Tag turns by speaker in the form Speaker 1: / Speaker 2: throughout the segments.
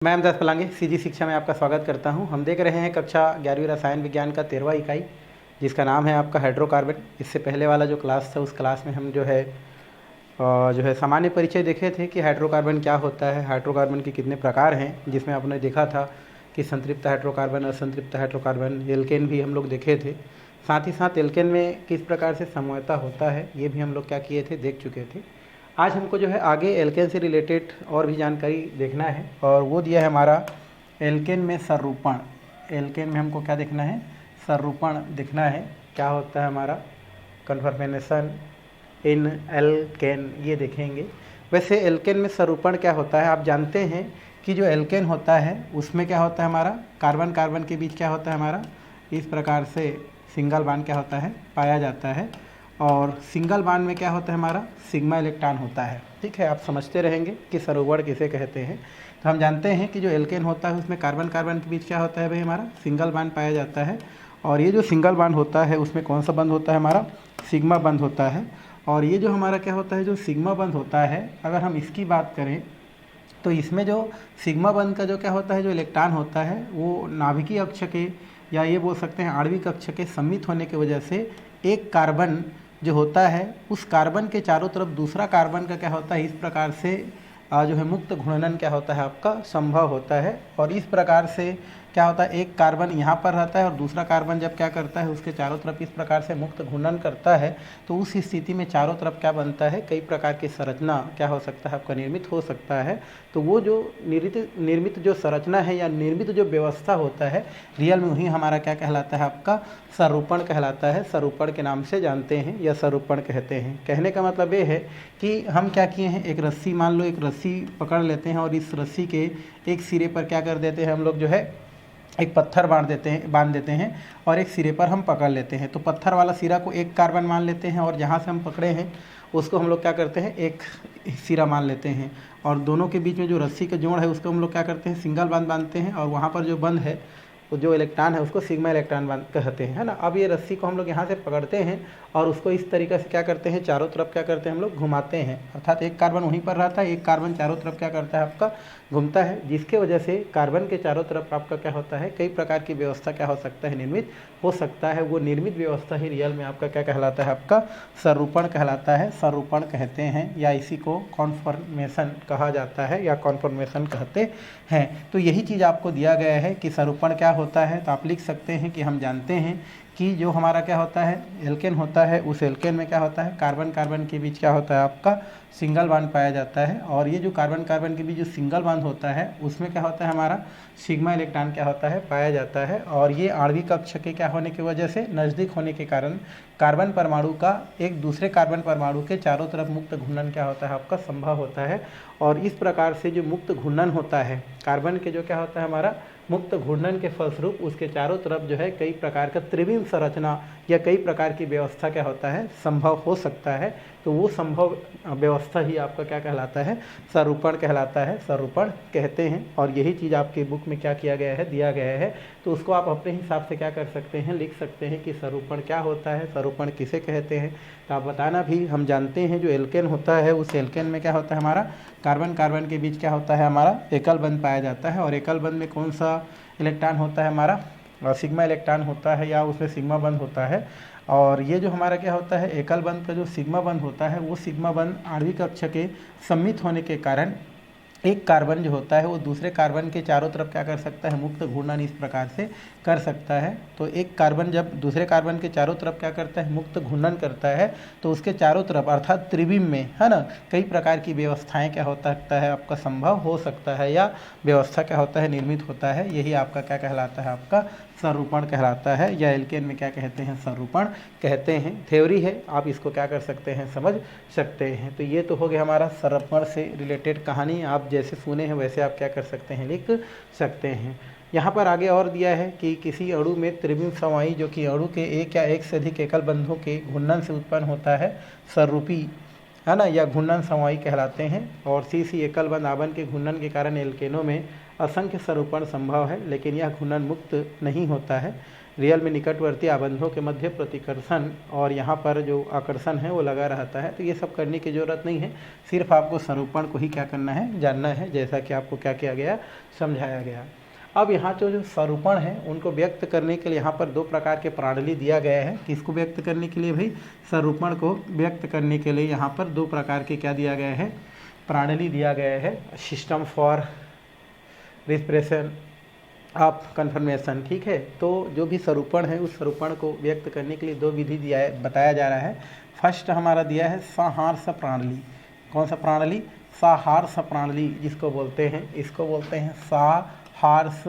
Speaker 1: मैं अहमदास पलांगे सीजी शिक्षा में आपका स्वागत करता हूं। हम देख रहे हैं कक्षा 11वीं रसायन विज्ञान का 13वां इकाई, जिसका नाम है आपका हाइड्रोकार्बन। इससे पहले वाला जो क्लास था उस क्लास में हम जो है सामान्य परिचय देखे थे कि हाइड्रोकार्बन क्या होता है, हाइड्रोकार्बन के कितने प्रकार हैं, जिसमें आपने देखा था कि संतृप्त हाइड्रोकार्बन, असंतृप्त हाइड्रोकार्बन, एल्केन भी हम लोग देखे थे। साथ ही साथ एल्केन में किस प्रकार से समूहता होता है ये भी हम लोग क्या किए थे, देख चुके थे। आज हमको जो है आगे एल्केन से रिलेटेड और भी जानकारी देखना है, और वो दिया है हमारा एल्केन में संरूपण। एल्केन में हमको क्या देखना है, संरूपण देखना है। क्या होता है हमारा कन्फर्मेशन इन एल्केन, ये देखेंगे। वैसे एल्केन में संरूपण क्या होता है, आप जानते हैं कि जो एल्केन होता है उसमें क्या होता है हमारा कार्बन कार्बन के बीच क्या होता है हमारा, इस प्रकार से सिंगल बॉन्ड क्या होता है, पाया जाता है। और सिंगल बॉन्ड में क्या होता है हमारा, सिग्मा इलेक्ट्रॉन होता है। ठीक है, आप समझते रहेंगे कि संरूपण किसे कहते हैं। तो हम जानते हैं कि जो एल्केन होता है उसमें कार्बन कार्बन के बीच क्या होता है भाई, हमारा सिंगल बॉन्ड पाया जाता है। और ये जो सिंगल बॉन्ड होता है उसमें कौन सा बंध होता है हमारा, सिग्मा बंध होता है। और ये जो हमारा क्या होता है, जो सिग्मा बंध होता है, अगर हम इसकी बात करें तो इसमें जो सिग्मा बंध का जो क्या होता है, जो इलेक्ट्रॉन होता है वो नाभिकीय अक्ष के, या ये बोल सकते हैं आणविक अक्ष के सम्मिलित होने की वजह से एक कार्बन जो होता है उस कार्बन के चारों तरफ दूसरा कार्बन का क्या होता है, इस प्रकार से जो है मुक्त घूर्णन क्या होता है आपका संभव होता है। और इस प्रकार से क्या होता है, एक कार्बन यहाँ पर रहता है और दूसरा कार्बन जब क्या करता है उसके चारों तरफ इस प्रकार से मुक्त घूर्णन करता है, तो उस स्थिति में चारों तरफ क्या बनता है, कई प्रकार की संरचना क्या हो सकता है आपका निर्मित हो सकता है। तो वो जो निर्मित जो संरचना है या निर्मित जो व्यवस्था होता है, रियल में वही हमारा क्या कहलाता है, आपका संरूपण कहलाता है। संरूपण के नाम से जानते हैं या संरूपण कहते हैं। कहने का मतलब ये है कि हम क्या किए हैं, एक रस्सी, मान लो एक रस्सी पकड़ लेते हैं और इस रस्सी के एक सिरे पर क्या कर देते हैं हम लोग, जो है एक पत्थर बांध देते हैं और एक सिरे पर हम पकड़ लेते हैं। तो पत्थर वाला सिरा को एक कार्बन मान लेते हैं और जहाँ से हम पकड़े हैं उसको हम लोग क्या करते हैं, एक सिरा मान लेते हैं। और दोनों के बीच में जो रस्सी का जोड़ है उसको हम लोग क्या करते हैं, सिंगल बंध बांधते हैं। और वहाँ पर जो बंध है, वो जो इलेक्ट्रॉन है उसको सिग्मा इलेक्ट्रॉन कहते हैं, है ना। अब ये रस्सी को हम लोग यहाँ से पकड़ते हैं और उसको इस तरीके से क्या करते हैं, चारों तरफ क्या करते हैं हम लोग, घुमाते हैं। अर्थात एक कार्बन वहीं पर रहता है, एक कार्बन चारों तरफ क्या करता है आपका, घूमता है, जिसके वजह से कार्बन के चारों तरफ आपका क्या होता है, कई प्रकार की व्यवस्था क्या हो सकता है, निर्मित हो सकता है। वो निर्मित व्यवस्था ही रियल में आपका क्या कहलाता है, आपका संरूपण कहलाता है, संरूपण कहते हैं, या इसी को कॉन्फर्मेशन कहा जाता है या कॉन्फर्मेशन कहते हैं। तो यही चीज़ आपको दिया गया है कि संरूपण क्या होता है। तो आप लिख सकते हैं कि हम जानते हैं कि जो हमारा क्या होता है, एल्केन होता है, उस एल्केन में क्या होता है, कार्बन कार्बन के बीच क्या होता है आपका सिंगल बॉन्ड पाया जाता है। और ये जो कार्बन कार्बन के बीच जो सिंगल बॉन्ड होता है उसमें क्या होता है हमारा सिग्मा इलेक्ट्रॉन क्या होता है, पाया जाता है। और ये आणविक कक्ष के क्या होने की वजह से नज़दीक होने के कारण कार्बन परमाणु का एक दूसरे कार्बन परमाणु के चारों तरफ मुक्त घूर्णन क्या होता है आपका संभव होता है। और इस प्रकार से जो मुक्त घूर्णन होता है कार्बन के, जो क्या होता है हमारा मुक्त घूर्णन के फलस्वरूप उसके चारों तरफ जो है कई प्रकार का त्रिविम संरचना या कई प्रकार की व्यवस्था क्या होता है, संभव हो सकता है। तो वो संभव व्यवस्था ही आपका क्या कहलाता है, संरूपण कहलाता है, संरूपण कहते हैं। और यही चीज़ आपके बुक में क्या किया गया है, दिया गया है। तो उसको आप अपने हिसाब से क्या कर सकते हैं, लिख सकते हैं कि संरूपण क्या होता है, संरूपण किसे कहते हैं। तो आप बताना भी, हम जानते हैं जो एल्केन होता है उस एल्केन में क्या होता है हमारा कार्बन कार्बन के बीच क्या होता है हमारा एकल बंध पाया जाता है। और एकल बंध में कौन सा इलेक्ट्रॉन होता है हमारा, सिग्मा इलेक्ट्रॉन होता है, या उसमें सिग्मा बंध होता है। और ये जो हमारा क्या होता है एकल बंध का जो सिग्मा बंध होता है, वो सिग्मा बंध आणविक कक्ष के सम्मिलित होने के कारण एक कार्बन जो होता है वो दूसरे कार्बन के चारों तरफ क्या कर सकता है, मुक्त घूर्णन इस प्रकार से कर सकता है। तो एक कार्बन जब दूसरे कार्बन के चारों तरफ क्या करता है, मुक्त घूर्णन करता है, तो उसके चारों तरफ अर्थात त्रिविम में, है ना, कई प्रकार की व्यवस्थाएं क्या हो सकता है आपका संभव हो सकता है, या व्यवस्था क्या होता है, निर्मित होता है। यही आपका क्या कहलाता है, आपका संरूपण कहलाता है, या एल्केन में क्या कहते हैं, संरूपण कहते हैं। थ्योरी है, आप इसको क्या कर सकते हैं, समझ सकते हैं। तो ये तो हो गया हमारा संरूपण से रिलेटेड कहानी। आप जैसे सुने हैं वैसे आप क्या कर सकते हैं, लिख सकते हैं। यहाँ पर आगे और दिया है कि किसी अणु में त्रिविम समवायी, जो कि अणु के एक या एक से अधिक एकल बंधों के घूर्णन से उत्पन्न होता है, सर्रूपी, है ना, या घूर्णन समवायी कहलाते हैं। और सी एकल बंध आवरण के घूर्णन के कारण एल्केनों में असंख्य संरूपण संभव है, लेकिन यह घूर्णन मुक्त नहीं होता है। रियल में निकटवर्ती आबंधों के मध्य प्रतिकर्षण और यहाँ पर जो आकर्षण है वो लगा रहता है। तो ये सब करने की ज़रूरत नहीं है, सिर्फ आपको स्वरूपण को ही क्या करना है, जानना है, जैसा कि आपको क्या किया गया, समझाया गया। अब यहाँ जो स्वरूपण है उनको व्यक्त करने के लिए यहाँ पर दो प्रकार के प्रणाली दिया गया है। किसको व्यक्त करने के लिए भाई? स्वरूपण को व्यक्त करने के लिए यहाँ पर दो प्रकार के क्या दिया गया है, प्रणाली दिया गया है। System for representation of conformation, ठीक है। तो जो भी स्वरूपण है उस स्वरूपण को व्यक्त करने के लिए दो विधि दिया है, बताया जा रहा है। फर्स्ट हमारा दिया है सहार्स प्रणाली। कौन सा प्रणाली? सहार्स प्रणाली, जिसको बोलते हैं, इसको बोलते हैं सहार्स,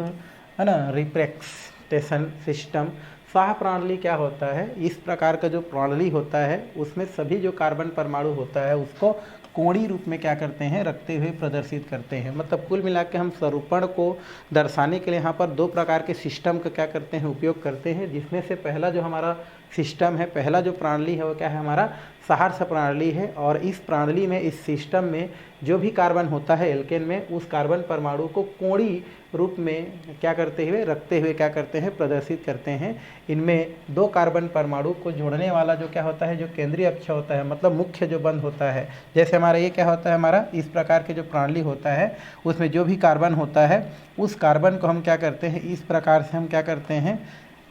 Speaker 1: है ना, रिप्रेजेंटेशन सिस्टम। साह प्रणाली क्या होता है? इस प्रकार का जो प्रणाली होता है उसमें सभी जो कार्बन परमाणु होता है उसको कोणीय रूप में क्या करते हैं, रखते हुए प्रदर्शित करते हैं। मतलब कुल मिला के हम स्वरूपण को दर्शाने के लिए यहाँ पर दो प्रकार के सिस्टम का क्या करते हैं, उपयोग करते हैं। जिसमें से पहला जो हमारा सिस्टम है, पहला जो प्रणाली है वो क्या है, हमारा सहार्स प्रणाली है। और इस प्रणाली में, इस सिस्टम में जो भी कार्बन होता है एल्केन में, उस कार्बन परमाणु को कोणीय रूप में क्या करते हुए, रखते हुए क्या करते हैं, प्रदर्शित करते हैं। इनमें दो कार्बन परमाणु को जोड़ने वाला जो क्या होता है, जो केंद्रीय अक्ष होता है, मतलब मुख्य जो बंध होता है, जैसे हमारा ये क्या होता है, हमारा इस प्रकार के जो प्रणाली होता है उसमें जो भी कार्बन होता है उस कार्बन को हम क्या करते हैं, इस प्रकार से हम क्या करते हैं,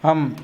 Speaker 1: हम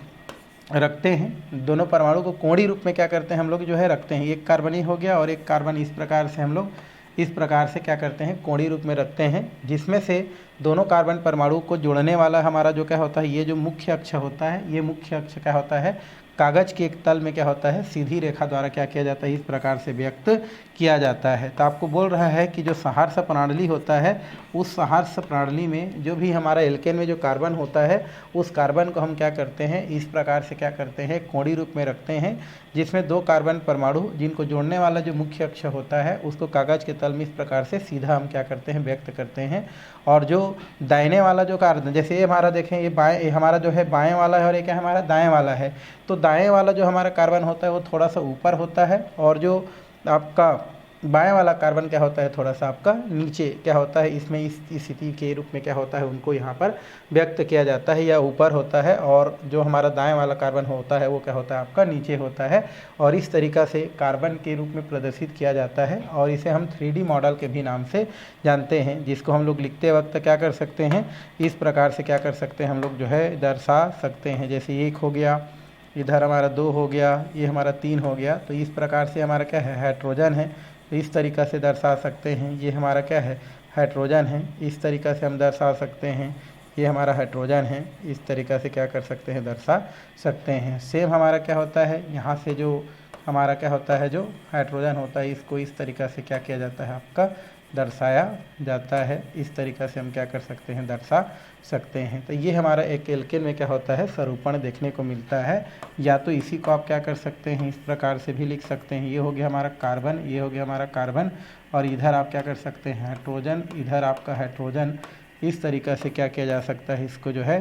Speaker 1: रखते हैं। दोनों परमाणु को कोणीय रूप में क्या करते हैं, हम लोग जो है रखते हैं। एक कार्बन ये हो गया और एक कार्बन, इस प्रकार से हम लोग इस प्रकार से क्या करते हैं, कोणीय रूप में रखते हैं। जिसमें से दोनों कार्बन परमाणु को जोड़ने वाला हमारा जो क्या होता है, ये जो मुख्य अक्ष होता है, ये मुख्य अक्ष क्या होता है, कागज के एक तल में क्या होता है, सीधी रेखा द्वारा क्या किया जाता है, इस प्रकार से व्यक्त किया जाता है। तो आपको बोल रहा है कि जो सहार्स प्रणाली होता है, उस सहार्स प्रणाली में जो भी हमारा एल्केन में जो कार्बन होता है उस कार्बन को हम क्या करते हैं, इस प्रकार से क्या करते हैं, कोणीय रूप में रखते हैं। जिसमें दो कार्बन परमाणु जिनको जोड़ने वाला जो मुख्य अक्ष होता है उसको कागज के तल में इस प्रकार से सीधा हम क्या करते हैं, व्यक्त करते हैं। और जो दाहिने वाला जो कार्बन, जैसे ये हमारा देखें, ये बाएं, हमारा जो है बाएं वाला है और ये क्या हमारा दाएं वाला है। तो दाएं वाला जो हमारा कार्बन होता है वो थोड़ा सा ऊपर होता है और जो आपका बाएं वाला कार्बन क्या होता है, थोड़ा सा आपका नीचे क्या होता है। इसमें इस स्थिति के रूप में क्या होता है, उनको यहाँ पर व्यक्त किया जाता है, या ऊपर होता है। और जो हमारा दाएं वाला कार्बन होता है वो क्या होता है, आपका नीचे होता है। और इस तरीक़ा से कार्बन के रूप में प्रदर्शित किया जाता है और इसे हम 3D मॉडल के भी नाम से जानते हैं, जिसको हम लोग लिखते वक्त क्या कर सकते हैं, इस प्रकार से क्या कर सकते हैं, हम लोग जो है दर्शा सकते हैं। जैसे 1 हो गया, इधर हमारा 2 हो गया, ये हमारा 3 हो गया। तो इस प्रकार से हमारा क्या है, हाइड्रोजन है, तो इस तरीक़ा से दर्शा सकते हैं। ये हमारा क्या है, हाइड्रोजन है, इस तरीक़ा से हम दर्शा सकते हैं। ये हमारा हाइड्रोजन है, इस तरीक़ा से क्या कर सकते हैं, दर्शा सकते हैं। सेम हमारा क्या होता है, यहाँ से जो हमारा क्या होता है, जो हाइड्रोजन होता है, इसको इस तरीक़ा से क्या किया जाता है, आपका दर्शाया जाता है। इस तरीक़ा से हम क्या कर सकते हैं, दर्शा सकते हैं। तो ये हमारा एक एल्केन में क्या होता है, स्वरूपण देखने को मिलता है। या तो इसी को आप क्या कर सकते हैं, इस प्रकार से भी लिख सकते हैं। ये हो गया हमारा कार्बन, ये हो गया हमारा कार्बन, और इधर आप क्या कर सकते हैं, हाइड्रोजन, इधर आपका हाइड्रोजन। इस तरीक़ा से क्या किया जा सकता है, इसको जो है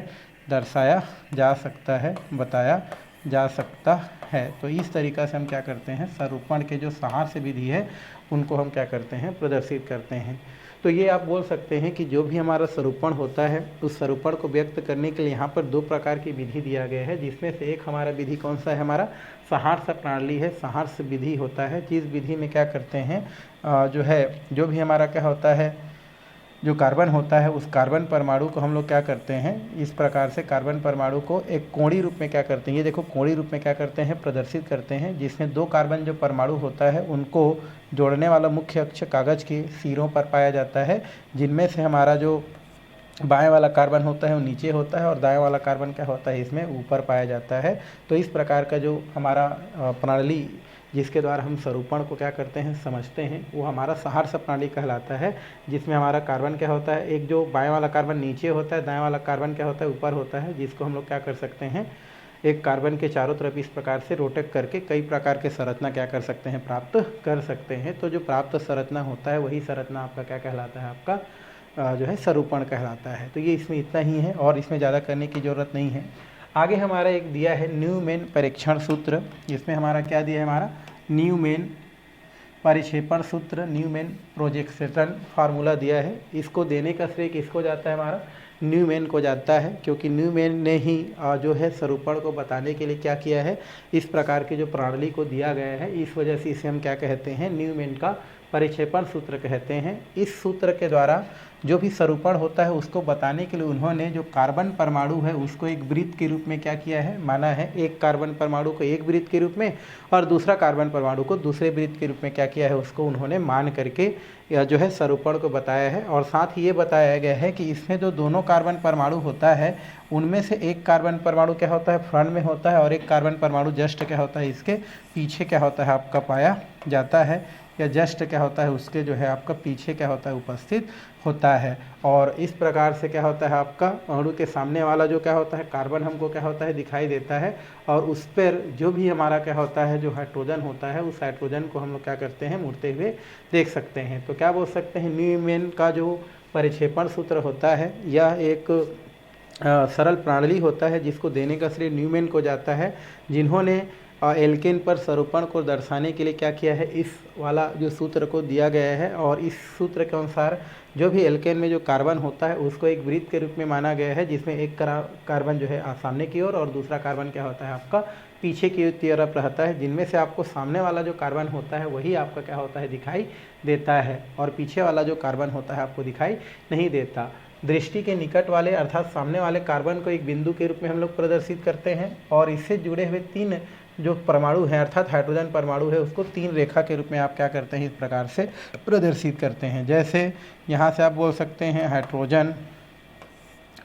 Speaker 1: दर्शाया जा सकता है, बताया जा सकता है। तो इस तरीक़ा से हम क्या करते हैं, स्वरूपण के जो सहार्स विधि है उनको हम क्या करते हैं, प्रदर्शित करते हैं। तो ये आप बोल सकते हैं कि जो भी हमारा स्वरूपण होता है उस स्वरूपण को व्यक्त करने के लिए यहाँ पर दो प्रकार की विधि दिया गया है। जिसमें से एक हमारा विधि कौन सा है, हमारा सहार्स प्रणाली है, सहार्स विधि होता है। जिस विधि में क्या करते हैं, जो है जो भी हमारा क्या होता है, जो कार्बन होता है उस कार्बन परमाणु को हम लोग क्या करते हैं, इस प्रकार से कार्बन परमाणु को एक कोणीय रूप में क्या करते हैं, ये देखो कोणीय रूप में क्या करते हैं, प्रदर्शित करते हैं। जिसमें दो कार्बन जो परमाणु होता है उनको जोड़ने वाला मुख्य अक्ष कागज के सिरों पर पाया जाता है। जिनमें से हमारा जो बाएं वाला कार्बन होता है वो नीचे होता है और दाएं वाला कार्बन क्या होता है, इसमें ऊपर पाया जाता है। तो इस प्रकार का जो हमारा प्रणाली जिसके द्वारा हम स्वरूपण को क्या करते हैं, समझते हैं, वो हमारा सहार्स प्रणाली कहलाता है। जिसमें हमारा कार्बन क्या होता है, एक जो बाएं वाला कार्बन नीचे होता है, दाएं वाला कार्बन क्या होता है, ऊपर होता है। जिसको हम लोग क्या कर सकते हैं, एक कार्बन के चारों तरफ इस प्रकार से रोटेट करके कई प्रकार के संरचना क्या कर सकते हैं, प्राप्त कर सकते हैं। तो जो प्राप्त संरचना होता है वही संरचना आपका क्या कहलाता है, आपका जो है स्वरूपण कहलाता है। तो ये इसमें इतना ही है और इसमें ज़्यादा करने की ज़रूरत नहीं है। आगे हमारा एक दिया है न्यूमैन परीक्षण सूत्र। इसमें हमारा क्या दिया है, हमारा न्यूमैन परिक्षेपण सूत्र न्यूमैन प्रोजेक्शन फार्मूला दिया है। इसको देने का श्रेय किसको जाता है? हमारा न्यूमैन को जाता है, क्योंकि न्यूमैन ने ही जो है स्वरूपण को बताने के लिए क्या किया है, इस प्रकार की जो प्रणाली को दिया गया है, इस वजह से इसे हम क्या कहते हैं, न्यूमैन का परिक्षेपण सूत्र कहते हैं। इस सूत्र के द्वारा जो भी स्वरूपण होता है उसको बताने के लिए उन्होंने जो कार्बन परमाणु है उसको एक वृत्त के रूप में क्या किया है, माना है। एक कार्बन परमाणु को एक वृत्त के रूप में और दूसरा कार्बन परमाणु को दूसरे वृत्त के रूप में क्या किया है, उसको उन्होंने मान करके या जो है स्वरूपण को बताया है। और साथ ही ये बताया गया है कि इसमें जो दोनों कार्बन परमाणु होता है उनमें से एक कार्बन परमाणु क्या होता है, फ्रंट में होता है, और एक कार्बन परमाणु जस्ट क्या होता है, इसके पीछे क्या होता है, आपका पाया जाता है, या जस्ट क्या होता है, उसके जो है आपका पीछे क्या होता है, उपस्थित होता है। और इस प्रकार से क्या होता है, आपका अणु के सामने वाला जो क्या होता है कार्बन हमको क्या होता है, दिखाई देता है। और उस पर जो भी हमारा क्या होता है, जो हाइड्रोजन होता है, उस हाइड्रोजन को हम लोग क्या करते हैं, मुड़ते हुए देख सकते हैं। तो क्या बोल सकते हैं, न्यूमैन का जो परिक्षेपण सूत्र होता है यह एक सरल प्रणाली होता है जिसको देने का श्रेय न्यूमैन को जाता है, जिन्होंने एल्केन पर स्वरूपण को दर्शाने के लिए क्या किया है, इस वाला जो सूत्र को दिया गया है। और इस सूत्र के अनुसार जो भी एल्केन में जो कार्बन होता है उसको एक वृत्त के रूप में माना गया है, जिसमें एक कार्बन जो है सामने की ओर और दूसरा कार्बन क्या होता है, आपका पीछे की तरफ रहता है। जिनमें से आपको सामने वाला जो कार्बन होता है वही आपका क्या होता है, दिखाई देता है, और पीछे वाला जो कार्बन होता है आपको दिखाई नहीं देता। दृष्टि के निकट वाले अर्थात सामने वाले कार्बन को एक बिंदु के रूप में हम लोग प्रदर्शित करते हैं, और इससे जुड़े हुए तीन जो परमाणु है अर्थात हाइड्रोजन परमाणु है उसको तीन रेखा के रूप में आप क्या करते हैं, इस प्रकार से प्रदर्शित करते हैं। जैसे यहाँ से आप बोल सकते हैं हाइड्रोजन,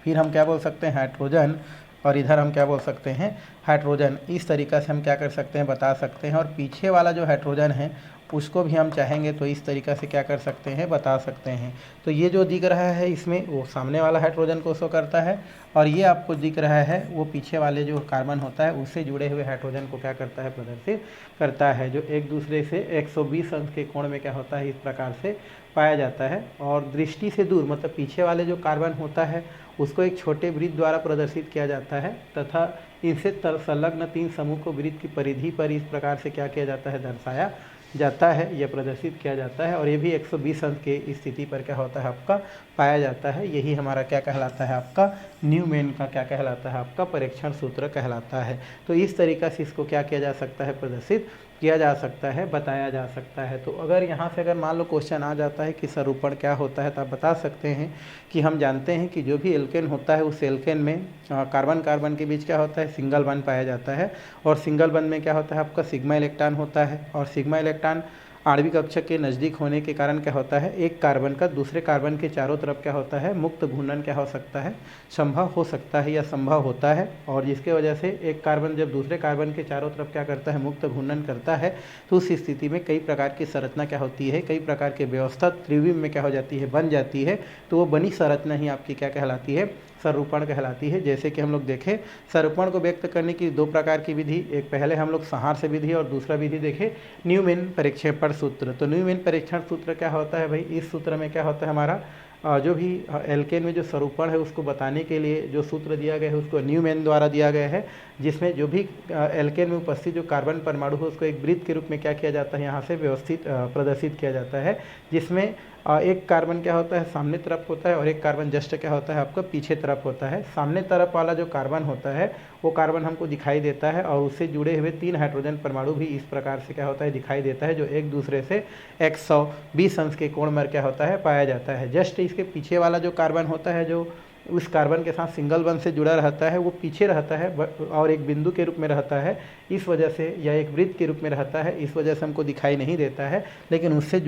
Speaker 1: फिर हम क्या बोल सकते हैं, हाइड्रोजन, और इधर हम क्या बोल सकते हैं, हाइड्रोजन। इस तरीक़ा से हम क्या कर सकते हैं, बता सकते हैं। और पीछे वाला जो हाइड्रोजन है उसको भी हम चाहेंगे तो इस तरीक़ा से क्या कर सकते हैं, बता सकते हैं। तो ये जो दिख रहा है इसमें वो सामने वाला हाइड्रोजन को शो करता है, और ये आपको दिख रहा है वो पीछे वाले जो कार्बन होता है उससे जुड़े हुए हाइड्रोजन को क्या करता है, प्रदर्शित करता है, जो एक दूसरे से 120 अंश के कोण में क्या होता है, इस प्रकार से पाया जाता है। और दृष्टि से दूर मतलब पीछे वाले जो कार्बन होता है उसको एक छोटे वृत्त द्वारा प्रदर्शित किया जाता है, तथा इनसे संलग्न तीन समूह को वृत्त की परिधि पर इस प्रकार से क्या किया जाता है, दर्शाया जाता है, यह प्रदर्शित किया जाता है। और ये भी 120 अंश के स्थिति पर क्या होता है, आपका पाया जाता है। यही हमारा क्या कहलाता है, आपका न्यूमैन का क्या कहलाता है, आपका परीक्षण सूत्र कहलाता है। तो इस तरीक़ा से इसको क्या किया जा सकता है, प्रदर्शित किया जा सकता है, बताया जा सकता है। तो अगर यहाँ से अगर मान लो क्वेश्चन आ जाता है कि स्वरूपण क्या होता है, तो आप बता सकते हैं कि हम जानते हैं कि जो भी एल्केन होता है उस एल्केन में कार्बन कार्बन के बीच क्या होता है, सिंगल बॉन्ड पाया जाता है। और सिंगल बॉन्ड में क्या होता है, आपका सिग्मा इलेक्ट्रॉन होता है, और सिग्मा इलेक्ट्रॉन आणविक कक्षक के नज़दीक होने के कारण क्या होता है, एक कार्बन का दूसरे कार्बन के चारों तरफ क्या होता है, मुक्त घूर्णन क्या हो सकता है, संभव हो सकता है या संभव होता है। और जिसके वजह से एक कार्बन जब दूसरे कार्बन के चारों तरफ क्या करता है, मुक्त घूर्णन करता है, तो उस स्थिति में कई प्रकार की संरचना क्या होती है, कई प्रकार के व्यवस्था त्रिविम में क्या हो जाती है, बन जाती है। तो वो बनी संरचना ही आपकी क्या कहलाती है, स्वरूपण कहलाती है। जैसे कि हम लोग देखें स्वरूपण को व्यक्त करने की दो प्रकार की विधि, एक पहले हम लोग संहार से विधि और दूसरा विधि देखें न्यूमैन परिक्षेपण सूत्र। तो न्यूमैन परीक्षण सूत्र क्या होता है भाई, इस सूत्र में क्या होता है, हमारा जो भी एल्केन में जो स्वरूपण है उसको बताने के लिए जो सूत्र दिया गया है उसको न्यूमैन द्वारा दिया गया है, जिसमें जो भी एल्केन में उपस्थित जो कार्बन परमाणु है उसको एक वृत्त के रूप में क्या किया जाता है, यहाँ से व्यवस्थित प्रदर्शित किया जाता है, जिसमें एक कार्बन क्या होता है, सामने तरफ होता है, और एक कार्बन जस्ट क्या होता है, आपका पीछे तरफ होता है। सामने तरफ वाला जो कार्बन होता है वो कार्बन हमको दिखाई देता है, और उससे जुड़े हुए तीन हाइड्रोजन परमाणु भी इस प्रकार से क्या होता है, दिखाई देता है, जो एक दूसरे से 120 अंश के कोण में क्या होता है, पाया जाता है। जस्ट इसके पीछे वाला जो कार्बन होता है, जो उस कार्बन के साथ सिंगल बॉन्ड से जुड़ा रहता है, वो पीछे रहता है और एक बिंदु के रूप में रहता है, इस वजह से, या एक वृत्त के रूप में रहता है, इस वजह से हमको दिखाई नहीं देता है। लेकिन उससे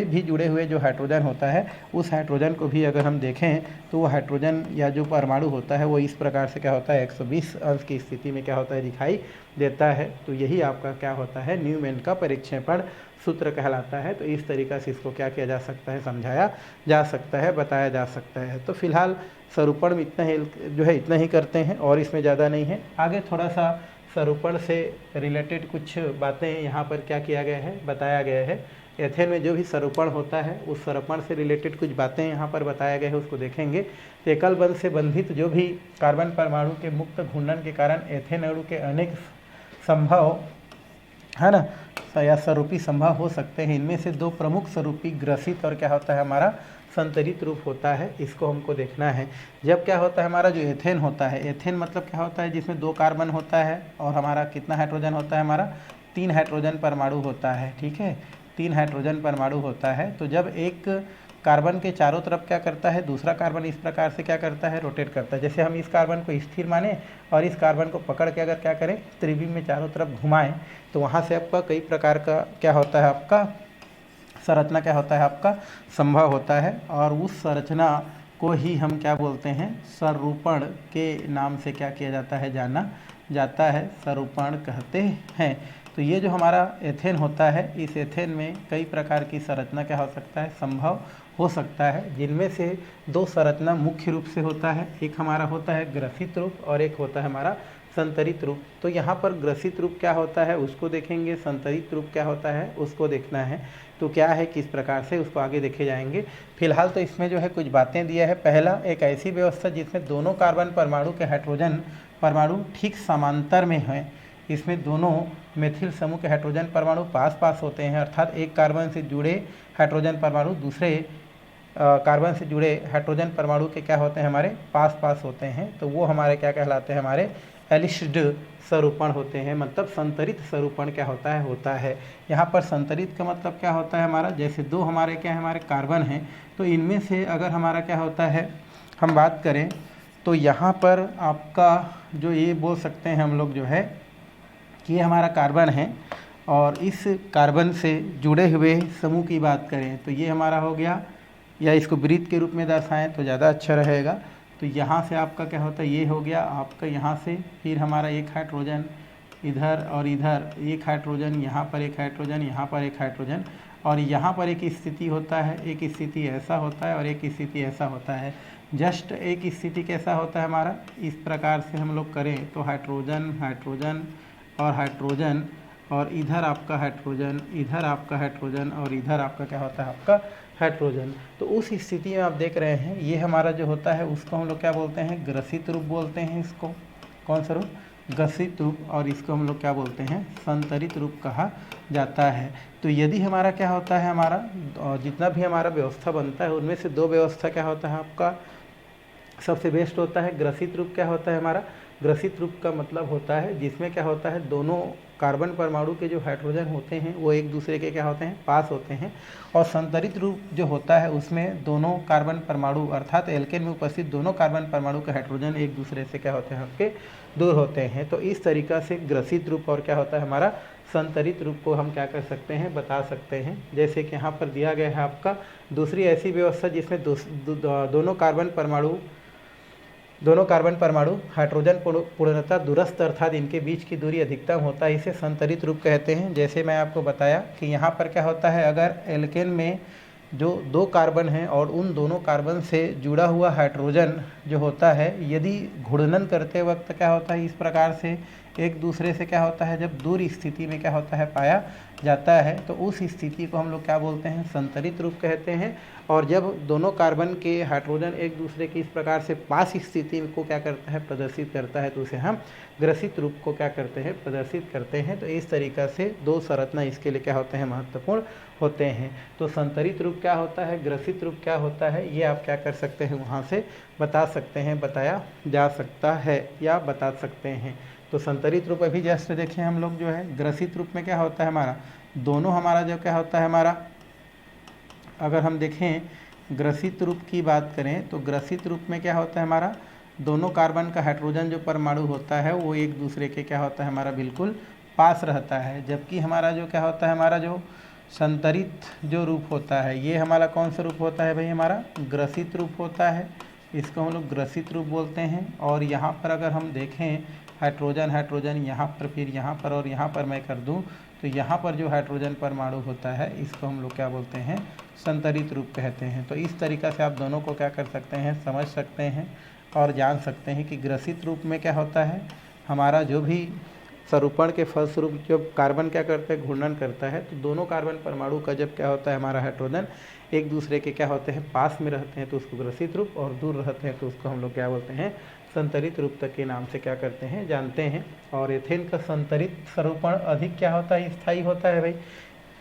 Speaker 1: भी जुड़े हुए जो हाइड्रोजन होता है, उस हाइड्रोजन को भी अगर हम देखें तो वो हाइड्रोजन या जो परमाणु होता है वो इस प्रकार से क्या होता है, 120 अंश की स्थिति में क्या होता है, दिखाई देता है। तो यही आपका क्या होता है, न्यूमैन का परिक्षेपण सूत्र कहलाता है। तो इस तरीक़ा से इसको क्या किया जा सकता है, समझाया जा सकता है, बताया जा सकता है। तो फिलहाल स्वरूपण में इतना ही जो है, इतना ही करते हैं और इसमें ज़्यादा नहीं है। आगे थोड़ा सा स्वरूपण से रिलेटेड कुछ बातें यहाँ पर क्या किया गया है, बताया गया है। एथेन में जो भी स्वरूपण होता है उस स्वरूपण से रिलेटेड कुछ बातें यहाँ पर बताया गया है, उसको देखेंगे। एकल बंध से बंधित जो भी कार्बन परमाणु के मुक्त घूर्णन के कारण एथेन अणु के अनेक संभव है ना, या स्वरूपी संभव हो सकते हैं। इनमें से दो प्रमुख स्वरूपी ग्रसित और क्या होता है हमारा संतरित रूप होता है, इसको हमको देखना है। जब क्या होता है हमारा जो एथेन होता है, एथेन मतलब क्या होता है जिसमें 2 कार्बन होता है और हमारा कितना हाइड्रोजन होता है, हमारा 3 हाइड्रोजन परमाणु होता है। ठीक है, 3 हाइड्रोजन परमाणु होता है। तो जब एक कार्बन के चारों तरफ क्या करता है, दूसरा कार्बन इस प्रकार से क्या करता है, रोटेट करता है। जैसे हम इस कार्बन को स्थिर माने और इस कार्बन को पकड़ के अगर क्या करें, त्रिविम में चारों तरफ घुमाएं, तो वहाँ से आपका कई प्रकार का क्या होता है, आपका संरचना क्या होता है, आपका संभव होता है। और उस संरचना को ही हम क्या बोलते हैं, स्वरूपण के नाम से क्या किया जाता है, जाना जाता है, स्वरूपण कहते हैं। तो ये जो हमारा एथेन होता है, इस एथेन में कई प्रकार की संरचना क्या हो सकता है, संभव हो सकता है, जिनमें से 2 संरचना मुख्य रूप से होता है। एक हमारा होता है ग्रसित रूप और एक होता है हमारा संतरित रूप। तो यहाँ पर ग्रसित रूप क्या होता है उसको देखेंगे, संतरित रूप क्या होता है उसको देखना है। तो क्या है, किस प्रकार से, उसको आगे देखे जाएंगे। फिलहाल तो इसमें जो है कुछ बातें दिया है। पहला, एक ऐसी व्यवस्था जिसमें दोनों कार्बन परमाणु के हाइड्रोजन परमाणु ठीक समांतर में हैं। इसमें दोनों मेथिल समूह के हाइड्रोजन परमाणु पास पास होते हैं, अर्थात एक कार्बन से जुड़े हाइड्रोजन परमाणु दूसरे कार्बन से जुड़े हाइड्रोजन परमाणु के क्या होते हैं, हमारे पास पास होते हैं। तो वो हमारे क्या कहलाते हैं, हमारे एलिस्ड स्वरूपण होते हैं। मतलब संतरित स्वरूपण क्या होता है। यहाँ पर संतरित का मतलब क्या होता है हमारा, जैसे 2 हमारे क्या है, हमारे कार्बन हैं, तो इनमें से अगर हमारा क्या होता है, हम बात करें तो यहाँ पर आपका जो ये बोल सकते हैं हम लोग जो है कि ये हमारा कार्बन है और इस कार्बन से जुड़े हुए समूह की बात करें तो ये हमारा हो गया, या इसको वृत्त के रूप में दर्शाएं तो ज़्यादा अच्छा रहेगा। तो यहाँ से आपका क्या होता है, ये हो गया आपका, यहाँ से फिर हमारा एक हाइड्रोजन इधर और इधर, एक हाइड्रोजन यहाँ पर, एक हाइड्रोजन यहाँ पर, एक हाइड्रोजन, और यहाँ पर एक स्थिति होता है, एक स्थिति ऐसा होता है और एक स्थिति ऐसा होता है। जस्ट एक स्थिति कैसा होता है हमारा, इस प्रकार से हम लोग करें तो हाइड्रोजन हाइड्रोजन और हाइड्रोजन, और इधर आपका हाइड्रोजन, इधर आपका हाइड्रोजन और इधर आपका क्या होता है, आपका हाइड्रोजन। तो उस स्थिति में आप देख रहे हैं ये हमारा जो होता है उसको हम लोग क्या बोलते हैं, ग्रसित रूप बोलते हैं। इसको कौन सा रूप, ग्रसित रूप, और इसको हम लोग क्या बोलते हैं, संतरित रूप कहा जाता है। तो यदि हमारा क्या होता है, हमारा जितना भी हमारा व्यवस्था बनता है उनमें से 2 व्यवस्था क्या होता है आपका सबसे बेस्ट होता है। ग्रसित रूप क्या होता है हमारा, ग्रसित रूप का मतलब होता है जिसमें क्या होता है, दोनों कार्बन परमाणु के जो हाइड्रोजन होते हैं वो एक दूसरे के क्या होते हैं, पास होते हैं। और संतरित रूप जो होता है उसमें दोनों कार्बन परमाणु अर्थात एल्केन में उपस्थित दोनों कार्बन परमाणु के हाइड्रोजन एक दूसरे से क्या होते हैं, आपके दूर होते हैं। तो इस तरीक़ा से ग्रसित रूप और क्या होता है हमारा संतरित रूप को हम क्या कर सकते हैं, बता सकते हैं। जैसे कि यहाँ पर दिया गया है आपका दूसरी ऐसी व्यवस्था जिसमें दोनों कार्बन परमाणु हाइड्रोजन पूर्णतः दूरस्थ अर्थात इनके बीच की दूरी अधिकतम होता है, इसे संतरित रूप कहते हैं। जैसे मैं आपको बताया कि यहाँ पर क्या होता है, अगर एल्केन में जो 2 कार्बन हैं और उन दोनों कार्बन से जुड़ा हुआ हाइड्रोजन जो होता है, यदि घूर्णन करते वक्त क्या होता है, इस प्रकार से एक दूसरे से क्या होता है, जब दूर स्थिति में क्या होता है, पाया जाता है, तो उस स्थिति को हम लोग क्या बोलते हैं, संतरित रूप कहते हैं। और जब दोनों कार्बन के हाइड्रोजन एक दूसरे की इस प्रकार से पास स्थिति को क्या करता है, प्रदर्शित करता है, तो उसे हम ग्रसित रूप को क्या करते हैं, प्रदर्शित करते हैं। तो इस तरीक़ा से 2 संरचना इसके लिए क्या होते हैं, महत्वपूर्ण होते हैं। तो संतरित रूप क्या होता है, ग्रसित रूप क्या होता है, ये आप क्या कर सकते हैं, वहाँ से बता सकते हैं, बताया जा सकता है या बता सकते हैं। तो संतरित रूप अभी जस्ट देखें हम लोग जो है, ग्रसित रूप में क्या होता है हमारा, दोनों हमारा जो क्या होता है हमारा, अगर हम देखें ग्रसित रूप की बात करें तो ग्रसित रूप में क्या होता है हमारा, दोनों कार्बन का हाइड्रोजन जो परमाणु होता है वो एक दूसरे के क्या होता है, हमारा बिल्कुल पास रहता है। जबकि हमारा जो क्या होता है, हमारा जो संतरित जो रूप होता है, ये हमारा कौन सा रूप होता है भाई, हमारा ग्रसित रूप होता है। इसको हम लोग ग्रसित रूप बोलते हैं। और यहाँ पर अगर हम देखें हाइड्रोजन हाइड्रोजन यहाँ पर, फिर यहाँ पर और यहाँ पर मैं कर दूँ तो यहाँ पर जो हाइड्रोजन परमाणु होता है इसको हम लोग क्या बोलते हैं, संतरित रूप कहते हैं। तो इस तरीक़ा से आप दोनों को क्या कर सकते हैं, समझ सकते हैं और जान सकते हैं कि ग्रसित रूप में क्या होता है, हमारा जो भी सरूपण के फलस्वरूप जब कार्बन क्या करता है, घूर्णन करता है, तो दोनों कार्बन परमाणु का जब क्या होता है, हमारा हाइड्रोजन एक दूसरे के क्या होते हैं, पास में रहते हैं तो उसको ग्रसित रूप, और दूर रहते हैं तो उसको हम लोग क्या बोलते हैं, संतरित रूप तक के नाम से क्या करते हैं, जानते हैं। और एथेन का संतरित सरूपण अधिक क्या होता है, स्थायी होता है भाई।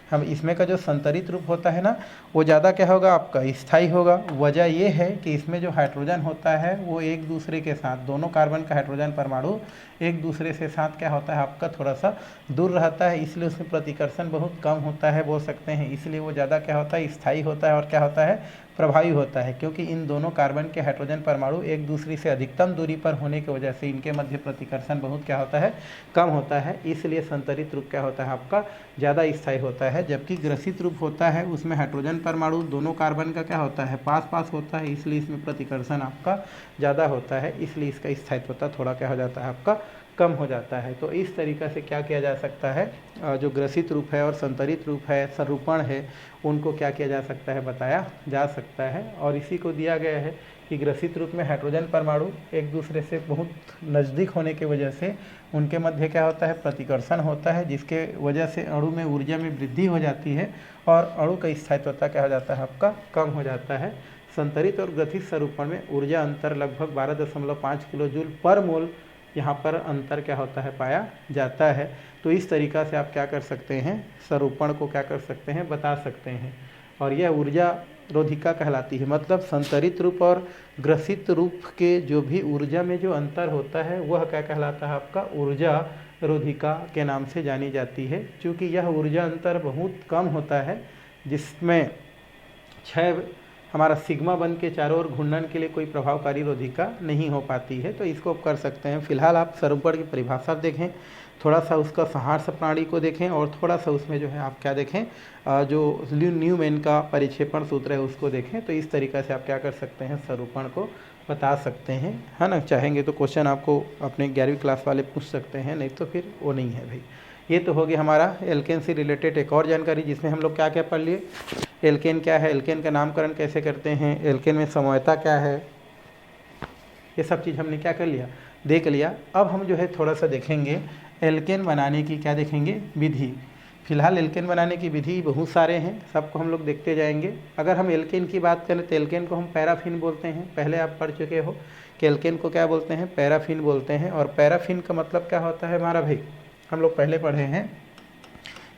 Speaker 1: हम इसमें का जो संतरित रूप होता है ना, वो ज़्यादा क्या होगा, आपका स्थायी होगा। वजह ये है कि इसमें जो हाइड्रोजन होता है वो एक दूसरे के साथ, दोनों कार्बन का हाइड्रोजन परमाणु एक दूसरे से साथ क्या होता है, आपका थोड़ा सा दूर रहता है, इसलिए उसमें प्रतिकर्षण बहुत कम होता है बोल सकते हैं। इसलिए वो ज़्यादा क्या होता है, स्थायी होता है और क्या होता है, प्रभावी होता है, क्योंकि इन दोनों कार्बन के हाइड्रोजन परमाणु एक दूसरे से अधिकतम दूरी पर होने की वजह से इनके मध्य प्रतिकर्षण बहुत क्या होता है, कम होता है। इसलिए संतरित रूप क्या होता है, आपका ज़्यादा स्थायी होता है। जबकि ग्रसित रूप होता है उसमें हाइड्रोजन परमाणु दोनों कार्बन का क्या होता है, पास पास होता है, इसलिए इसमें प्रतिकर्षण आपका ज़्यादा होता है, इसलिए इसका स्थायित्वता थोड़ा क्या हो जाता है, आपका कम हो जाता है। तो इस तरीक़ा से क्या किया जा सकता है, जो ग्रसित रूप है और संतरित रूप है, सरूपण है, उनको क्या किया जा सकता है, बताया जा सकता है। और इसी को दिया गया है कि ग्रसित रूप में हाइड्रोजन परमाणु एक दूसरे से बहुत नज़दीक होने की वजह से उनके मध्य क्या होता है, प्रतिकर्षण होता है, जिसके वजह से अणु में ऊर्जा में वृद्धि हो जाती है और अणु का स्थायित्वता क्या हो जाता है, आपका कम हो जाता है। संतरित और ग्रथित सरूपण में ऊर्जा अंतर लगभग 12.5 किलो जूल पर मोल यहाँ पर अंतर क्या होता है, पाया जाता है। तो इस तरीक़ा से आप क्या कर सकते हैं, सरूपण को क्या कर सकते हैं, बता सकते हैं। और यह ऊर्जा रोधिका कहलाती है, मतलब संतरित रूप और ग्रसित रूप के जो भी ऊर्जा में जो अंतर होता है वह क्या कहलाता है, आपका ऊर्जा रोधिका के नाम से जानी जाती है। क्योंकि यह ऊर्जा अंतर बहुत कम होता है, जिसमें 6 हमारा सिग्मा बन के चारों ओर घूर्णन के लिए कोई प्रभावकारी रोधिका नहीं हो पाती है। तो इसको आप कर सकते हैं। फिलहाल आप सरूपण की परिभाषा देखें, थोड़ा सा उसका सहार्स प्रणाली को देखें, और थोड़ा सा उसमें जो है आप क्या देखें, जो न्यूमैन का परिक्षेपण सूत्र है उसको देखें। तो इस तरीक़े से आप क्या कर सकते हैं, सरूपण को बता सकते हैं, है ना। चाहेंगे तो क्वेश्चन आपको अपने 11वीं क्लास वाले पूछ सकते हैं, नहीं तो फिर वो नहीं है भाई। ये तो हो गया हमारा एल्केन से रिलेटेड एक और जानकारी, जिसमें हम लोग क्या क्या पढ़ लिए, एल्केन क्या है, एल्केन का नामकरण कैसे करते हैं, एल्केन में समयता क्या है, ये सब चीज़ हमने क्या कर लिया, देख लिया। अब हम जो है थोड़ा सा देखेंगे एल्केन बनाने की, क्या देखेंगे, विधि। फिलहाल एल्केन बनाने की विधि बहुत सारे हैं, सबको हम लोग देखते जाएंगे। अगर हम एल्केन की बात करें तो एल्केन को हम पैराफिन बोलते हैं। पहले आप पढ़ चुके हो कि एल्केन को क्या बोलते हैं, पैराफिन बोलते हैं। और पैराफिन का मतलब क्या होता है हमारा भाई, हम लोग पहले पढ़े हैं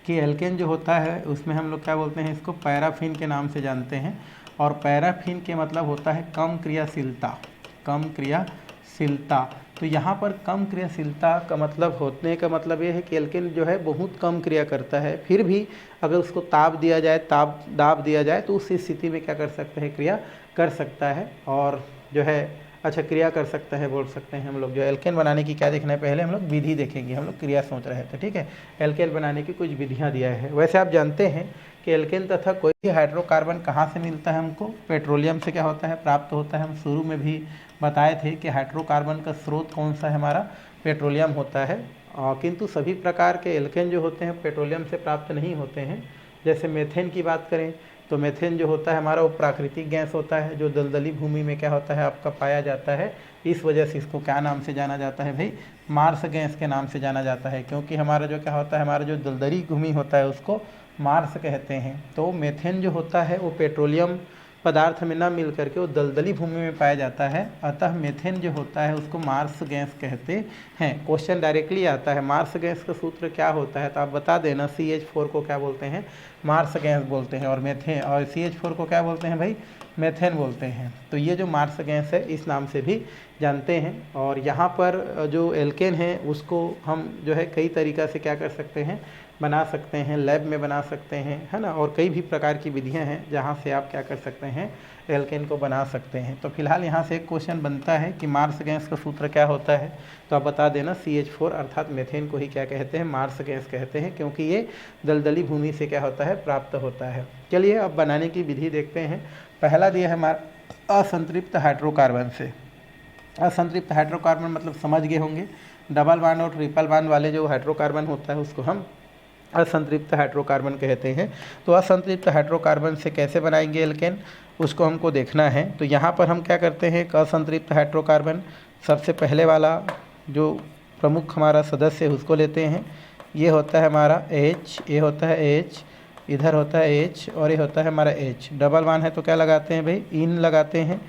Speaker 1: कि एल्केन जो होता है उसमें हम लोग क्या बोलते हैं, इसको पैराफिन के नाम से जानते हैं। और पैराफिन के मतलब होता है कम क्रियाशीलता, कम क्रियाशीलता। तो यहाँ पर कम क्रियाशीलता का मतलब होने का मतलब ये है कि एल्केन जो है बहुत कम क्रिया करता है, फिर भी अगर उसको ताप दिया जाए, दाब दिया जाए तो उस स्थिति में क्या कर सकते हैं, क्रिया कर सकता है। और जो है अच्छा क्रिया कर सकता है बोल सकते हैं हम लोग। जो एल्केन बनाने की क्या देखना है, पहले हम लोग विधि देखेंगे, हम लोग क्रिया सोच रहे थे, ठीक है। एल्केन बनाने की कुछ विधियाँ दिया है। वैसे आप जानते हैं कि एल्केन तथा कोई भी हाइड्रोकार्बन कहाँ से मिलता है, हमको पेट्रोलियम से क्या होता है, प्राप्त होता है। हम शुरू में भी बताए थे कि हाइड्रोकार्बन का स्रोत कौन सा है, हमारा पेट्रोलियम होता है। किंतु सभी प्रकार के एल्केन जो होते हैं पेट्रोलियम से प्राप्त नहीं होते हैं। जैसे मेथेन की बात करें तो मेथेन जो होता है हमारा वो प्राकृतिक गैस होता है, जो दलदली भूमि में क्या होता है, आपका पाया जाता है। इस वजह से इसको क्या नाम से जाना जाता है भाई, मार्स गैस के नाम से जाना जाता है। क्योंकि हमारा जो क्या होता है, हमारा जो दलदली भूमि होता है उसको मार्स कहते हैं। तो मेथेन जो होता है वो पेट्रोलियम पदार्थ में ना मिल करके वो दलदली भूमि में पाया जाता है, अतः मेथेन जो होता है उसको मार्स गैस कहते हैं। क्वेश्चन डायरेक्टली आता है मार्स गैस का सूत्र क्या होता है, तो आप बता देना। CH4 को क्या बोलते हैं, मार्स गैस बोलते हैं। और मेथेन और CH4 को क्या बोलते हैं भाई, मेथेन बोलते हैं। तो ये जो मार्स गैस है इस नाम से भी जानते हैं। और यहाँ पर जो एल्केन है उसको हम जो है कई तरीक़ा से क्या कर सकते हैं, बना सकते हैं, लैब में बना सकते हैं, है ना। और कई भी प्रकार की विधियां हैं जहां से आप क्या कर सकते हैं, एल्केन को बना सकते हैं। तो फिलहाल यहां से एक क्वेश्चन बनता है कि मार्स गैस का सूत्र क्या होता है, तो आप बता देना। CH4 अर्थात मेथेन को ही क्या कहते हैं, मार्स गैस कहते हैं, क्योंकि ये दलदली भूमि से क्या होता है, प्राप्त होता है। चलिए अब बनाने की विधि देखते हैं। पहला दिया है हमारा असंतृप्त हाइड्रोकार्बन से। असंतृप्त हाइड्रोकार्बन मतलब समझ गए होंगे, डबल बॉन्ड और ट्रिपल बॉन्ड वाले जो हाइड्रोकार्बन होता है उसको हम असंतृप्त हाइड्रोकार्बन कहते हैं। तो असंतृप्त हाइड्रोकार्बन से कैसे बनाएंगे एल्केन, उसको हमको देखना है। तो यहाँ पर हम क्या करते हैं, असंतृप्त हाइड्रोकार्बन सबसे पहले वाला जो प्रमुख हमारा सदस्य है उसको लेते हैं। ये होता है हमारा H, ये होता है H, इधर होता है H और ये होता है हमारा H। डबल बॉन्ड है तो क्या लगाते हैं भाई, इन लगाते हैं।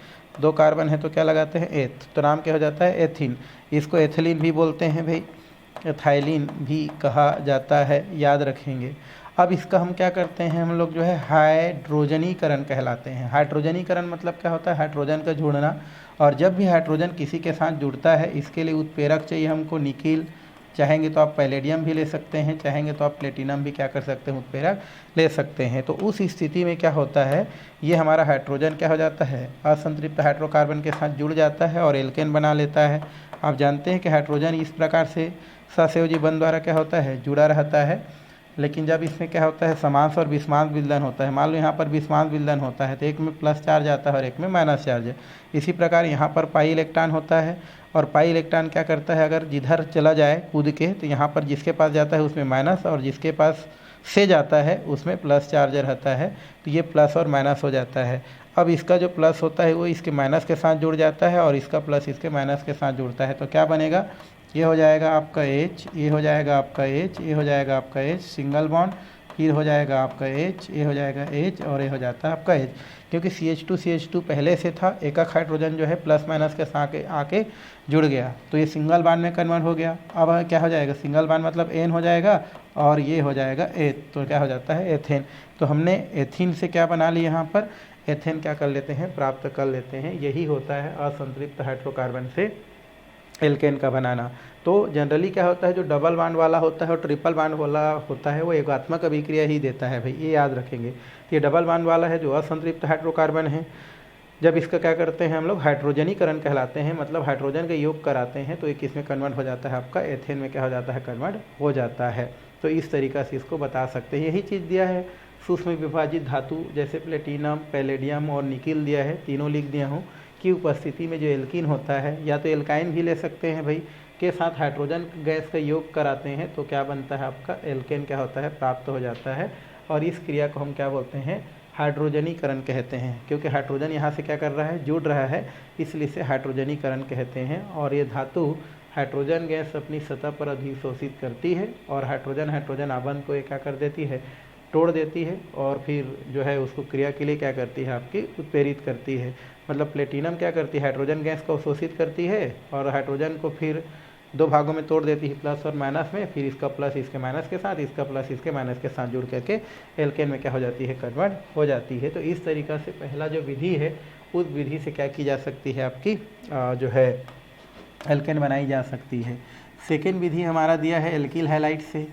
Speaker 1: 2 कार्बन है तो क्या लगाते हैं, एथ, तो नाम क्या हो जाता है एथिन। इसको एथिलीन भी बोलते हैं भाई, एथाइलिन भी कहा जाता है, याद रखेंगे। अब इसका हम क्या करते हैं, हम लोग जो है हाइड्रोजनीकरण कहलाते हैं। हाइड्रोजनीकरण मतलब क्या होता है, हाइड्रोजन का जुड़ना। और जब भी हाइड्रोजन किसी के साथ जुड़ता है, इसके लिए उत्प्रेरक चाहिए हमको निकिल। चाहेंगे तो आप पैलेडियम भी ले सकते हैं, चाहेंगे तो आप प्लेटिनम भी क्या कर सकते हैं, उत्प्रेरक ले सकते हैं। तो उस स्थिति में क्या होता है, ये हमारा हाइड्रोजन क्या हो जाता है, असंतृप्त हाइड्रोकार्बन के साथ जुड़ जाता है और एल्केन बना लेता है। आप जानते हैं कि हाइड्रोजन इस प्रकार से सहसंयोजी बंध द्वारा क्या होता है, जुड़ा रहता है। लेकिन जब इसमें क्या होता है, समांश और विषमांश विलयन होता है, मान लो यहाँ पर विषमांश विलयन होता है तो एक में प्लस चार्ज आता है और एक में माइनस चार्ज है। इसी प्रकार यहाँ पर पाई इलेक्ट्रॉन होता है और पाई इलेक्ट्रॉन क्या करता है, अगर जिधर चला जाए कूद के तो यहाँ पर जिसके पास जाता है उसमें माइनस और जिसके पास से जाता है उसमें प्लस चार्ज रहता है, तो ये प्लस और माइनस हो जाता है। अब इसका जो प्लस होता है वो इसके माइनस के साथ जुड़ जाता है और इसका प्लस इसके माइनस के साथ जुड़ता है, तो क्या बनेगा, ये हो जाएगा आपका H, ये हो जाएगा आपका H, ये हो जाएगा आपका H सिंगल बॉन्ड, फिर हो जाएगा आपका H, ये हो जाएगा H और ये हो जाता है आपका H। क्योंकि CH2 पहले से था, एकक हाइड्रोजन जो है प्लस माइनस के साथ आके जुड़ गया तो ये सिंगल बॉन्ड में कन्वर्ट हो गया। अब क्या हो जाएगा, सिंगल बॉन्ड मतलब N हो जाएगा और ये हो जाएगा एथ, तो क्या हो जाता है एथेन। तो हमने एथीन से क्या बना ली, यहाँ पर एथेन क्या कर लेते हैं, प्राप्त कर लेते हैं। यही होता है असंतृप्त हाइड्रोकार्बन से एल्केन का बनाना। तो जनरली क्या होता है, जो डबल बॉन्ड वाला होता है और ट्रिपल बॉन्ड वाला होता है वो एकात्मक अभिक्रिया ही देता है भाई, ये याद रखेंगे। ये डबल बॉन्ड वाला है जो असंतृप्त हाइड्रोकार्बन है, जब इसका क्या करते हैं हम लोग हाइड्रोजनीकरण कहलाते हैं, मतलब हाइड्रोजन का योग कराते हैं तो एक किस में कन्वर्ट हो जाता है, आपका एथेन में क्या हो जाता है, कन्वर्ट हो जाता है। तो इस तरीक़ा से इसको बता सकते हैं। यही चीज़ दिया है सूक्ष्म विभाजित धातु जैसे प्लेटिनम, पैलेडियम और निकिल दिया है, तीनों लिख दिया हूँ की उपस्थिति में जो एल्कीन होता है, या तो एल्काइन भी ले सकते हैं भाई, के साथ हाइड्रोजन गैस का योग कराते हैं तो क्या बनता है, आपका एल्केन क्या होता है, प्राप्त हो जाता है। और इस क्रिया को हम क्या बोलते हैं, हाइड्रोजनीकरण कहते हैं, क्योंकि हाइड्रोजन यहाँ से क्या कर रहा है, जुड़ रहा है, इसलिए इसे हाइड्रोजनीकरण कहते हैं। और ये धातु हाइड्रोजन गैस अपनी सतह पर अधिशोषित करती है और हाइड्रोजन आबंध को ये क्या कर देती है, तोड़ देती है और फिर जो है उसको क्रिया के लिए क्या करती है, आपकी उत्प्रेरित करती है। मतलब प्लेटिनम क्या करती है, हाइड्रोजन गैस को अवशोषित करती है और हाइड्रोजन को फिर 2 भागों में तोड़ देती है, प्लस और माइनस में, फिर इसका प्लस इसके माइनस के साथ, इसका प्लस इसके माइनस के साथ जुड़ करके एल्केन में क्या हो जाती है, कन्वर्ट हो जाती है। तो इस तरीक़ा से पहला जो विधि है उस विधि से क्या की जा सकती है, आपकी जो है एल्केन बनाई जा सकती है। सेकेंड विधि हमारा दिया है एल्किल हैलाइड से।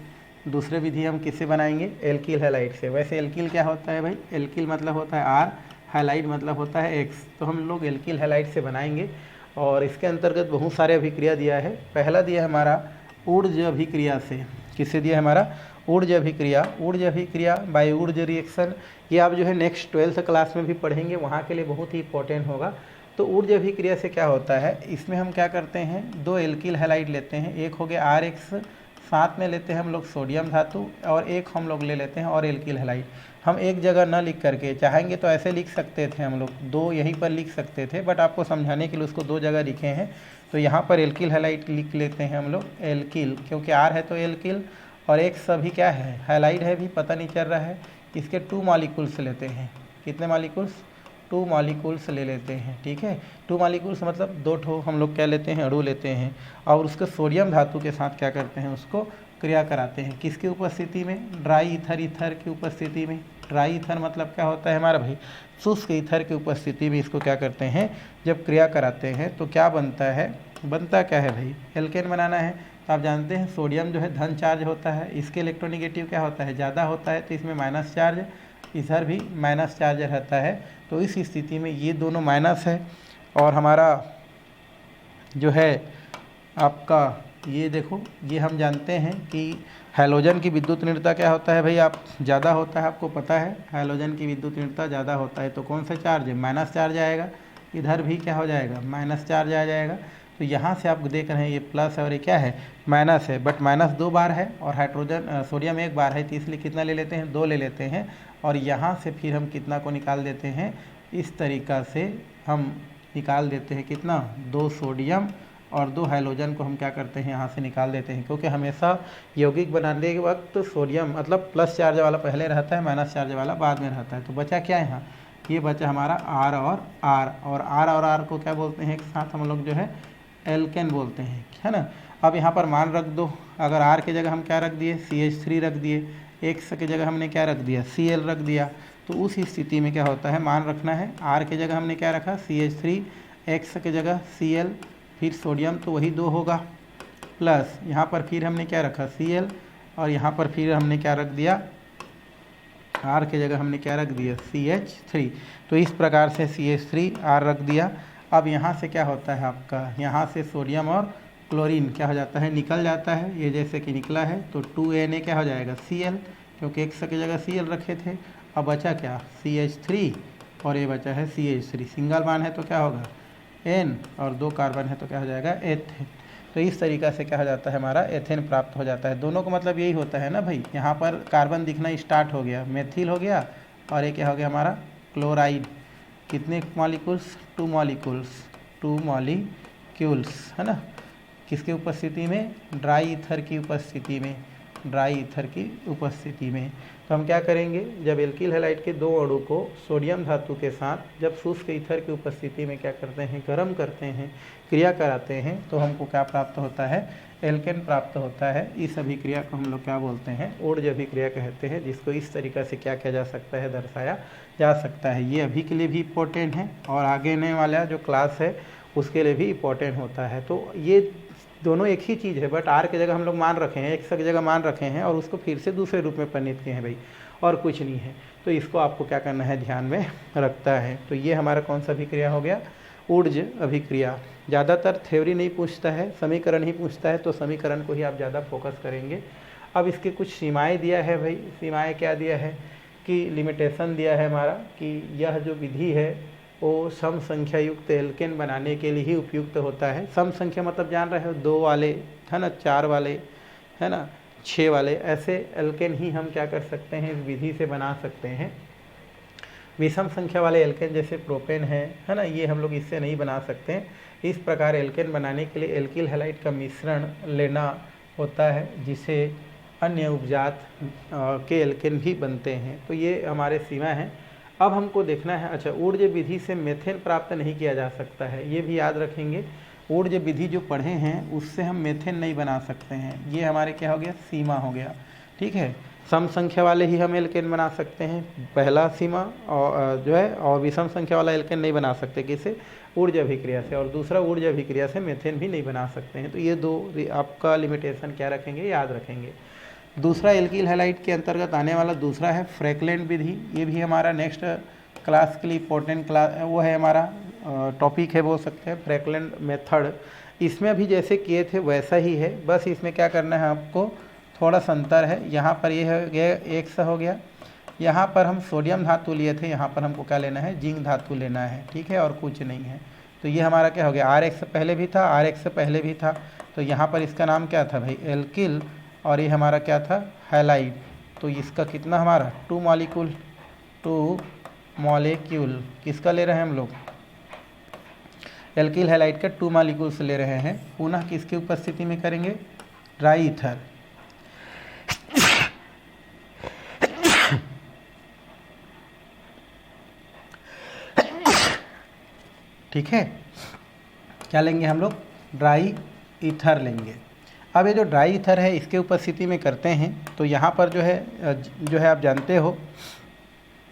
Speaker 1: दूसरे विधि हम किससे बनाएंगे, एल्किल हैलाइड से। वैसे एल्किल क्या होता है भाई, एल्किल मतलब होता है R, हैलाइड मतलब होता है X, तो हम लोग एल्किल हैलाइड से बनाएंगे। और इसके अंतर्गत बहुत सारे अभिक्रिया दिया है। पहला दिया है हमारा ऊर्ज अभिक्रिया से। किससे दिया है हमारा, ऊर्ज अभिक्रिया। ऊर्ज अभिक्रिया बाय ऊर्ज रिएक्शन, ये आप जो है नेक्स्ट 12th क्लास में भी पढ़ेंगे, वहाँ के लिए बहुत ही इंपॉर्टेंट होगा। तो ऊर्ज अभिक्रिया से क्या होता है, इसमें हम क्या करते हैं, 2 एल्किल हैलाइड लेते हैं, एक हो गया RX, साथ में लेते हैं हम लोग सोडियम धातु, और एक हम लोग ले लेते हैं और एल्किल हैलाइड। हम एक जगह ना लिख करके, चाहेंगे तो ऐसे लिख सकते थे, हम लोग 2 यहीं पर लिख सकते थे, बट आपको समझाने के लिए उसको 2 जगह लिखे हैं। तो यहाँ पर एल्किल हैलाइड लिख लेते हैं हम लोग, एल्किल, क्योंकि R है तो एल्किल, और एक सभी क्या है, हैलाइड है भी, पता नहीं चल रहा है। इसके 2 मॉलिक्यूल्स लेते हैं, कितने मॉलिक्यूल्स, 2 मॉलिक्यूल्स ले लेते हैं, ठीक है। 2 मॉलिक्यूल्स मतलब 2 ठो हम लोग क्या लेते हैं, अणु लेते हैं, और उसके सोडियम धातु के साथ क्या करते हैं, उसको क्रिया कराते हैं। किसकी उपस्थिति में, ड्राई ईथर की उपस्थिति में। ड्राई ईथर मतलब क्या होता है हमारा भाई, शुष्क ईथर की उपस्थिति में इसको क्या करते हैं, जब क्रिया कराते हैं तो क्या बनता है, बनता क्या है भाई, एल्केन बनाना है। तो आप जानते हैं सोडियम जो है धन चार्ज होता है, इसके इलेक्ट्रोनिगेटिव क्या होता है, ज़्यादा होता है, तो इसमें माइनस चार्ज, इधर भी माइनस चार्ज रहता है। तो इस स्थिति में ये दोनों माइनस है और हमारा जो है आपका ये देखो, ये हम जानते हैं कि हैलोजन की विद्युत ऋणता क्या होता है भाई, आप ज़्यादा होता है, आपको पता है हैलोजन की विद्युत ऋणता ज़्यादा होता है, तो कौन सा चार्ज है, माइनस चार्ज आएगा। इधर भी क्या हो जाएगा, माइनस चार्ज आ जाएगा। तो यहाँ से आप देख रहे हैं ये प्लस है और ये क्या है, माइनस है, बट माइनस 2 बार है और हाइड्रोजन सोडियम 1 बार है, तो इसलिए कितना ले लेते हैं, 2 ले लेते हैं। और यहाँ से फिर हम कितना को निकाल देते हैं, इस तरीक़ा से हम निकाल देते हैं कितना, 2 सोडियम और 2 हाइड्रोजन को हम क्या करते हैं यहाँ से निकाल देते हैं, क्योंकि हमेशा यौगिक बनाने के वक्त सोडियम मतलब प्लस चार्ज वाला पहले रहता है, माइनस चार्ज वाला बाद में रहता है। तो बचा क्या है यहाँ, ये बचा हमारा R और R को क्या बोलते हैं एक साथ हम लोग जो है एल्केन बोलते हैं, है ना। अब यहाँ पर मान रख दो, अगर R की जगह हम क्या रख दिए CH3 रख दिए, X की जगह हमने क्या रख दिया Cl रख दिया, तो उस स्थिति में क्या होता है, मान रखना है R की जगह हमने क्या रखा CH3, X की जगह Cl, फिर सोडियम तो वही 2 होगा, प्लस यहाँ पर फिर हमने क्या रखा Cl, और यहाँ पर फिर हमने क्या रख दिया R की जगह हमने क्या रख दिया CH3। तो इस प्रकार से CH3 R रख दिया। अब यहाँ से क्या होता है आपका, यहाँ से सोडियम और क्लोरीन क्या हो जाता है, निकल जाता है। ये जैसे कि निकला है तो 2Na क्या हो जाएगा Cl, क्योंकि X की जगह Cl रखे थे। अब बचा क्या CH3 और ये बचा है CH3, सिंगल बान है तो क्या होगा N और 2 कार्बन है तो क्या हो जाएगा एथेन। तो इस तरीक़ा से क्या हो जाता है हमारा एथेन प्राप्त हो जाता है। दोनों को मतलब यही होता है ना भाई, यहाँ पर कार्बन दिखना स्टार्ट हो गया, मेथिल हो गया, और ये क्या हो गया हमारा क्लोराइड। कितने मॉलिक्यूल्स, 2 मॉलिक्यूल्स, है ना, किसकी उपस्थिति में, ड्राई ईथर की उपस्थिति में, तो हम क्या करेंगे, जब एल्किल हैलाइड के 2 अणु को सोडियम धातु के साथ जब शुष्क ईथर की उपस्थिति में क्या करते हैं, गर्म करते हैं, क्रिया कराते हैं, तो हमको क्या प्राप्त होता है, एल्केन प्राप्त होता है। इस अभिक्रिया को हम लोग क्या बोलते हैं, ऊर्ज अभिक्रिया कहते हैं, जिसको इस तरीक़ा से क्या किया जा सकता है, दर्शाया जा सकता है। ये अभी के लिए भी इम्पोर्टेंट है और आगे आने वाला जो क्लास है उसके लिए भी इम्पोर्टेंट होता है। तो ये दोनों एक ही चीज़ है, बट R की जगह हम लोग मान रखे हैं, X की जगह मान रखे हैं, और उसको फिर से दूसरे रूप में परिणित किए हैं भाई, और कुछ नहीं है। तो इसको आपको क्या करना है, ध्यान में रखता है। तो ये हमारा कौन सा अभिक्रिया हो गया, ऊर्ज अभिक्रिया। ज़्यादातर थ्योरी नहीं पूछता है, समीकरण ही पूछता है, तो समीकरण को ही आप ज़्यादा फोकस करेंगे। अब इसके कुछ सीमाएँ दिया है भाई, सीमाएँ क्या दिया है कि लिमिटेशन दिया है हमारा कि यह जो विधि है वो सम संख्या युक्त एल्केन बनाने के लिए ही उपयुक्त होता है। सम संख्या मतलब जान रहे हो, 2 वाले, है ना, 4 वाले, है ना, 6 वाले, ऐसे एल्केन ही हम क्या कर सकते हैं, इस विधि से बना सकते हैं। विषम संख्या वाले एल्केन जैसे प्रोपेन है ना, ये हम लोग इससे नहीं बना सकते हैं। इस प्रकार एल्केन बनाने के लिए एल्किल हैलाइड का मिश्रण लेना होता है, जिसे अन्य उपजात के एल्केन भी बनते हैं। तो ये हमारे सीमा है। अब हमको देखना है, अच्छा, ऊर्ज विधि से मेथेन प्राप्त नहीं किया जा सकता है, ये भी याद रखेंगे। ऊर्ज विधि जो पढ़े हैं उससे हम मेथेन नहीं बना सकते हैं, ये हमारे क्या हो गया, सीमा हो गया, ठीक है। सम संख्या वाले ही हम एल्केन बना सकते हैं, पहला सीमा, और जो है, और विषम संख्या वाला एल्केन नहीं बना सकते, किसे, ऊर्ज अभिक्रिया से, और दूसरा ऊर्ज अभिक्रिया से मेथेन भी नहीं बना सकते हैं। तो ये 2 आपका लिमिटेशन क्या रखेंगे, याद रखेंगे। दूसरा एल्किल हैलाइड के अंतर्गत आने वाला दूसरा है फ्रैकलेंट विधि। ये भी हमारा नेक्स्ट क्लास के लिए इम्पोर्टेंट क्लास वो है, हमारा टॉपिक है बोल सकते हैं, फ्रैकलेंट मेथड। इसमें भी जैसे किए थे वैसा ही है, बस इसमें क्या करना है आपको, थोड़ा सा अंतर है। यहाँ पर ये हो गया X हो गया, यहाँ पर हम सोडियम धातु लिए थे, यहाँ पर हमको क्या लेना है, जिंक धातु लेना है, ठीक है, और कुछ नहीं है। तो ये हमारा क्या हो गया, RX से पहले भी था, RX से पहले भी था, तो यहाँ पर इसका नाम क्या था भाई, एल्किल, और ये हमारा क्या था, हैलाइड। तो इसका कितना हमारा 2 मॉलिक्यूल किसका ले रहे हैं हम लोग, एल्किल हैलाइड का 2 मॉलिक्यूल्स ले रहे हैं। पुनः किसकी उपस्थिति में करेंगे, ड्राई ईथर, ठीक है। क्या लेंगे हम लोग, ड्राई ईथर लेंगे। अब ये जो ड्राई ईथर है इसके उपस्थिति में करते हैं, तो यहाँ पर जो है आप जानते हो,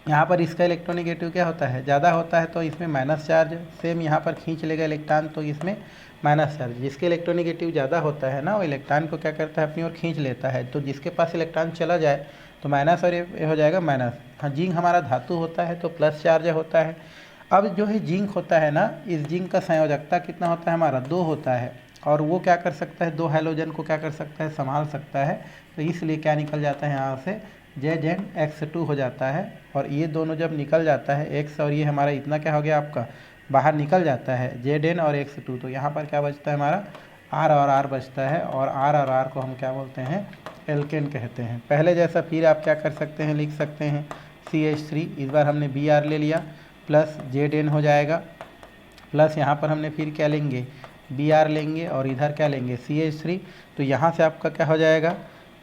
Speaker 1: यहाँ पर इसका इलेक्ट्रोनेगेटिव क्या होता है, ज़्यादा होता है, तो इसमें माइनस चार्ज, सेम यहाँ पर खींच लेगा इलेक्ट्रॉन, तो इसमें माइनस चार्ज। जिसके इलेक्ट्रोनेगेटिव ज़्यादा होता है ना, वो इलेक्ट्रॉन को क्या करता है, अपनी ओर खींच लेता है। तो जिसके पास इलेक्ट्रॉन चला जाए तो माइनस, और ये हो जाएगा माइनस। हाँ, जिंक हमारा धातु होता है तो प्लस चार्ज होता है। अब जो है जिंक होता है ना, इस जिंक का संयोजकता कितना होता है हमारा, 2 होता है, और वो क्या कर सकता है, 2 हाइड्रोजन को क्या कर सकता है, संभाल सकता है। तो इसलिए क्या निकल जाता है यहाँ से, ZnX2 हो जाता है। और ये दोनों जब निकल जाता है, X और ये हमारा इतना क्या हो गया आपका, बाहर निकल जाता है, Zn और X2। तो यहाँ पर क्या बचता है हमारा, R और R बचता है, और R और R को हम क्या बोलते हैं, एल्केन कहते हैं। पहले जैसा फिर आप क्या कर सकते हैं, लिख सकते हैं CH3, इस बार हमने Br ले लिया, प्लस Zn हो जाएगा, प्लस यहाँ पर हमने फिर क्या लेंगे, Br लेंगे और इधर क्या लेंगे CH3। तो यहाँ से आपका क्या हो जाएगा,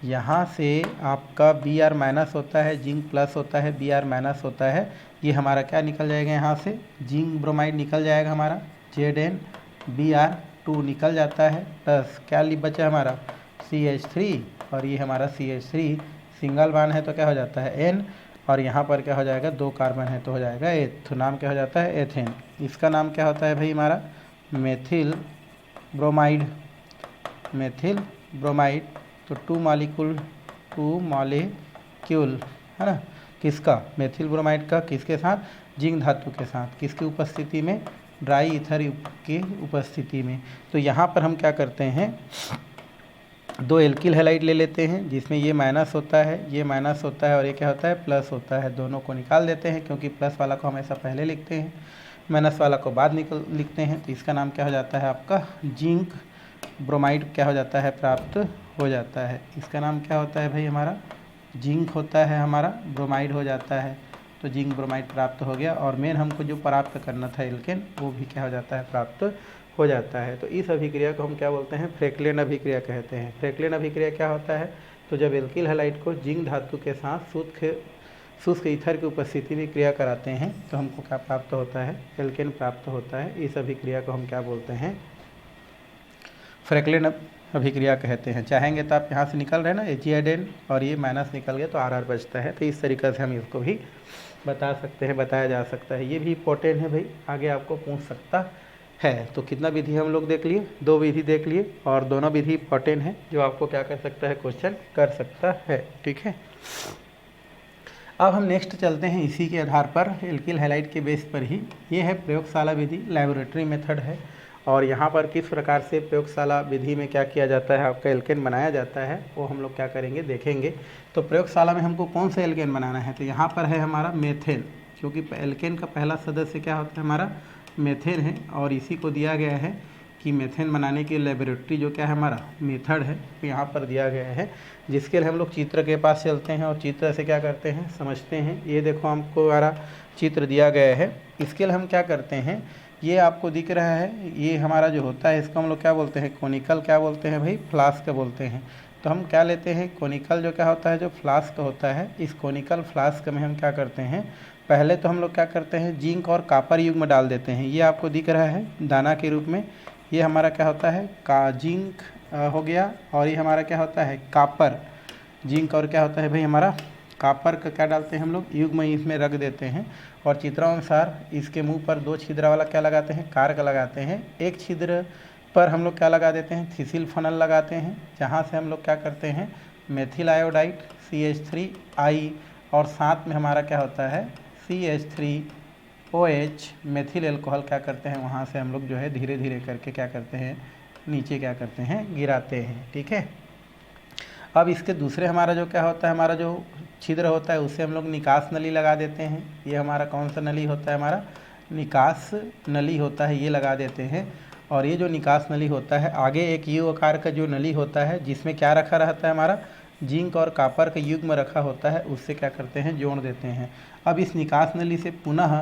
Speaker 1: यहाँ से आपका Br माइनस होता है, जिंक प्लस होता है, Br माइनस होता है, ये हमारा क्या निकल जाएगा, यहाँ से जिंक ब्रोमाइड निकल जाएगा हमारा, ZnBr2 निकल जाता है, प्लस क्या बचा हमारा CH3, और ये हमारा CH3 सिंगल बॉन्ड है तो क्या हो जाता है N, और यहाँ पर क्या हो जाएगा 2 कार्बन है तो हो जाएगा एथ, तो नाम क्या हो जाता है एथेन। इसका नाम क्या होता है भाई हमारा मेथिल ब्रोमाइड, मेथिल ब्रोमाइड। तो 2 मॉलिक्यूल है ना, किसका, मेथिल ब्रोमाइड का, किसके साथ, जिंक धातु के साथ, किसकी उपस्थिति में, ड्राई ईथर की उपस्थिति में। तो यहाँ पर हम क्या करते हैं, 2 एल्किल हैलाइड ले लेते हैं जिसमें ये माइनस होता है, ये माइनस होता है, और ये क्या होता है प्लस होता है। दोनों को निकाल देते हैं क्योंकि प्लस वाला को हमेशा पहले लिखते हैं, माइनस वाला को बाद लिखते हैं। तो इसका नाम क्या हो जाता है आपका जिंक ब्रोमाइड क्या हो जाता है, प्राप्त हो जाता है। इसका नाम क्या होता है भाई हमारा जिंक होता है, हमारा ब्रोमाइड हो जाता है। तो जिंक ब्रोमाइड प्राप्त हो गया, और मेन हमको जो प्राप्त करना था एल्केन वो भी क्या हो जाता है, प्राप्त हो जाता है। तो इस अभिक्रिया को हम क्या बोलते हैं, फ्रैंकलिन अभिक्रिया कहते हैं। फ्रैंकलिन अभिक्रिया क्या होता है, तो जब एल्किल हैलाइड को जिंक धातु के साथ शुष्क ईथर की उपस्थिति में क्रिया कराते हैं तो हमको क्या प्राप्त होता है, एल्केन प्राप्त होता है। इस अभिक्रिया को हम क्या बोलते हैं, फ्रैंकलिन अभिक्रिया कहते हैं। चाहेंगे तो आप यहाँ से निकल रहे हैं ना एजिएडेन, और ये माइनस निकल गया तो RR बचता है। तो इस तरीक़े से हम इसको भी बता सकते हैं, बताया जा सकता है। ये भी इंपॉर्टेंट है भाई, आगे आपको पूछ सकता है। तो कितना विधि हम लोग देख लिए, 2 विधि देख लिए, और दोनों विधि इंपॉर्टेंट है जो आपको क्या कर सकता है, क्वेश्चन कर सकता है। ठीक है, अब हम नेक्स्ट चलते हैं इसी के आधार पर, एल्किल हैलाइड के बेस पर ही। ये है प्रयोगशाला विधि, लैबोरेटरी मेथड है। और यहाँ पर किस प्रकार से प्रयोगशाला विधि में क्या किया जाता है, आपका एल्केन बनाया जाता है, वो हम लोग क्या करेंगे देखेंगे। तो प्रयोगशाला में हमको कौन सा एल्केन बनाना है, तो यहाँ पर है हमारा मेथेन, क्योंकि एल्केन का पहला सदस्य क्या होता है हमारा मेथेन है, और इसी को दिया गया है कि मेथेन बनाने की लेबोरेटरी जो क्या है हमारा मेथड है, तो यहाँ पर दिया गया है। जिसके लिए हम लोग चित्र के पास चलते हैं और चित्र से क्या करते हैं, समझते हैं। ये देखो हमको हमारा चित्र दिया गया है, इसके लिए हम क्या करते हैं, ये आपको दिख रहा है, ये हमारा जो होता है इसको हम लोग क्या बोलते हैं, कोनिकल क्या बोलते हैं भाई, फ्लास्क बोलते हैं। तो हम क्या लेते हैं, कोनिकल जो क्या होता है, जो फ्लास्क होता है, इस कोनिकल फ्लास्क में हम क्या करते हैं, पहले तो हम लोग क्या करते हैं, जिंक और कापर युग्म डाल देते हैं। ये आपको दिख रहा है दाना के रूप में, ये हमारा क्या होता है जिंक हो गया, और ये हमारा क्या होता है कापर, जिंक और क्या होता है भाई हमारा कापर का क्या डालते हैं हम लोग, युग्म इसमें रख देते हैं। और चित्रानुसार इसके मुंह पर 2 छिद्र वाला क्या लगाते हैं, कारक लगाते हैं। एक छिद्र पर हम लोग क्या लगा देते हैं, थिसिल फनल लगाते हैं, जहाँ से हम लोग क्या करते हैं, मेथिल आयोडाइड CH3I, और साथ में हमारा क्या होता है CH3OH मेथिल एल्कोहल क्या करते हैं, वहाँ से हम लोग जो है धीरे धीरे करके क्या करते हैं, नीचे क्या करते हैं, गिराते हैं। ठीक है, अब इसके दूसरे हमारा जो क्या होता है, हमारा जो छिद्र होता है उससे हम लोग निकास नली लगा देते हैं। ये हमारा कौन सा नली होता है, हमारा निकास नली होता है, ये लगा देते हैं। और ये जो निकास नली होता है, आगे एक यू आकार का जो नली होता है जिसमें क्या रखा रहता है, हमारा जिंक और कापर का युग्म रखा होता है, उससे क्या करते हैं, जोड़ देते हैं। अब इस निकास नली से पुनः,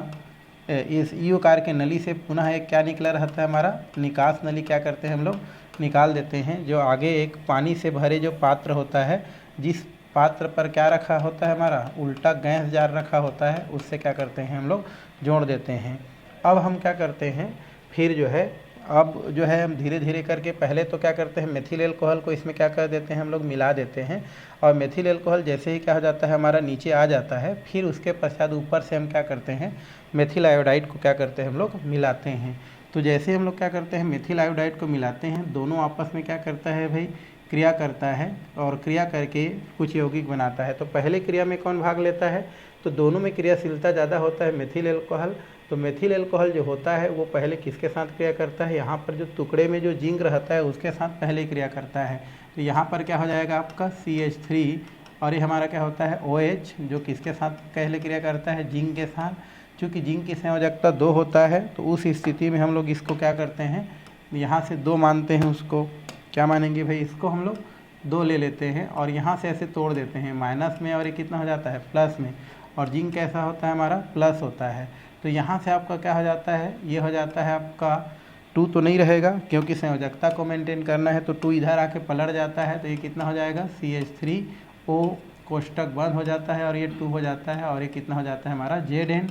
Speaker 1: इस यू आकार के नली से पुनः एक क्या निकला रहता है, हमारा निकास नली क्या करते हैं हम लोग निकाल देते हैं। जो आगे एक पानी से भरे जो पात्र होता है, जिस पात्र पर क्या रखा होता है, हमारा उल्टा गैस जार रखा होता है, उससे क्या करते हैं हम लोग जोड़ देते हैं। अब हम क्या करते हैं, फिर जो है अब जो है हम धीरे धीरे करके पहले तो क्या करते हैं, मेथिल एल्कोहल को इसमें क्या कर देते हैं, हम लोग मिला देते हैं। और मेथिल एल्कोहल जैसे ही क्या हो जाता है, हमारा नीचे आ जाता है, फिर उसके पश्चात ऊपर से हम क्या करते हैं, मेथिल आयोडाइड को क्या करते हैं, हम लोग मिलाते हैं। तो जैसे हम लोग क्या करते हैं, मेथिल आयोडाइड को मिलाते हैं, दोनों आपस में क्या करता है भाई, क्रिया करता है, और क्रिया करके कुछ यौगिक बनाता है। तो पहले क्रिया में कौन भाग लेता है, तो दोनों में क्रियाशीलता ज़्यादा होता है मेथिल एल्कोहल। तो मेथिल एल्कोहल जो होता है वो पहले किसके साथ क्रिया करता है, यहाँ पर जो टुकड़े में जो जिंक रहता है उसके साथ पहले क्रिया करता है। तो यहाँ पर क्या हो जाएगा आपका CH3, और ये हमारा क्या होता है OH, जो किसके साथ पहले क्रिया करता है, जिंक के साथ। चूँकि जिंक की संयोजकता 2 होता है, तो उस स्थिति में हम लोग इसको क्या करते हैं, यहाँ से 2 मानते हैं, उसको क्या मानेंगे भाई, इसको हम लोग 2 ले लेते हैं, और यहाँ से ऐसे तोड़ देते हैं माइनस में, और ये कितना हो जाता है प्लस में, और जिंक कैसा होता है हमारा प्लस होता है। तो यहाँ से आपका क्या हो जाता है, ये हो जाता है आपका 2 तो नहीं रहेगा क्योंकि संयोजकता को मेंटेन करना है, तो 2 इधर आके पलट जाता है, तो ये कितना हो जाएगा CH3O, कोष्टक बंद हो जाता है और ये 2 हो जाता है, और ये कितना हो जाता है हमारा Zn,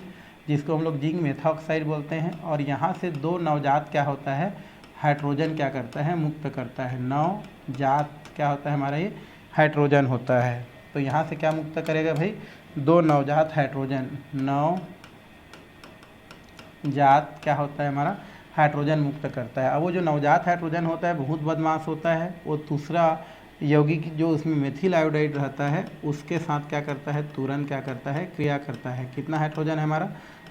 Speaker 1: जिसको हम लोग जिंक मेथॉक्साइड बोलते हैं। और यहाँ से 2 नवजात क्या होता है, हाइड्रोजन क्या करता है, मुक्त करता है। नवजात क्या होता है हमारा, ये हाइड्रोजन होता है। तो यहाँ से क्या मुक्त करेगा भाई, 2 नवजात हाइड्रोजन, नवजात क्या होता है हमारा, हाइड्रोजन मुक्त करता है। अब वो जो नवजात हाइड्रोजन होता है बहुत बदमाश होता है, वो दूसरा यौगिक जो उसमें मेथिल आयोडाइड रहता है उसके साथ क्या करता है, तुरंत क्या करता है, क्रिया करता है। कितना हाइड्रोजन है हमारा,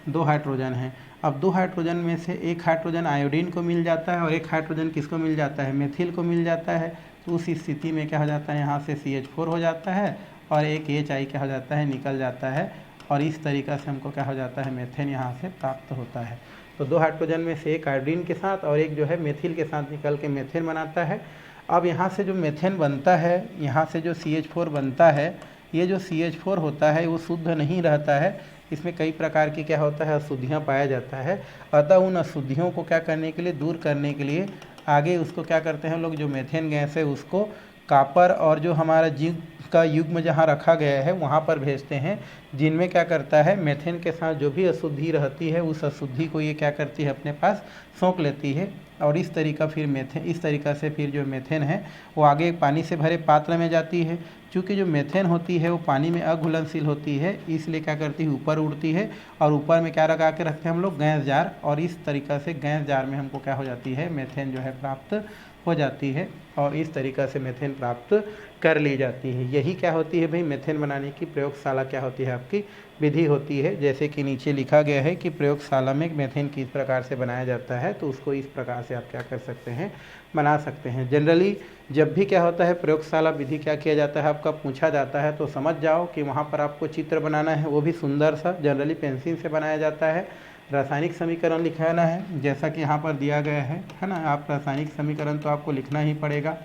Speaker 1: 2 हाइड्रोजन है। अब 2 हाइड्रोजन में से एक हाइड्रोजन आयोडीन को मिल जाता है और एक हाइड्रोजन किसको मिल जाता है, मेथिल को मिल जाता है। तो उस स्थिति में क्या हो जाता है, यहाँ से CH4 हो जाता है और एक HI क्या हो जाता है, निकल जाता है, और इस तरीक़ा से हमको क्या हो जाता है, मेथेन यहाँ से प्राप्त होता है। तो 2 हाइड्रोजन में से एक आयोडीन के साथ और एक जो है मेथिल के साथ निकल के मेथेन बनाता है। अब यहाँ से जो मेथेन बनता है, यहाँ से जो CH4 बनता है, ये जो CH4 होता है वो शुद्ध नहीं रहता है, इसमें कई प्रकार की क्या होता है, अशुद्धियाँ पाया जाता है। अतः उन अशुद्धियों को क्या करने के लिए, दूर करने के लिए आगे उसको क्या करते हैं लोग, जो मेथेन गैस है उसको कॉपर और जो हमारा जिंक का युग्म जहाँ रखा गया है वहाँ पर भेजते हैं, जिनमें क्या करता है, मेथेन के साथ जो भी अशुद्धि रहती है उस अशुद्धि को ये क्या करती है, अपने पास सोख लेती है। और इस तरीका से फिर जो मेथेन है वो आगे पानी से भरे पात्र में जाती है। चूँकि जो मेथेन होती है वो पानी में अघुलनशील होती है, इसलिए क्या करती है, ऊपर उड़ती है और ऊपर में क्या लगा के रखते हैं हम लोग, गैस जार, और इस तरीक़ा से गैस जार में हमको क्या हो जाती है, मेथेन जो है प्राप्त हो जाती है, और इस तरीक़ा से मेथेन प्राप्त कर ली जाती है। यही क्या होती है भाई, मेथेन बनाने की प्रयोगशाला क्या होती है, आपकी विधि होती है। जैसे कि नीचे लिखा गया है कि प्रयोगशाला में मेथेन किस प्रकार से बनाया जाता है, तो उसको इस प्रकार से आप क्या कर सकते हैं, बना सकते हैं। जनरली जब भी क्या होता है, प्रयोगशाला विधि क्या किया जाता है, आपका पूछा जाता है तो समझ जाओ कि वहाँ पर आपको चित्र बनाना है, वो भी सुंदर सा, जनरली पेंसिल से बनाया जाता है। रासायनिक समीकरण लिखाना है, जैसा कि यहाँ पर दिया गया है ना। आप रासायनिक समीकरण तो आपको लिखना ही पड़ेगा।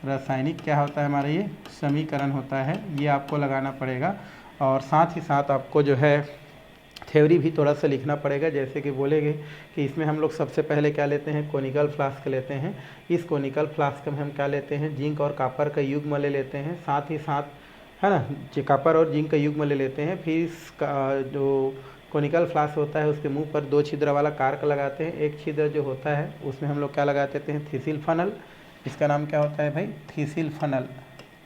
Speaker 1: रासायनिक क्या होता है हमारा, ये समीकरण होता है, ये आपको लगाना पड़ेगा। और साथ ही साथ आपको जो है थ्योरी भी थोड़ा सा लिखना पड़ेगा। जैसे कि बोलेंगे कि इसमें हम लोग सबसे पहले क्या लेते हैं, कोनिकल फ्लास्क लेते हैं। इस कोनिकल फ्लास्क में हम क्या लेते हैं, जिंक और कॉपर का युग्म ले लेते हैं, साथ ही साथ है ना, कॉपर और जिंक का युग्म ले लेते हैं। फिर इसका जो कोनिकल फ्लास्क होता है उसके मुंह पर 2 छिद्र वाला कार्क लगाते हैं। एक छिद्र जो होता है उसमें हम लोग क्या लगा देते हैं, थीसिल फनल। इसका नाम क्या होता है भाई, थीसिल फनल।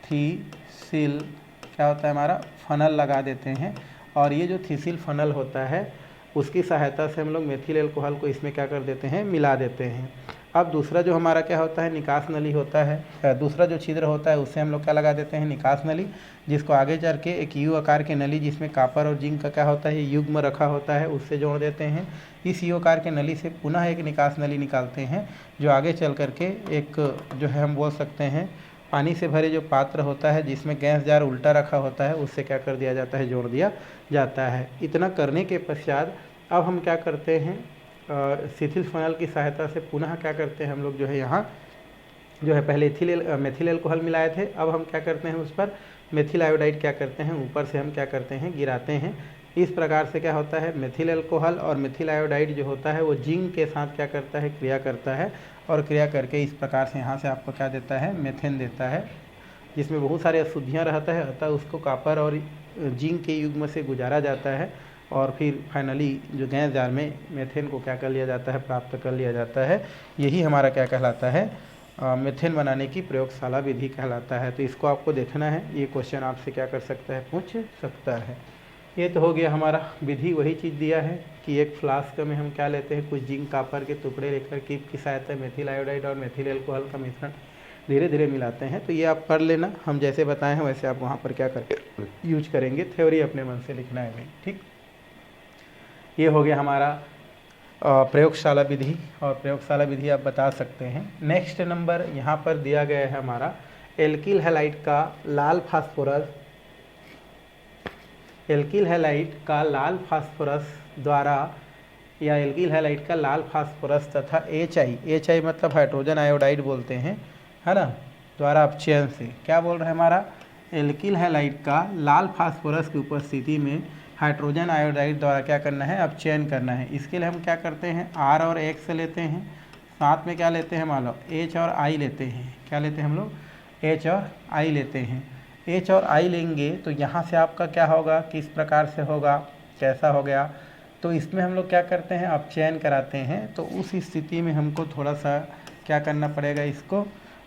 Speaker 1: थीसिल क्या होता है हमारा, फनल लगा देते हैं। और ये जो थीसिल फनल होता है उसकी सहायता से हम लोग मेथिल एल्कोहल को इसमें क्या कर देते हैं, मिला देते हैं। अब दूसरा जो हमारा क्या होता है, निकास नली होता है। दूसरा जो छिद्र होता है उससे हम लोग क्या लगा देते हैं, निकास नली, जिसको आगे चल के एक यू आकार की नली जिसमें कॉपर और जिंक का क्या होता है, युग्म रखा होता है, उससे जोड़ देते हैं। इस यू आकार के नली से पुनः एक निकास नली निकालते हैं, जो आगे चल करके एक जो है हम बोल सकते हैं पानी से भरे जो पात्र होता है जिसमें गैस जार उल्टा रखा होता है, उससे क्या कर दिया जाता है, जोड़ दिया जाता है। इतना करने के पश्चात अब हम क्या करते हैं, थीसिल फनल की सहायता से पुनः क्या करते हैं हम लोग, जो है यहाँ जो है पहले मेथिल एल्कोहल मिलाए थे, अब हम क्या करते हैं उस पर मेथिल आयोडाइड क्या करते हैं, ऊपर से हम क्या करते हैं, गिराते हैं। इस प्रकार से क्या होता है, मेथिल एल्कोहल और मेथिल आयोडाइड जो होता है वो जिंक के साथ क्या करता है, क्रिया करता है, और क्रिया करके इस प्रकार से यहाँ से आपको क्या देता है, मेथेन देता है, जिसमें बहुत सारे अशुद्धियाँ रहता है। अतः उसको कॉपर और जिंक के युग्म से गुजारा जाता है और फिर फाइनली जो गैस जार में मेथेन को क्या कर लिया जाता है, प्राप्त कर लिया जाता है। यही हमारा क्या कहलाता है, मेथेन बनाने की प्रयोगशाला विधि कहलाता है। तो इसको आपको देखना है, ये क्वेश्चन आपसे क्या कर सकता है, पूछ सकता है। ये तो हो गया हमारा विधि। वही चीज़ दिया है कि एक फ्लास्क में हम क्या लेते हैं, कुछ जिंक कॉपर के टुकड़े लेकर कीप की सहायता मेथिल आयोडाइड और मेथिल एल्कोहल का मिश्रण धीरे धीरे मिलाते हैं। तो ये आप कर लेना, हम जैसे बताए हैं वैसे आप वहाँ पर क्या करके यूज करेंगे, थ्योरी अपने मन से लिखना है भाई, ठीक। ये हो गया हमारा प्रयोगशाला विधि, और प्रयोगशाला विधि आप बता सकते हैं। नेक्स्ट नंबर यहाँ पर दिया गया है हमारा एल्किल हैलाइड का लाल फास्फोरस, एल्किल हैलाइड का लाल फास्फोरस द्वारा, या एल्किल हैलाइड का लाल फास्फोरस तथा HI मतलब हाइड्रोजन आयोडाइड बोलते हैं, है ना, द्वारा अपचयन से। क्या बोल रहे हैं हमारा, एल्किल हैलाइड का लाल फास्फोरस की उपस्थिति में हाइड्रोजन आयोडाइड द्वारा क्या करना है, अपचयन करना है। इसके लिए हम क्या करते हैं, R और X लेते हैं, साथ में क्या लेते हैं, मान लो H और I लेते हैं। क्या लेते हैं हम लोग, H और I लेते हैं। H और I लेंगे तो यहाँ से आपका क्या होगा, किस प्रकार से होगा, कैसा हो गया, तो इसमें हम लोग क्या करते हैं, अपचयन कराते हैं। तो उस स्थिति में हमको थोड़ा सा क्या करना पड़ेगा, इसको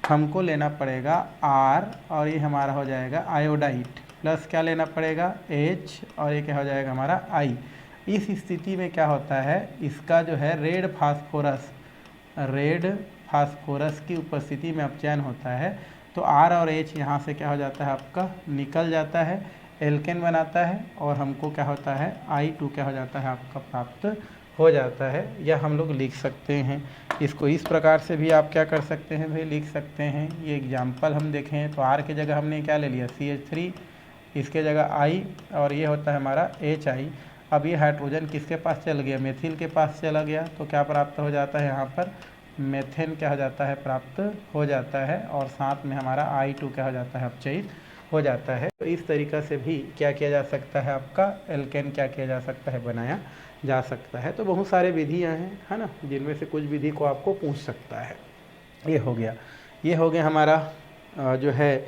Speaker 1: हमको लेना पड़ेगा R, और ये हमारा हो जाएगा आयोडाइड, प्लस क्या लेना पड़ेगा H, और ये क्या हो जाएगा हमारा I। इस स्थिति में क्या होता है, इसका जो है रेड फास्फोरस की उपस्थिति में अपचयन होता है। तो R और H यहाँ से क्या हो जाता है, आपका निकल जाता है, एल्केन बनाता है, और हमको क्या होता है I2 क्या हो जाता है, आपका प्राप्त हो जाता है। या हम लोग लिख सकते हैं इसको इस प्रकार से भी आप क्या कर सकते हैं भाई, लिख सकते हैं। ये एग्जाम्पल हम देखें तो R के जगह हमने क्या ले लिया, CH3, इसके जगह I, और ये होता है हमारा HI। अब ये हाइड्रोजन किसके पास चल गया, मेथिल के पास चला गया, तो क्या प्राप्त हो जाता है, यहाँ पर मेथेन क्या हो जाता है, प्राप्त हो जाता है, और साथ में हमारा I2 क्या हो जाता है, अपचयित हो जाता है। तो इस तरीक़ा से भी क्या किया जा सकता है, आपका एल्केन क्या किया जा सकता है, बनाया जा सकता है। तो बहुत सारे विधियाँ हैं, है ना, जिनमें से कुछ विधि को आपको पूछ सकता है। ये हो गया हमारा जो है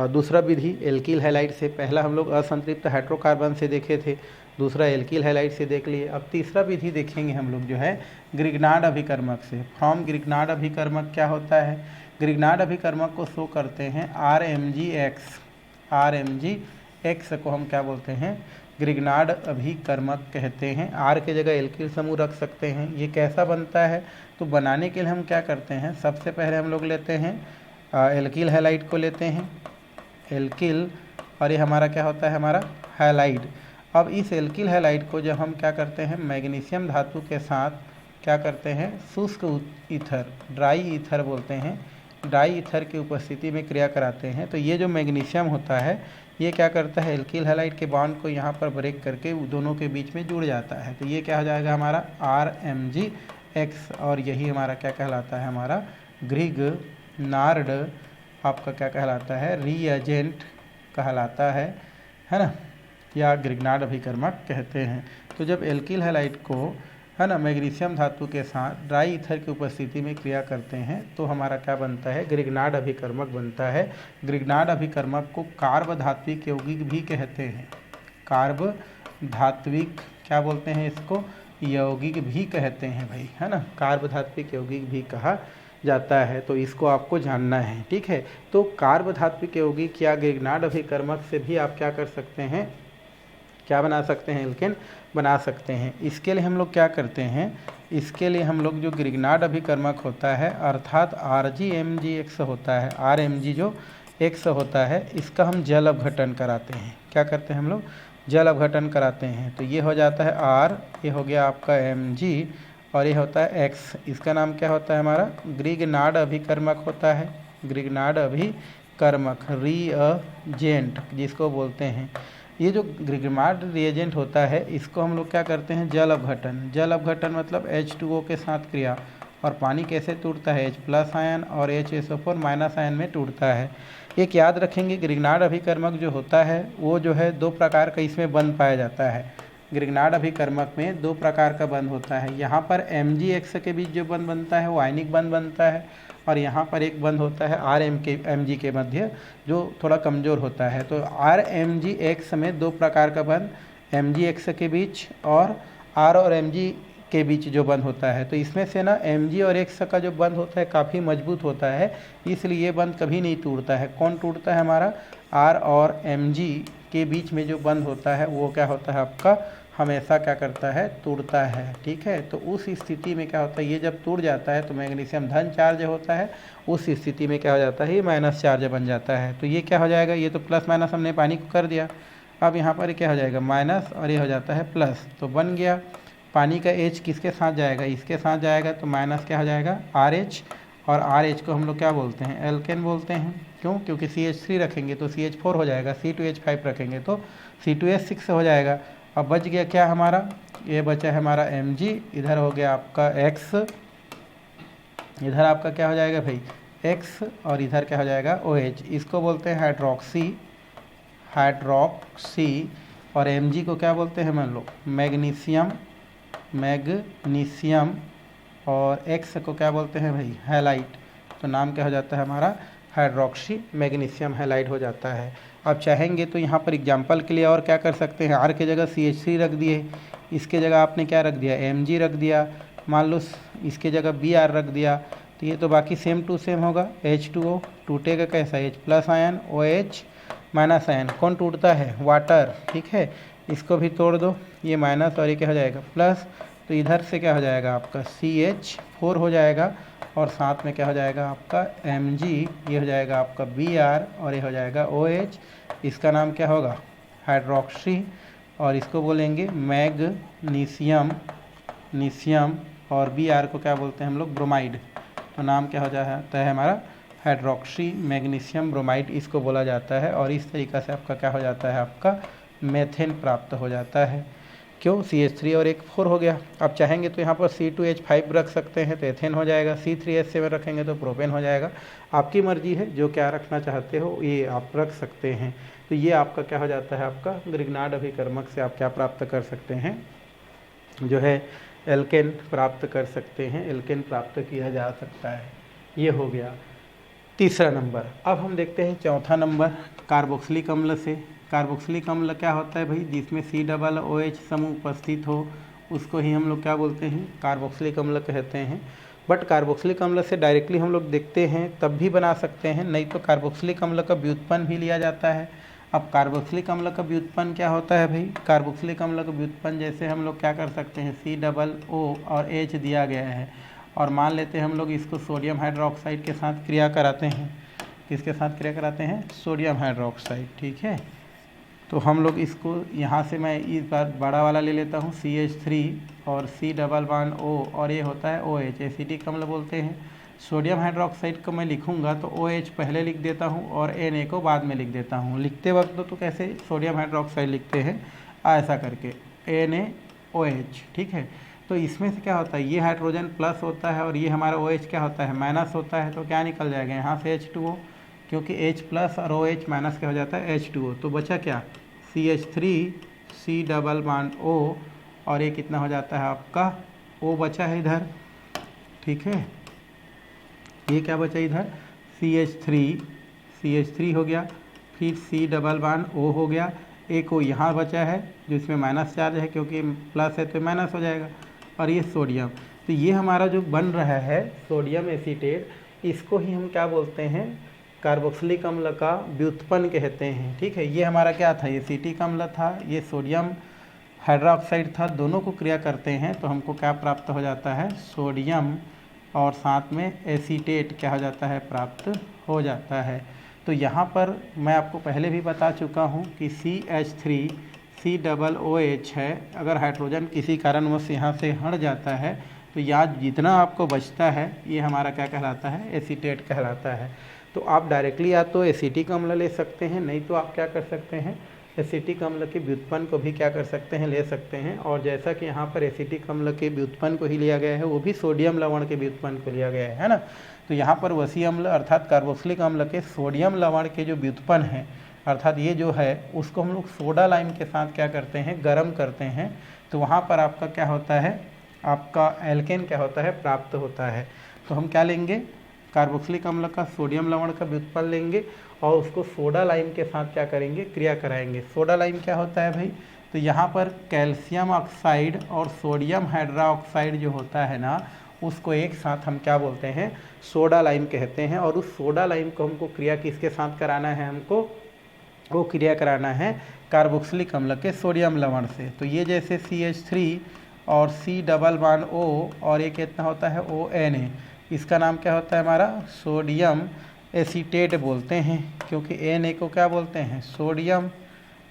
Speaker 1: दूसरा विधि एल्किल हैलाइड से। पहला हम लोग असंतृप्त हाइड्रोकार्बन से देखे थे, दूसरा एल्किल हैलाइड से देख लिए। अब तीसरा विधि देखेंगे हम लोग जो है ग्रिग्नार्ड अभिकर्मक से। फ्रॉम ग्रिग्नार्ड अभिकर्मक क्या होता है, ग्रिग्नार्ड अभिकर्मक को शो करते हैं RMgX को हम क्या बोलते हैं, ग्रिग्नार्ड अभिकर्मक कहते हैं। R के जगह एल्किल समूह रख सकते हैं। ये कैसा बनता है, तो बनाने के लिए हम क्या करते हैं, सबसे पहले हम लोग लेते हैं एल्किल हैलाइड को लेते हैं, एल्किल, और ये हमारा क्या होता है, हमारा हैलाइड। अब इस एल्किल हैलाइड को जब हम क्या करते हैं, मैग्नीशियम धातु के साथ क्या करते हैं, शुष्क ईथर, ड्राई ईथर बोलते हैं, ड्राई ईथर की उपस्थिति में क्रिया कराते हैं। तो ये जो मैग्नीशियम होता है ये क्या करता है, एल्किल हैलाइड के बॉन्ड को यहाँ पर ब्रेक करके दोनों के बीच में जुड़ जाता है। तो ये क्या हो जाएगा हमारा RMgX, और यही हमारा क्या कहलाता है, हमारा ग्रिग्नार्ड आपका क्या कहलाता है, रीएजेंट कहलाता है ना, या ग्रिग्नार्ड अभिकर्मक कहते हैं। तो जब एल्किल हैलाइड को, है ना, मैग्नीशियम धातु के साथ ड्राई ईथर की उपस्थिति में क्रिया करते हैं तो हमारा क्या बनता है, ग्रिग्नार्ड अभिकर्मक बनता है। ग्रिग्नार्ड अभिकर्मक को कार्ब धात्विक यौगिक भी कहते हैं, कार्ब धात्विक क्या बोलते हैं इसको, यौगिक भी कहते हैं भाई, है ना, कार्ब धात्विक यौगिक भी कहा जाता है। तो इसको आपको जानना है, ठीक है। तो कार्ब धात्विक यौगिक या ग्रिग्नार्ड अभिकर्मक से भी आप क्या कर सकते हैं, क्या बना सकते हैं, एल्केन बना सकते हैं। इसके लिए हम लोग क्या करते हैं, इसके लिए हम लोग जो ग्रिग्नार्ड अभिकर्मक होता है अर्थात RGMgX होता है, RMg जो X होता है, इसका हम जल अपघटन कराते हैं। क्या करते हैं हम लोग, जल अपघटन कराते हैं। तो ये हो जाता है R, ये हो गया आपका Mg, और ये होता है X। इसका नाम क्या होता है, हमारा ग्रिग्नार्ड अभिकर्मक होता है, ग्रिग्नार्ड अभिकर्मक, रीएजेंट जिसको बोलते हैं। ये जो ग्रिग्नार्ड रिएजेंट होता है इसको हम लोग क्या करते हैं, जल अपघटन। जल अपघटन मतलब H2O के साथ क्रिया, और पानी कैसे टूटता है, H+ आयन और HSO4- आयन में टूटता है। एक याद रखेंगे, ग्रिग्नार्ड अभिकर्मक जो होता है वो जो है दो प्रकार का इसमें बंध पाया जाता है। ग्रिग्नार्ड अभिकर्मक में दो प्रकार का बंध होता है। यहाँ पर MgX के बीच जो बंध बनता है वो आयनिक बंध बनता है, और यहाँ पर एक बंध होता है RMG के मध्य जो थोड़ा कमज़ोर होता है। तो RMgX में दो प्रकार का बंध MgX के बीच और R और Mg के बीच जो बंध होता है। तो इसमें से ना Mg और X का जो बंध होता है काफ़ी मजबूत होता है, इसलिए ये बंध कभी नहीं टूटता है। कौन टूटता है, हमारा R और Mg के बीच में जो बंध होता है वो क्या होता है, आपका हमेशा क्या करता है, टूटता है, ठीक है। तो उस स्थिति में क्या होता है, ये जब टूट जाता है तो मैग्नीशियम धन चार्ज होता है, उस स्थिति में क्या हो जाता है, ये माइनस चार्ज बन जाता है। तो ये क्या हो जाएगा, ये तो प्लस माइनस हमने पानी को कर दिया, अब यहाँ पर क्या हो जाएगा माइनस, और ये हो जाता है प्लस, तो बन गया। पानी का H किसके साथ जाएगा, इसके साथ जाएगा, तो माइनस क्या हो जाएगा RH, और RH को हम लोग क्या बोलते हैं, एल्केन बोलते हैं। क्यों, क्योंकि CH3 रखेंगे तो CH4 हो जाएगा, C2H5 रखेंगे तो C2H6 हो जाएगा। अब बच गया क्या हमारा, ये बचा है हमारा Mg, इधर हो गया आपका X, इधर आपका क्या हो जाएगा भाई X, और इधर क्या हो जाएगा OH। इसको बोलते हैं हाइड्रोक्सी, और Mg को क्या बोलते हैं हम लोग, मैग्नीशियम, और एक्स को क्या बोलते हैं भाई, हैलाइड। तो नाम क्या हो जाता है हमारा, हाइड्रोक्सी मैग्नीशियम हैलाइड हो जाता है। अब चाहेंगे तो यहाँ पर एग्जाम्पल के लिए और क्या कर सकते हैं, आर की जगह CH3 रख दिए, इसके जगह आपने क्या रख दिया, Mg रख दिया, मान लो इसके जगह Br रख दिया, तो ये तो बाकी सेम टू सेम होगा। H2O टूटेगा कैसा, H plus ion, OH minus ion, कौन टूटता है, वाटर, ठीक है। इसको भी तोड़ दो, ये माइनस और ये क्या हो जाएगा प्लस, तो इधर से क्या हो जाएगा आपका CH4 हो जाएगा, और साथ में क्या हो जाएगा आपका Mg, ये हो जाएगा आपका Br, और ये हो जाएगा OH। इसका नाम क्या होगा, हाइड्रोक्सी, और इसको बोलेंगे मैग्नीशियम, और Br को क्या बोलते हैं हम लोग, ब्रोमाइड। तो नाम क्या हो जाता है हमारा, हाइड्रोक्सी मैग्नीशियम ब्रोमाइड, इसको बोला जाता है। और इस तरीक़ा से आपका क्या हो जाता है, आपका मेथेन प्राप्त हो जाता है। क्यों, CH3 और एक 4 हो गया। आप चाहेंगे तो यहाँ पर C2H5 रख सकते हैं तो एथेन हो जाएगा, C3H7 रखेंगे तो प्रोपेन हो जाएगा। आपकी मर्जी है, जो क्या रखना चाहते हो ये आप रख सकते हैं। तो ये आपका क्या हो जाता है, आपका ग्रिग्नार्ड अभिकर्मक से आप क्या प्राप्त कर सकते हैं, जो है एल्केन प्राप्त कर सकते हैं, एल्केन प्राप्त किया जा सकता है। ये हो गया तीसरा नंबर। अब हम देखते हैं चौथा नंबर, कार्बोक्सिलिक अम्ल से। कार्बोक्सिलिक अम्ल क्या होता है भाई, जिसमें COOH समूह उपस्थित हो, उसको ही हम लोग क्या बोलते हैं, कार्बोक्सिलिक अम्ल कहते हैं। बट कार्बोक्सिलिक अम्ल से डायरेक्टली हम लोग देखते हैं तब भी बना सकते हैं, नहीं तो कार्बोक्सिलिक अम्ल का व्युत्पन्न भी लिया जाता है। अब कार्बोक्सिलिक अम्ल का व्युत्पन्न क्या होता है भाई, कार्बोक्सिलिक अम्ल का व्युत्पन्न जैसे हम लोग क्या कर सकते हैं, COO और H दिया गया है, और मान लेते हैं हम लोग इसको सोडियम हाइड्रोक्साइड के साथ क्रिया कराते हैं। किसके साथ क्रिया कराते हैं, सोडियम हाइड्रोक्साइड, ठीक है। तो हम लोग इसको यहाँ से मैं इस बार बड़ा वाला ले लेता हूँ, CH3 और C+O, और ये होता है OH, एसिटिक अम्ल बोलते हैं। सोडियम हाइड्रोक्साइड को मैं लिखूँगा तो OH पहले लिख देता हूँ और Na को बाद में लिख देता हूँ। लिखते वक्त तो कैसे सोडियम हाइड्रोक्साइड लिखते हैं, ऐसा करके NaOH, ठीक है। तो इसमें से क्या होता है, ये हाइड्रोजन प्लस होता है और ये हमारा OH क्या होता है, माइनस होता है। तो क्या निकल जाएगा यहाँ से H2O, क्योंकि H प्लस और OH माइनस क्या हो जाता है, H2O। तो बचा क्या, CH3 C+O, और ये कितना हो जाता है आपका O बचा है इधर, ठीक है। ये क्या बचा इधर, CH3 हो गया, फिर C+O हो गया, एक O यहाँ बचा है जिसमें माइनस चार्ज है, क्योंकि प्लस है तो माइनस हो जाएगा, और ये सोडियम। तो ये हमारा जो बन रहा है सोडियम एसीटेट, इसको ही हम क्या बोलते हैं, कार्बोक्सिलिक अम्ल का व्युत्पन्न कहते हैं, ठीक है। ये हमारा क्या था, एसिटिक अम्ल था, ये सोडियम हाइड्रोक्साइड था, दोनों को क्रिया करते हैं तो हमको क्या प्राप्त हो जाता है, सोडियम, और साथ में एसीटेट क्या हो जाता है, प्राप्त हो जाता है। तो यहाँ पर मैं आपको पहले भी बता चुका हूँ कि CH3 COOH है, अगर हाइड्रोजन किसी कारणवश यहाँ से हट जाता है तो यहाँ जितना आपको बचता है ये हमारा क्या कहलाता है, एसीटेट कहलाता है। तो आप डायरेक्टली या तो एसिटिक अम्ल ले सकते हैं, नहीं तो आप क्या कर सकते हैं, एसिटिक अम्ल के व्युत्पन्न को भी क्या कर सकते हैं, ले सकते हैं। और जैसा कि यहाँ पर एसिटिक अम्ल के व्युत्पन्न को ही लिया गया है, वो भी सोडियम लवण के व्युत्पन्न को लिया गया है ना। तो यहाँ पर वसी अम्ल अर्थात कार्बोक्सिलिक अम्ल के सोडियम लवण के जो व्युत्पन्न है, अर्थात ये जो है उसको हम लोग सोडा लाइम के साथ क्या करते हैं, गर्म करते हैं। तो वहाँ पर आपका क्या होता है, आपका एल्केन क्या होता है, प्राप्त होता है। तो हम क्या लेंगे, कार्बोक्सिलिक अम्ल का सोडियम लवण का व्युत्पन्न लेंगे और उसको सोडा लाइम के साथ क्या करेंगे, क्रिया कराएंगे। सोडा लाइम क्या होता है भाई, तो यहाँ पर कैल्शियम ऑक्साइड और सोडियम हाइड्रोक्साइड जो होता है ना, उसको एक साथ हम क्या बोलते हैं, सोडा लाइम कहते हैं। और उस सोडा लाइम को हमको क्रिया किसके साथ कराना है, हमको वो क्रिया कराना है कार्बोक्सिलिक अम्ल के सोडियम लवण से। तो ये जैसे CH3 और C+O और ये कितना होता है ONA, इसका नाम क्या होता है हमारा, सोडियम एसीटेट बोलते हैं, क्योंकि Na को क्या बोलते हैं, सोडियम,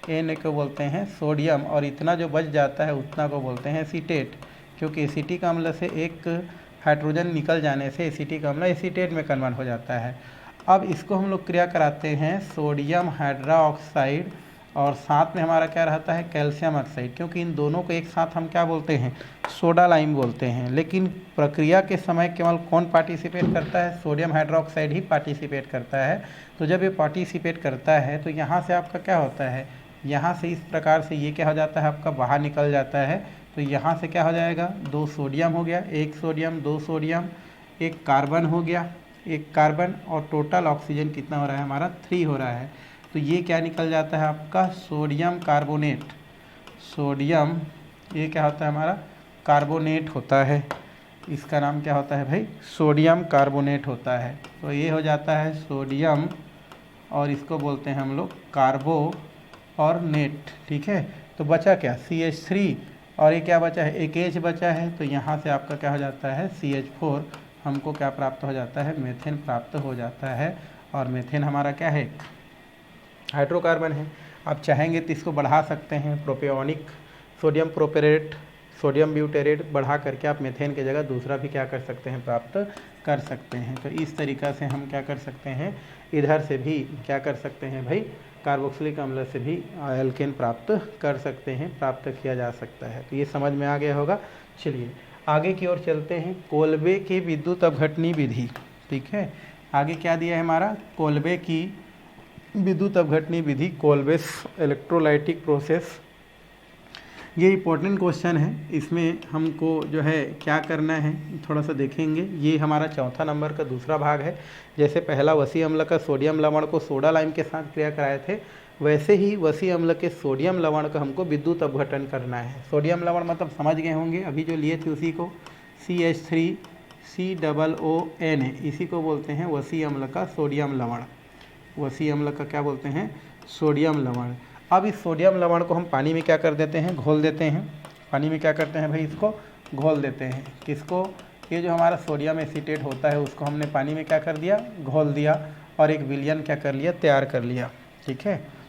Speaker 1: Na को बोलते हैं सोडियम, और इतना जो बच जाता है उतना को बोलते हैं एसीटेट, क्योंकि एसिटिक अम्ल से एक हाइड्रोजन निकल जाने से एसिटिक अम्ल एसीटेट में कन्वर्ट हो जाता है। अब इसको हम लोग क्रिया कराते हैं सोडियम हाइड्रोक्साइड और साथ में हमारा क्या रहता है, कैल्शियम ऑक्साइड, क्योंकि इन दोनों को एक साथ हम क्या बोलते हैं, सोडा लाइम बोलते हैं। लेकिन प्रक्रिया के समय केवल कौन पार्टिसिपेट करता है, सोडियम हाइड्रोक्साइड ही पार्टिसिपेट करता है। तो जब ये पार्टिसिपेट करता है तो यहाँ से आपका क्या होता है, यहाँ से इस प्रकार से ये क्या हो जाता है, आपका बाहर निकल जाता है। तो तो यहाँ से क्या हो जाएगा, 2 सोडियम हो गया, 1 सोडियम, 2 सोडियम, 1 कार्बन हो गया, 1 कार्बन, और टोटल ऑक्सीजन कितना हो रहा है हमारा, 3 हो रहा है। तो ये क्या निकल जाता है आपका, सोडियम कार्बोनेट। सोडियम ये क्या होता है हमारा, कार्बोनेट होता है। इसका नाम क्या होता है भाई, सोडियम कार्बोनेट होता है। तो ये हो जाता है सोडियम, और इसको बोलते हैं हम लोग कार्बो और नेट। ठीक है, तो बचा क्या, CH3, और ये क्या बचा है, एक H बचा है। तो यहाँ से आपका क्या हो जाता है, CH4, हमको क्या प्राप्त हो जाता है, मेथेन प्राप्त हो जाता है। और मेथेन हमारा क्या है, हाइड्रोकार्बन है। आप चाहेंगे तो इसको बढ़ा सकते हैं, प्रोपियोनिक सोडियम प्रोपेरेट, सोडियम ब्यूटेरेट बढ़ा करके आप मेथेन की जगह दूसरा भी क्या कर सकते हैं, प्राप्त कर सकते हैं। तो इस तरीक़ा से हम क्या कर सकते हैं, इधर से भी क्या कर सकते हैं भाई, कार्बोक्सिलिक अम्ल से भी एल्केन प्राप्त कर सकते हैं, प्राप्त किया जा सकता है। तो ये समझ में आ गया होगा। चलिए आगे की ओर चलते हैं, कोल्बे की विद्युत अपघटनी विधि। ठीक है, आगे क्या दिया है हमारा, कोल्बे की विद्युत अपघटनी विधि, कोल्बेस इलेक्ट्रोलाइटिक प्रोसेस। ये इंपॉर्टेंट क्वेश्चन है, इसमें हमको जो है क्या करना है थोड़ा सा देखेंगे। ये हमारा चौथा नंबर का दूसरा भाग है। जैसे पहला वसी अम्ल का सोडियम लवण को सोडा लाइम के साथ क्रिया कराए थे, वैसे ही वसी अम्ल के सोडियम लवण का हमको विद्युत अपघटन करना है। सोडियम लवण मतलब समझ गए होंगे, अभी जो लिए थे उसी को, CH3COON, इसी को बोलते हैं वसी अम्ल का सोडियम लवण। वसी अम्ल का क्या बोलते हैं, सोडियम लवण। अब इस सोडियम लवण को हम पानी में क्या कर देते हैं, घोल देते हैं। पानी में क्या करते हैं भाई, इसको घोल देते हैं। किसको, ये जो हमारा सोडियम एसीटेट होता है उसको हमने पानी में क्या कर दिया, घोल दिया, और एक विलयन क्या कर लिया, तैयार कर लिया। ठीक है,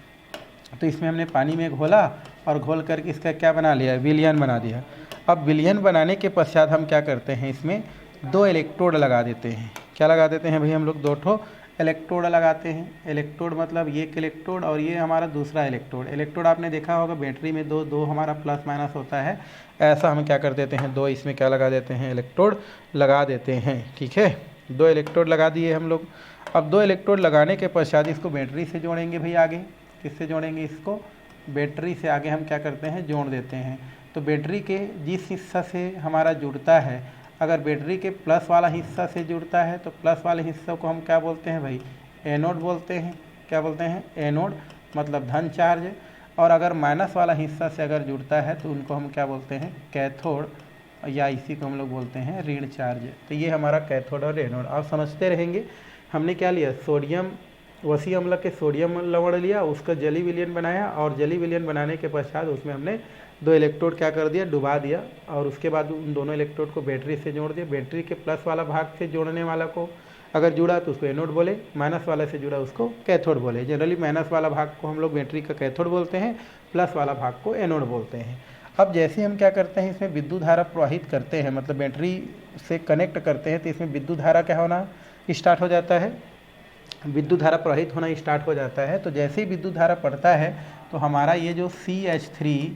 Speaker 1: तो इसमें हमने पानी में घोला और घोल करके इसका क्या बना लिया, विलयन बना दिया। अब विलयन बनाने के पश्चात हम क्या करते हैं, इसमें 2 इलेक्ट्रोड लगा देते हैं। क्या लगा देते हैं भाई, हम लोग 2 ठो इलेक्ट्रोड लगाते हैं। इलेक्ट्रोड मतलब ये एक इलेक्ट्रोड और ये हमारा दूसरा इलेक्ट्रोड। इलेक्ट्रोड आपने देखा होगा बैटरी में दो हमारा प्लस माइनस होता है, ऐसा हम क्या कर देते हैं, 2 इसमें क्या लगा देते हैं, इलेक्ट्रोड लगा देते हैं। ठीक है, 2 इलेक्ट्रोड लगा दिए हम लोग। अब 2 इलेक्ट्रोड लगाने के पश्चात इसको बैटरी से जोड़ेंगे भाई। आगे किससे जोड़ेंगे, इसको बैटरी से आगे हम क्या करते हैं, जोड़ देते हैं। तो बैटरी के जिस हिस्सा से हमारा जुड़ता है, अगर बैटरी के प्लस वाला हिस्सा से जुड़ता है तो प्लस वाले हिस्से को हम क्या बोलते हैं भाई, एनोड बोलते हैं। क्या बोलते हैं, एनोड, मतलब धन चार्ज। और अगर माइनस वाला हिस्सा से अगर जुड़ता है तो उनको हम क्या बोलते हैं, कैथोड, या इसी को हम लोग बोलते हैं ऋण चार्ज। तो ये हमारा कैथोड और एनोड आप समझते रहेंगे। हमने क्या लिया, सोडियम, वसी अम्ल के सोडियम लवण लिया, उसका जली विलयन बनाया, और जली विलयन बनाने के पश्चात उसमें हमने 2 इलेक्ट्रोड क्या कर दिया, डुबा दिया, और उसके बाद उन दोनों इलेक्ट्रोड को बैटरी से जोड़ दिया। बैटरी के प्लस वाला भाग से जोड़ने वाला को अगर जुड़ा तो उसको एनोड बोले, माइनस वाला से जुड़ा उसको कैथोड बोले। जनरली माइनस वाला भाग को हम लोग बैटरी का कैथोड बोलते हैं, प्लस वाला भाग को एनोड बोलते हैं। अब जैसे हम क्या करते हैं, इसमें विद्युत धारा प्रवाहित करते हैं, मतलब बैटरी से कनेक्ट करते हैं, तो इसमें विद्युत धारा क्या होना स्टार्ट हो जाता है, विद्युत धारा प्रवाहित होना स्टार्ट हो जाता है। तो जैसे ही विद्युत धारा पड़ता है तो हमारा ये जो CH3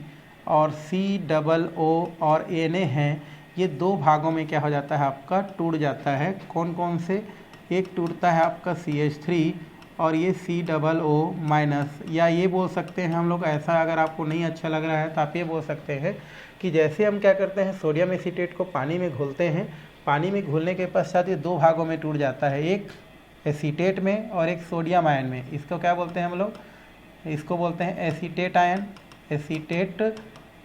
Speaker 1: और COO और Na है, ये 2 भागों में क्या हो जाता है, आपका टूट जाता है। कौन कौन से, एक टूटता है आपका CH3 और ये COO माइनस, या ये बोल सकते हैं हम लोग, ऐसा अगर आपको नहीं अच्छा लग रहा है तो आप ये बोल सकते हैं कि जैसे हम क्या करते हैं, सोडियम एसीटेट को पानी में घोलते हैं, पानी में घोलने के पश्चात ये 2 भागों में टूट जाता है, एक एसीटेट में और एक सोडियम आयन में। इसको क्या बोलते हैं हम लोग, इसको बोलते हैं एसीटेट आयन, एसीटेट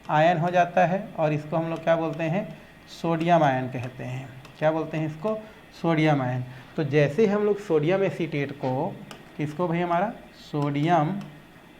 Speaker 1: आयन हो जाता है, और इसको हम लोग क्या बोलते हैं, सोडियम आयन कहते हैं। क्या बोलते हैं इसको, सोडियम आयन। तो जैसे हम लोग सोडियम एसीटेट को, किसको भाई, हमारा सोडियम,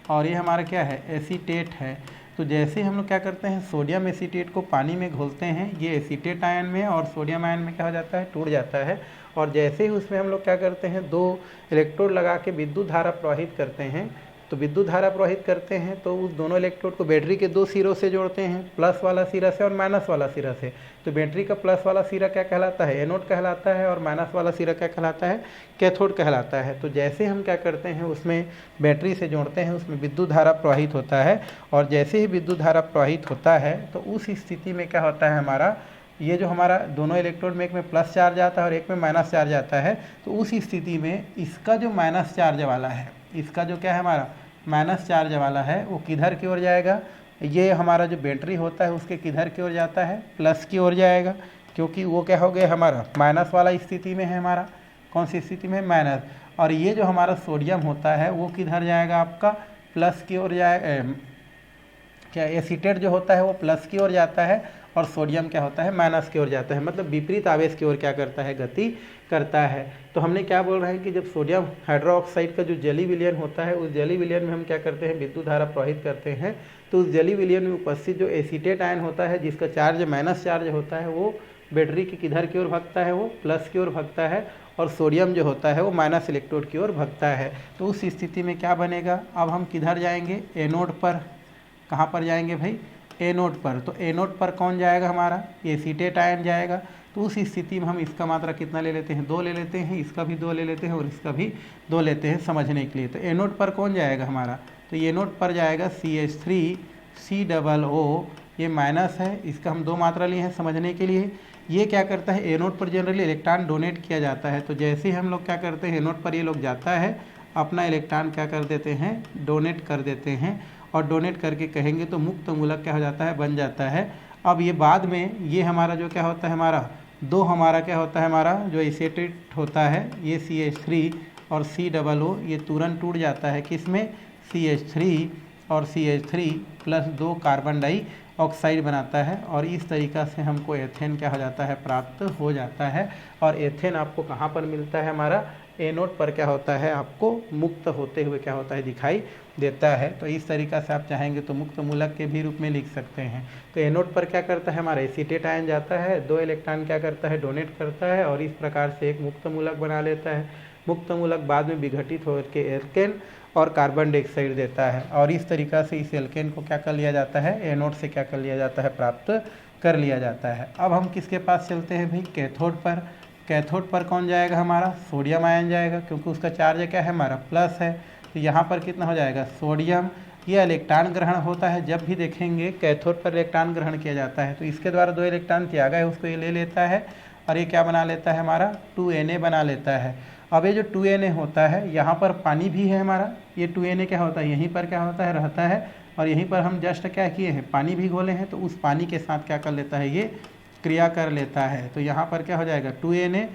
Speaker 1: और ये हमारा क्या है, एसीटेट है। तो जैसे हम लोग क्या करते हैं, सोडियम एसीटेट को पानी में घोलते हैं, ये एसीटेट आयन में और सोडियम आयन में क्या हो जाता है, टूट जाता है। और जैसे ही उसमें हम लोग क्या करते हैं, 2 इलेक्ट्रोड लगा के विद्युत धारा प्रवाहित करते हैं। तो विद्युत धारा प्रवाहित करते हैं तो उस दोनों इलेक्ट्रोड को बैटरी के 2 सिरों से जोड़ते हैं, प्लस वाला सिरा से और माइनस वाला सिरा से। तो बैटरी का प्लस वाला सिरा क्या कहलाता है, एनोड कहलाता है, और माइनस वाला सिरा क्या कहलाता है, कैथोड कहलाता है। तो जैसे हम क्या करते हैं, उसमें बैटरी से जोड़ते हैं, उसमें विद्युत धारा प्रवाहित होता है, और जैसे ही विद्युत धारा प्रवाहित होता है तो उस स्थिति में क्या होता है, हमारा ये जो हमारा दोनों इलेक्ट्रोड में एक में प्लस चार्ज आता है और एक में माइनस चार्ज आता है, तो उस स्थिति में इसका जो माइनस चार्ज वाला है, इसका जो क्या है हमारा माइनस चार्ज वाला है, वो किधर की ओर जाएगा, ये हमारा जो बैटरी होता है उसके किधर की ओर जाता है, प्लस की ओर जाएगा, क्योंकि वो क्या हो गया हमारा माइनस वाला स्थिति में है, हमारा कौन सी स्थिति में, माइनस। और ये जो हमारा सोडियम होता है वो किधर जाएगा, आपका प्लस की ओर जाए, क्या एसीटेट जो होता है वो प्लस की ओर जाता है और सोडियम क्या होता है, माइनस की ओर जाता है, मतलब विपरीत आवेश की ओर क्या करता है, गति करता है। तो हमने क्या बोल रहे हैं कि जब सोडियम हाइड्रोक्साइड का जो जली विलयन होता है, उस जली विलयन में हम क्या करते हैं, विद्युत धारा प्रवाहित करते हैं, तो उस जली विलयन में उपस्थित जो एसीटेट आयन होता है जिसका चार्ज माइनस चार्ज होता है, वो बैटरी के किधर की ओर भागता है, वो प्लस की ओर भागता है, और सोडियम जो होता है वो माइनस इलेक्ट्रोड की ओर भागता है। तो उस स्थिति में क्या बनेगा, अब हम किधर जाएंगे, एनोड पर। कहाँ पर जाएंगे भाई, एनोड पर। तो एनोड पर कौन जाएगा, हमारा एसीटेट आयन जाएगा। तो उस स्थिति में हम इसका मात्रा कितना ले लेते हैं, 2 ले लेते हैं, इसका भी 2 ले लेते हैं और इसका भी 2 लेते हैं समझने के लिए। तो एनोड पर कौन जाएगा हमारा, तो एनोड पर जाएगा CH3COO, ये माइनस है, इसका हम 2 मात्रा लिए हैं समझने के लिए। ये क्या करता है, एनोड पर जनरली इलेक्ट्रॉन डोनेट किया जाता है, तो जैसे ही हम लोग क्या करते हैं, एनोड पर ये लोग जाता है, अपना इलेक्ट्रॉन क्या कर देते हैं, डोनेट कर देते हैं, और डोनेट करके कहेंगे तो मुक्त मूलक क्या हो जाता है, बन जाता है। अब ये बाद में ये हमारा जो क्या होता है, हमारा 2 हमारा क्या होता है, हमारा जो एसीटेट होता है, ये CH3 और COO ये तुरंत टूट जाता है, किसमें, CH3 और CH3 प्लस 2 कार्बन डाइऑक्साइड बनाता है, और इस तरीक़ा से हमको एथेन क्या हो जाता है, प्राप्त हो जाता है। और एथेन आपको कहाँ पर मिलता है, हमारा एनोड पर क्या होता है, आपको मुक्त होते हुए क्या होता है, दिखाई देता है। तो इस तरीक़ा से आप चाहेंगे तो मुक्त मूलक के भी रूप में लिख सकते हैं। तो एनोड पर क्या करता है, हमारा एसीटेट आयन जाता है, 2 इलेक्ट्रॉन क्या करता है, डोनेट करता है, और इस प्रकार से एक मुक्त मूलक बना लेता है। मुक्त मूलक बाद में विघटित होकर के एल्केन और कार्बन डाइऑक्साइड देता है, और इस तरीक़ा से इस एल्केन को क्या कर लिया जाता है, एनोड से क्या कर लिया जाता है, प्राप्त कर लिया जाता है। अब हम किसके पास चलते हैं भाई, कैथोड पर। कैथोड पर कौन जाएगा, हमारा सोडियम आयन जाएगा, क्योंकि उसका चार्ज क्या है, हमारा प्लस है। तो यहाँ पर कितना हो जाएगा, सोडियम। ये इलेक्ट्रॉन ग्रहण होता है, जब भी देखेंगे कैथोड पर इलेक्ट्रॉन ग्रहण किया जाता है तो इसके द्वारा 2 इलेक्ट्रॉन त्यागा है उसको ये ले लेता है, और ये क्या बना लेता है, हमारा 2Na बना लेता है। अब ये जो 2Na होता है, यहाँ पर पानी भी है हमारा, ये 2Na क्या होता है, यहीं पर क्या होता है, रहता है, और यहीं पर हम जस्ट क्या किए हैं, पानी भी घोले हैं, तो उस पानी के साथ क्या कर लेता है, ये क्रिया कर लेता है। तो यहाँ पर क्या हो जाएगा, 2Na,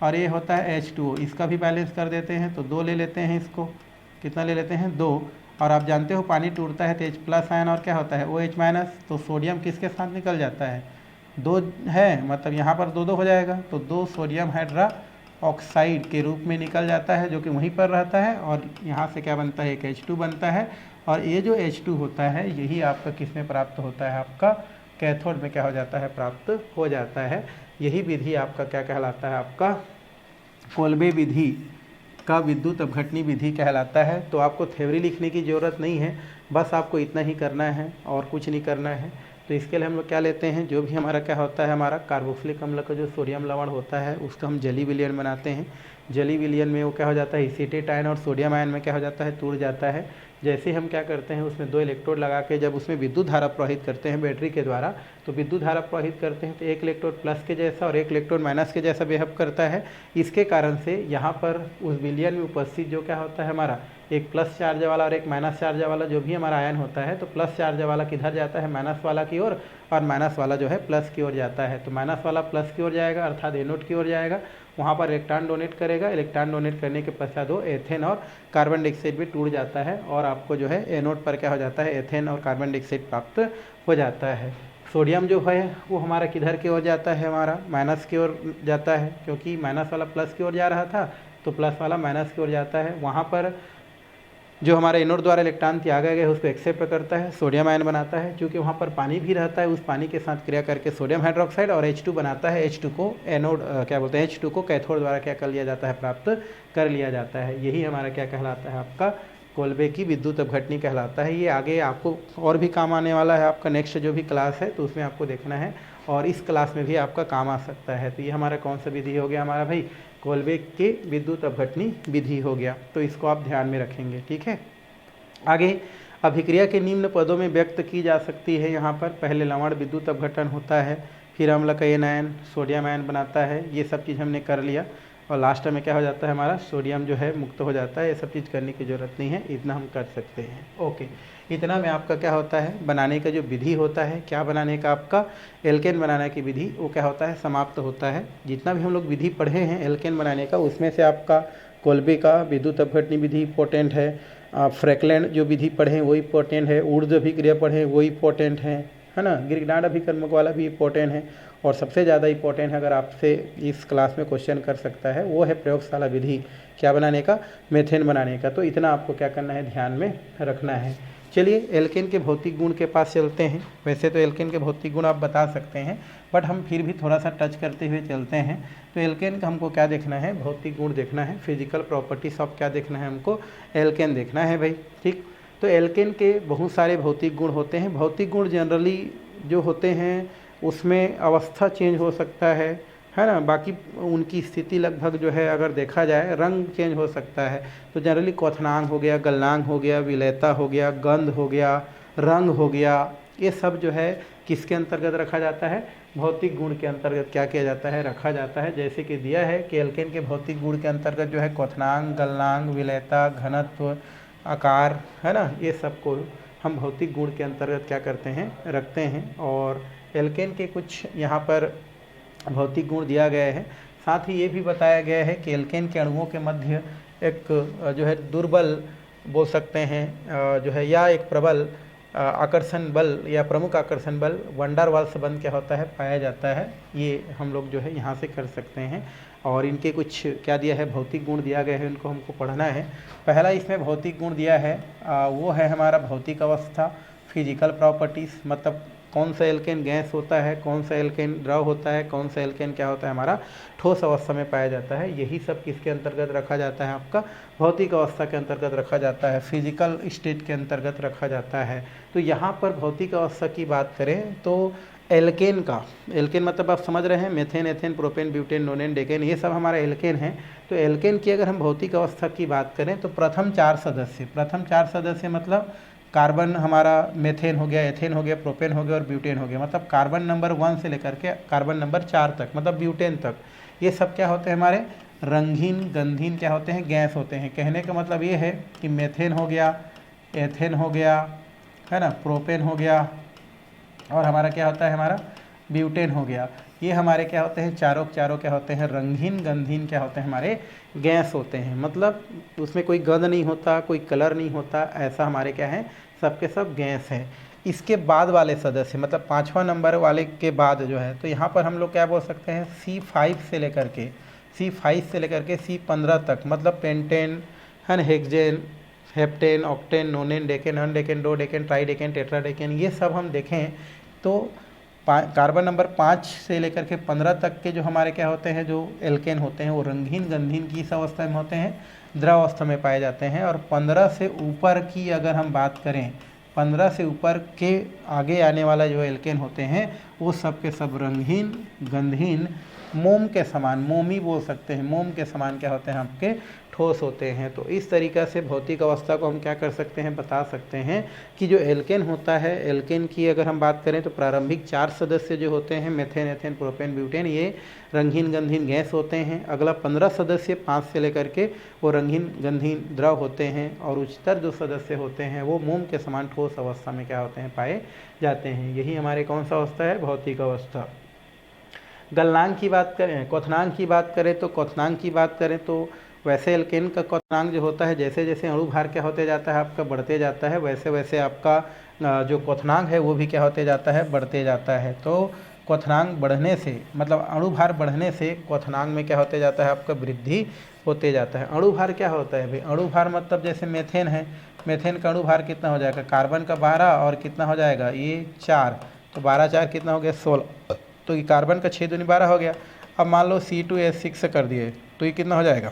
Speaker 1: और ये होता है H2O, इसका भी बैलेंस कर देते हैं, तो 2 ले लेते हैं, इसको कितना ले लेते हैं, 2। और आप जानते हो पानी टूटता है तो H प्लस आयन और क्या होता है, OH माइनस। तो सोडियम किसके साथ निकल जाता है, 2 है, मतलब यहाँ पर 2 हो जाएगा, तो 2 सोडियम हाइड्रा ऑक्साइड के रूप में निकल जाता है, जो कि वहीं पर रहता है, और यहाँ से क्या बनता है, एक H2 बनता है। और ये जो H2 होता है यही आपका किस में प्राप्त होता है, आपका कैथोड में क्या हो जाता है, प्राप्त हो जाता है। यही विधि आपका क्या कहलाता है, आपका कोल्बे विधि का विद्युत अपघटनी विधि कहलाता है। तो आपको थ्योरी लिखने की ज़रूरत नहीं है, बस आपको इतना ही करना है और कुछ नहीं करना है। तो इसके लिए हम लोग क्या लेते हैं, जो भी हमारा क्या होता है, हमारा कार्बोक्सिलिक अम्ल का जो सोडियम लवण होता है उसका हम जली विलयन बनाते हैं। जली विलयन में वो क्या हो जाता है, एसीटेट आयन और सोडियम आयन में क्या हो जाता है, टूट जाता है। जैसे हम क्या करते हैं, उसमें 2 इलेक्ट्रोड लगा के जब उसमें विद्युत धारा प्रवाहित करते हैं बैटरी के द्वारा, तो विद्युत धारा प्रवाहित करते हैं तो एक इलेक्ट्रोड प्लस के जैसा और एक इलेक्ट्रोड माइनस के जैसा बिहेव करता है। इसके कारण से यहाँ पर उस विलयन में उपस्थित जो क्या होता है, हमारा एक प्लस चार्ज वाला और एक माइनस चार्ज वाला जो भी हमारा आयन होता है, तो प्लस चार्ज वाला किधर जाता है, माइनस वाला की ओर, और माइनस वाला जो है प्लस की ओर जाता है। तो माइनस वाला प्लस की ओर जाएगा, अर्थात एनोड की ओर जाएगा, वहाँ पर इलेक्ट्रॉन डोनेट करेगा। इलेक्ट्रॉन डोनेट करने के पश्चात वो एथेन और कार्बन डाइऑक्साइड भी टूट जाता है, और आपको जो है एनोड पर क्या हो जाता है, एथेन और कार्बन डाइऑक्साइड प्राप्त हो जाता है। सोडियम जो है वो हमारा किधर की ओर जाता है, हमारा माइनस की ओर जाता है, क्योंकि माइनस वाला प्लस की ओर जा रहा था, तो प्लस वाला माइनस की ओर जाता है। वहाँ पर जो हमारे एनोड द्वारा इलेक्ट्रॉन त्यागा गया है उसको एक्सेप्ट करता है, सोडियम आयन बनाता है। क्योंकि वहाँ पर पानी भी रहता है, उस पानी के साथ क्रिया करके सोडियम हाइड्रोक्साइड और H2 बनाता है। H2 को एनोड क्या बोलते हैं, H2 को कैथोड द्वारा क्या कर लिया जाता है, प्राप्त कर लिया जाता है। यही हमारा क्या कहलाता है, आपका कोल्बे की विद्युत अपघटनी कहलाता है। ये आगे आपको और भी काम आने वाला है, आपका नेक्स्ट जो भी क्लास है तो उसमें आपको देखना है, और इस क्लास में भी आपका काम आ सकता है। तो ये हमारा कौन सा विधि हो गया, हमारा भाई कोल्बे के विद्युत अपघटनी विधि हो गया। तो इसको आप ध्यान में रखेंगे, ठीक है। आगे अभिक्रिया के निम्न पदों में व्यक्त की जा सकती है। यहाँ पर पहले लवण विद्युत अपघटन होता है, फिर अम्ल का एन आयन सोडियम आयन बनाता है, ये सब चीज़ हमने कर लिया। और लास्ट में क्या हो जाता है हमारा सोडियम जो है मुक्त हो जाता है। ये सब चीज़ करने की ज़रूरत नहीं है, इतना हम कर सकते हैं। ओके, इतना में आपका क्या होता है बनाने का जो विधि होता है, क्या बनाने का आपका एल्केन बनाने की विधि, वो क्या होता है समाप्त होता है। जितना भी हम लोग विधि पढ़े हैं एल्केन बनाने का, उसमें से आपका कोल्बे का विद्युत अपघटनी विधि इंपॉर्टेंट है, फ्रैकलैंड जो विधि पढ़े हैं वो इंपॉर्टेंट है, ऊर्ध्व अभिक्रिया पढ़े हैं वो इंपॉर्टेंट है ना, ग्रीकनाड अभिकर्मक वाला भी इंपॉर्टेंट है। और सबसे ज़्यादा इंपॉर्टेंट है अगर आपसे इस क्लास में क्वेश्चन कर सकता है वो है प्रयोगशाला विधि, क्या बनाने का, मेथेन बनाने का। तो इतना आपको क्या करना है, ध्यान में रखना है। चलिए एल्केन के भौतिक गुण के पास चलते हैं। वैसे तो एल्केन के भौतिक गुण आप बता सकते हैं, बट हम फिर भी थोड़ा सा टच करते हुए चलते हैं। तो एल्केन का हमको क्या देखना है, भौतिक गुण देखना है, फिजिकल प्रॉपर्टीज ऑफ क्या देखना है हमको, एल्केन देखना है भाई। ठीक, तो एल्केन के बहुत सारे भौतिक गुण होते हैं। भौतिक गुण जनरली जो होते हैं उसमें अवस्था चेंज हो सकता है ना, बाकी उनकी स्थिति लगभग जो है अगर देखा जाए रंग चेंज हो सकता है। तो जनरली क्वथनांग हो गया, गलनांग हो गया, विलेयता हो गया, गंध हो गया, रंग हो गया, ये सब जो है किसके अंतर्गत रखा जाता है, भौतिक गुण के अंतर्गत क्या किया जाता है, रखा जाता है। जैसे कि दिया है कि एल्केन के भौतिक गुण के अंतर्गत जो है क्वथनांग, गलनांग, विलेयता, घनत्व, आकार, है ना, ये सबको हम भौतिक गुण के अंतर्गत क्या करते हैं, रखते हैं। और एल्केन के कुछ यहाँ पर भौतिक गुण दिया गया है। साथ ही ये भी बताया गया है कि एल्केन के अणुओं के मध्य एक जो है दुर्बल बोल सकते हैं जो है या एक प्रबल आकर्षण बल या प्रमुख आकर्षण बल वैन डर वाल्स बंध क्या होता है, पाया जाता है। ये हम लोग जो है यहाँ से कर सकते हैं। और इनके कुछ क्या दिया है, भौतिक गुण दिया गया है, इनको हमको पढ़ना है। पहला इसमें भौतिक गुण दिया है वो है हमारा भौतिक अवस्था, फिजिकल प्रॉपर्टीज़, मतलब कौन सा एल्केन गैस होता है, कौन सा एल्केन द्रव होता है, कौन सा एल्केन क्या होता है हमारा ठोस अवस्था में पाया जाता है। यही सब किसके अंतर्गत रखा जाता है, आपका भौतिक अवस्था के अंतर्गत रखा जाता है, फिजिकल स्टेट के अंतर्गत रखा जाता है। तो यहाँ पर भौतिक अवस्था की बात करें तो एल्केन का, एल्केन मतलब आप समझ रहे हैं methane, ethane, propane, butane, नोनेन, decane, ये सब हमारा एल्केन है। तो एल्केन की अगर हम भौतिक अवस्था की बात करें तो प्रथम चार सदस्य मतलब कार्बन हमारा मेथेन हो गया, एथेन हो गया, प्रोपेन हो गया और ब्यूटेन हो गया, मतलब कार्बन नंबर 1 से लेकर के कार्बन नंबर 4 तक, मतलब ब्यूटेन तक, ये सब क्या होते हैं हमारे रंगीन गंधीन क्या होते हैं, गैस होते हैं। कहने का मतलब ये है कि मेथेन हो गया, एथेन हो गया, है ना, प्रोपेन हो गया और हमारा क्या होता है, हमारा ब्यूटेन हो गया। ये हमारे क्या होते हैं, चारों क्या होते हैं, रंगीन गंधीन क्या होते हैं, हमारे गैस होते हैं। मतलब उसमें कोई गंध नहीं होता, कोई कलर नहीं होता, ऐसा हमारे क्या है, सबके सब गैस है। इसके बाद वाले सदस्य मतलब 5वां नंबर वाले के बाद जो है, तो यहाँ पर हम लोग क्या बोल सकते हैं, C5 से लेकर के C15 तक, मतलब पेंटेन, है ना, hexane, heptane, octane, nonane, decane, undecane, dodecane, tridecane, tetradecane, ये सब हम देखें तो कार्बन नंबर 5 से लेकर के 15 तक के जो हमारे क्या होते हैं, जो एल्केन होते हैं वो रंगीन गंधीन की इस अवस्था में होते हैं, द्रव अवस्था में पाए जाते हैं। और 15 से ऊपर की अगर हम बात करें, 15 से ऊपर के आगे आने वाला जो एल्केन होते हैं वो सब के सब रंगीन गंधीन मोम के समान, मोमी बोल सकते हैं, मोम के समान क्या होते हैं, आपके ठोस होते हैं। तो इस तरीक़ा से भौतिक अवस्था को हम क्या कर सकते हैं, बता सकते हैं कि जो एल्केन होता है, एल्केन की अगर हम बात करें तो प्रारंभिक 4 सदस्य जो होते हैं मेथेन, एथेन, प्रोपेन, ब्यूटेन, ये रंगीन गंधीन गैस होते हैं। अगला 15 सदस्य 5 से लेकर के वो रंगीन गंधीन द्रव होते हैं। और उच्चतर जो सदस्य होते हैं वो मोम के समान ठोस अवस्था में क्या होते हैं, पाए जाते हैं। यही हमारे कौन सा अवस्था है, भौतिक अवस्था। गलनांक की बात करें, क्वथनांक की बात करें तो क्वथनांक की बात करें तो वैसे एल्केन का क्वथनांक जो होता है, जैसे जैसे अणु भार क्या होते जाता है आपका, बढ़ते जाता है, वैसे वैसे आपका जो क्वथनांक है वो भी क्या होते जाता है, बढ़ते जाता है। तो क्वथनांक बढ़ने से मतलब अणु भार बढ़ने से क्वथनांक में क्या होते जाता है, आपका वृद्धि होते जाता है। अणु भार क्या होता है भाई, अणु भार मतलब जैसे मेथेन है, मेथेन का अणु भार कितना हो जाएगा, कार्बन का 12 और कितना हो जाएगा, ये 4, तो 12 4 कितना हो गया, 16, तो ये कार्बन का 6 दूनी 12 हो गया। अब मान लो C2H6 से कर दिए तो ये कितना हो जाएगा,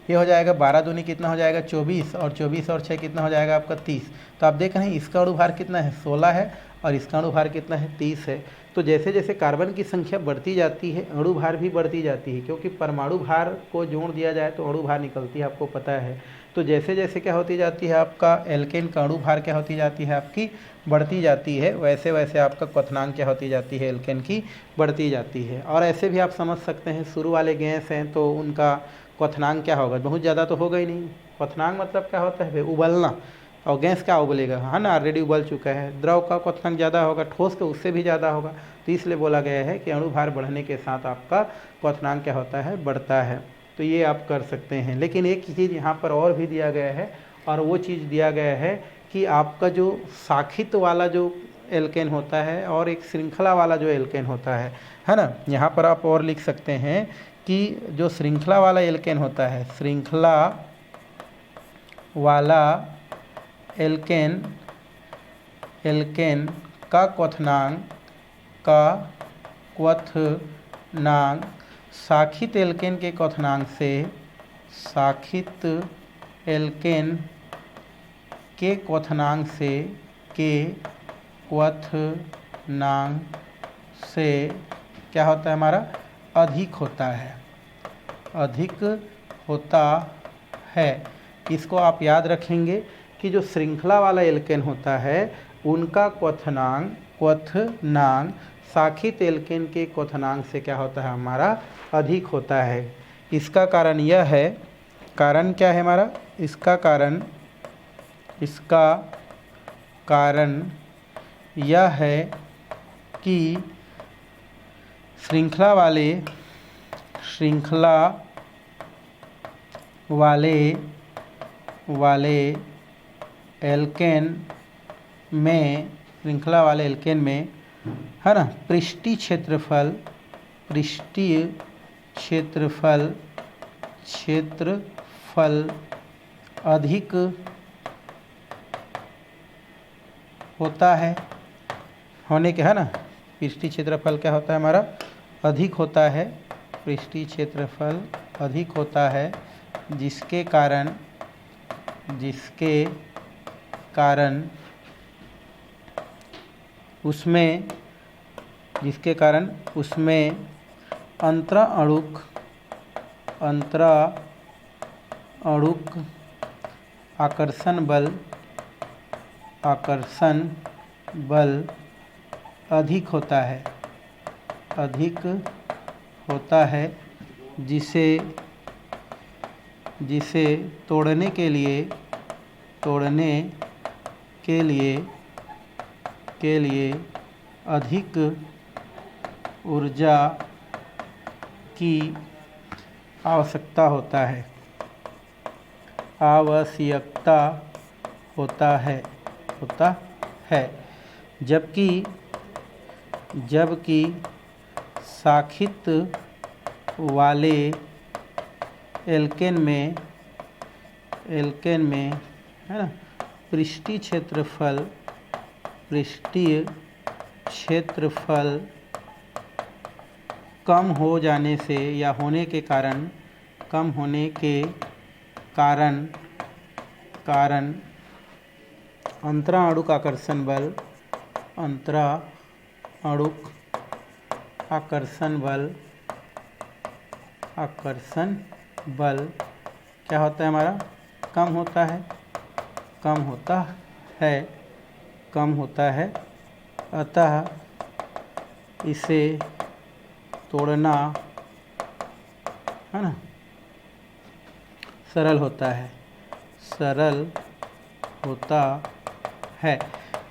Speaker 1: ये हो जाएगा 12 दूनी कितना हो जाएगा, 24, और 24 और 6 कितना हो जाएगा आपका 30। तो आप देख रहे हैं इसका अणुभार कितना है, 16 है और इसका अणुभार कितना है, 30 है। तो जैसे जैसे कार्बन की संख्या बढ़ती जाती है अणु भार भी बढ़ती जाती है, क्योंकि परमाणु भार को जोड़ दिया जाए तो अणु भार निकलती है, आपको पता है। तो जैसे जैसे क्या होती जाती है आपका एल्केन का अणु भार क्या होती जाती है आपकी बढ़ती जाती है, वैसे वैसे आपका क्वथनांक क्या होती जाती है एल्केन की बढ़ती जाती है। और ऐसे भी आप समझ सकते हैं शुरू वाले गैस हैं तो उनका क्वथनांक क्या होगा, बहुत ज़्यादा तो होगा ही नहीं। क्वथनांक मतलब क्या होता है भाई, उबलना। और गैस क्या उबलेगा, है ना, ऑलरेडी उबल चुका है। द्रव का क्वथनांक ज़्यादा होगा, ठोस का उससे भी ज़्यादा होगा। तो इसलिए बोला गया है कि अणु भार बढ़ने के साथ आपका क्वथनांक क्या होता है, बढ़ता है। तो ये आप कर सकते हैं। लेकिन एक चीज़ यहाँ पर और भी दिया गया है, और वो चीज़ दिया गया है कि आपका जो शाखित वाला जो एल्केन होता है और एक श्रृंखला वाला जो एल्केन होता है ना। यहाँ पर आप और लिख सकते हैं कि जो श्रृंखला वाला एल्केन होता है, श्रृंखला वाला एल्केन का क्वथनांक शाखित एल्केन के क्वथनांक से क्या होता है हमारा, अधिक होता है। इसको आप याद रखेंगे कि जो श्रृंखला वाला एल्केन होता है उनका क्वथनांक शाखित एल्केन के क्वथनांक से क्या होता है हमारा, अधिक होता है। इसका कारण यह है, कारण क्या है हमारा, इसका कारण यह है कि श्रृंखला वाले एल्केन में है ना, पृष्ठीय क्षेत्रफल अधिक होता है होने के, है ना, पृष्ठीय क्षेत्रफल क्या होता है हमारा, अधिक होता है। पृष्ठीय क्षेत्रफल अधिक होता है जिसके कारण उसमें अंतराणुक आकर्षण बल अधिक होता है, जिसे तोड़ने के लिए अधिक ऊर्जा की आवश्यकता होता है। जबकि शाखित वाले एल्केन में है ना, पृष्ठीय क्षेत्रफल कम हो जाने से या होने के कारण अंतराणुक आकर्षण बल क्या होता है हमारा, कम होता है। अतः इसे तोड़ना, है ना, सरल होता है।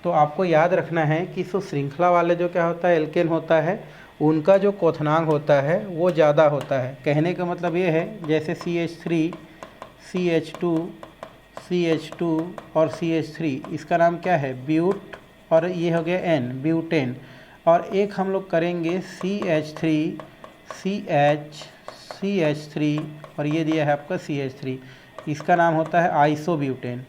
Speaker 1: तो आपको याद रखना है कि सो श्रृंखला वाले जो क्या होता है एल्केन होता है उनका जो क्वथनांक होता है वो ज़्यादा होता है। कहने का मतलब ये है जैसे CH3, CH2 और CH3, इसका नाम क्या है, ब्यूट, और ये हो गया N, ब्यूटेन। और एक हम लोग करेंगे CH3 और ये दिया है आपका CH3, इसका नाम होता है आइसोब्यूटेन।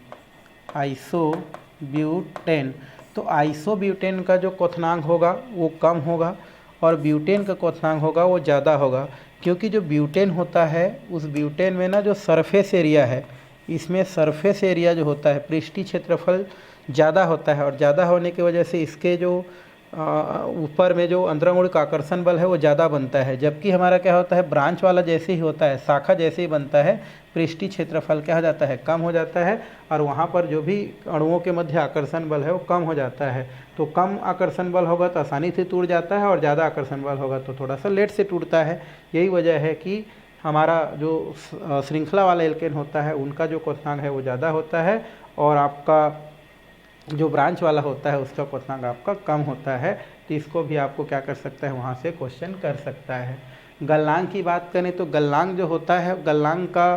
Speaker 1: तो आइसोब्यूटेन का जो क्वथनांक होगा वो कम होगा और ब्यूटेन का क्वथनांक होगा वो ज़्यादा होगा, क्योंकि जो ब्यूटेन होता है उस ब्यूटेन में ना जो सरफेस एरिया है, इसमें सरफेस एरिया जो होता है, पृष्ठीय क्षेत्रफल ज़्यादा होता है, और ज़्यादा होने की वजह से इसके जो ऊपर में जो अंतरंगुणिक आकर्षण बल है वो ज़्यादा बनता है, जबकि हमारा क्या होता है ब्रांच वाला जैसे ही होता है, शाखा जैसे ही बनता है, पृष्ठीय क्षेत्रफल क्या हो जाता है, कम हो जाता है, और वहाँ पर जो भी अणुओं के मध्य आकर्षण बल है वो कम हो जाता है। तो कम आकर्षण बल होगा तो आसानी से टूट जाता है, और ज़्यादा आकर्षण बल होगा तो थोड़ा सा लेट से टूटता है। यही वजह है कि हमारा जो श्रृंखला वाला एल्केन होता है उनका जो क्वथनांक है वो ज़्यादा होता है, और आपका जो ब्रांच वाला होता है उसका क्वथनांक आपका कम होता है। तो इसको भी आपको क्या कर सकता है, वहाँ से क्वेश्चन कर सकता है। गलनांक की बात करें तो गलनांक जो होता है, गलनांक का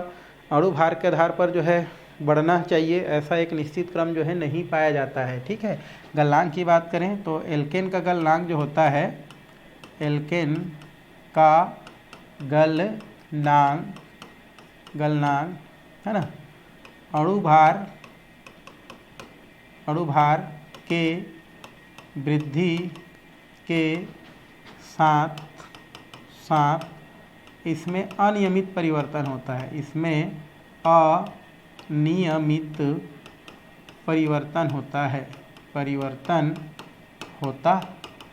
Speaker 1: अणु भार के आधार पर जो है बढ़ना चाहिए, ऐसा एक निश्चित क्रम जो है नहीं पाया जाता है। ठीक है, गलनांक की बात करें तो एल्केन का गलनांक जो होता है, एल्केन का गलनांक है ना, अणु भार के वृद्धि के साथ इसमें अनियमित परिवर्तन होता है, इसमें अनियमित परिवर्तन होता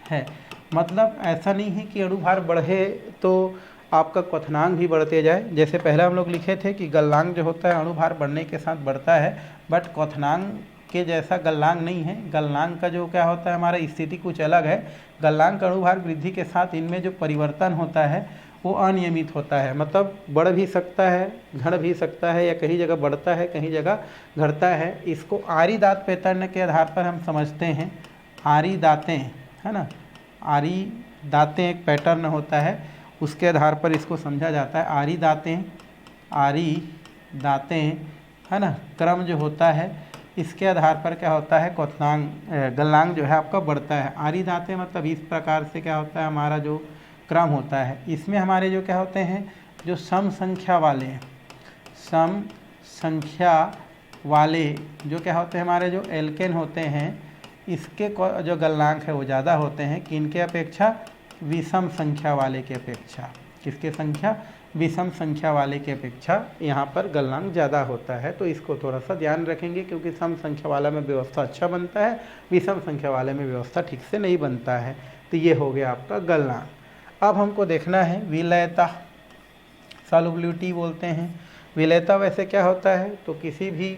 Speaker 1: है। मतलब ऐसा नहीं है कि अणु भार बढ़े तो आपका क्वथनांक भी बढ़ते जाए। जैसे पहले हम लोग लिखे थे कि गलनांक जो होता है अणु भार बढ़ने के साथ बढ़ता है, बट क्वथनांक के जैसा गलनांक नहीं है। गलनांक का जो क्या होता है हमारा स्थिति कुछ अलग है। गलनांक अणु भार वृद्धि के साथ इनमें जो परिवर्तन होता है वो अनियमित होता है, मतलब बढ़ भी सकता है, घट भी सकता है, या कहीं जगह बढ़ता है कहीं जगह घटता है। इसको आरी दाँत पैटर्न के आधार पर हम समझते हैं। आरी दाँतें है ना, आरी दाँतें एक पैटर्न होता है, उसके आधार पर इसको समझा जाता है। आरी दाँतें है ना, क्रम जो होता है इसके आधार पर क्या होता है, क्वथनांक गलनांक जो है आपका बढ़ता है। आरी दाँतें मतलब इस प्रकार से क्या होता है हमारा जो क्रम होता है, इसमें हमारे जो क्या होते हैं, जो सम संख्या वाले जो क्या होते हैं हमारे जो एल्केन होते हैं, इसके जो गलनांक है वो ज़्यादा होते हैं किनके अपेक्षा, विषम संख्या वाले के अपेक्षा। किसके संख्या, विषम संख्या वाले की अपेक्षा यहाँ पर गलनांक ज़्यादा होता है। तो इसको थोड़ा सा ध्यान रखेंगे, क्योंकि सम संख्या वाला में व्यवस्था अच्छा बनता है, विषम संख्या वाले में व्यवस्था ठीक से नहीं बनता है। तो ये हो गया आपका गलनांक। अब हमको देखना है विलयता, सॉल्युबिलिटी बोलते हैं। विलयता वैसे क्या होता है, तो किसी भी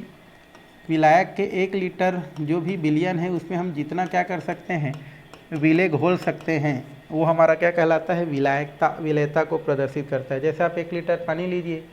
Speaker 1: विलायक के 1 लीटर जो भी विलयन है उसमें हम जितना क्या कर सकते हैं, विलय घोल सकते हैं, वो हमारा क्या कहलाता है, विलयता को प्रदर्शित करता है। जैसे आप 1 लीटर पानी लीजिए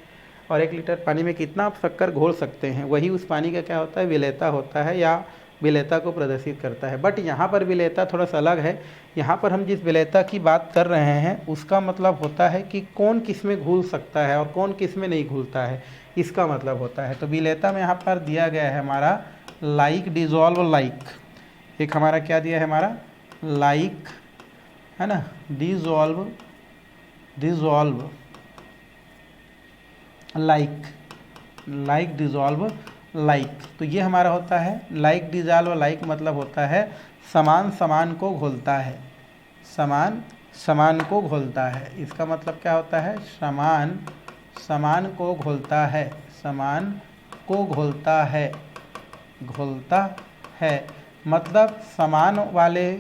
Speaker 1: और 1 लीटर पानी में कितना आप शक्कर घोल सकते हैं, वही उस पानी का क्या होता है, विलयता होता है, या विलयता को प्रदर्शित करता है। बट यहाँ पर विलयता थोड़ा सा अलग है। यहाँ पर हम जिस विलयता की बात कर रहे हैं उसका मतलब होता है कि कौन किस में घुल सकता है और कौन किस में नहीं घुलता है, इसका मतलब होता है। तो विलयता में यहाँ पर दिया गया है हमारा लाइक, डिजॉल्व, लाइक। एक हमारा क्या दिया है हमारा लाइक है ना, डिजॉल्व लाइक, डिजॉल्व लाइक। तो ये हमारा होता है लाइक, डिजॉल्व लाइक, मतलब होता है समान समान को घोलता है, समान समान को घोलता है। इसका मतलब क्या होता है, समान समान को घोलता है, समान को घोलता है, मतलब समान वाले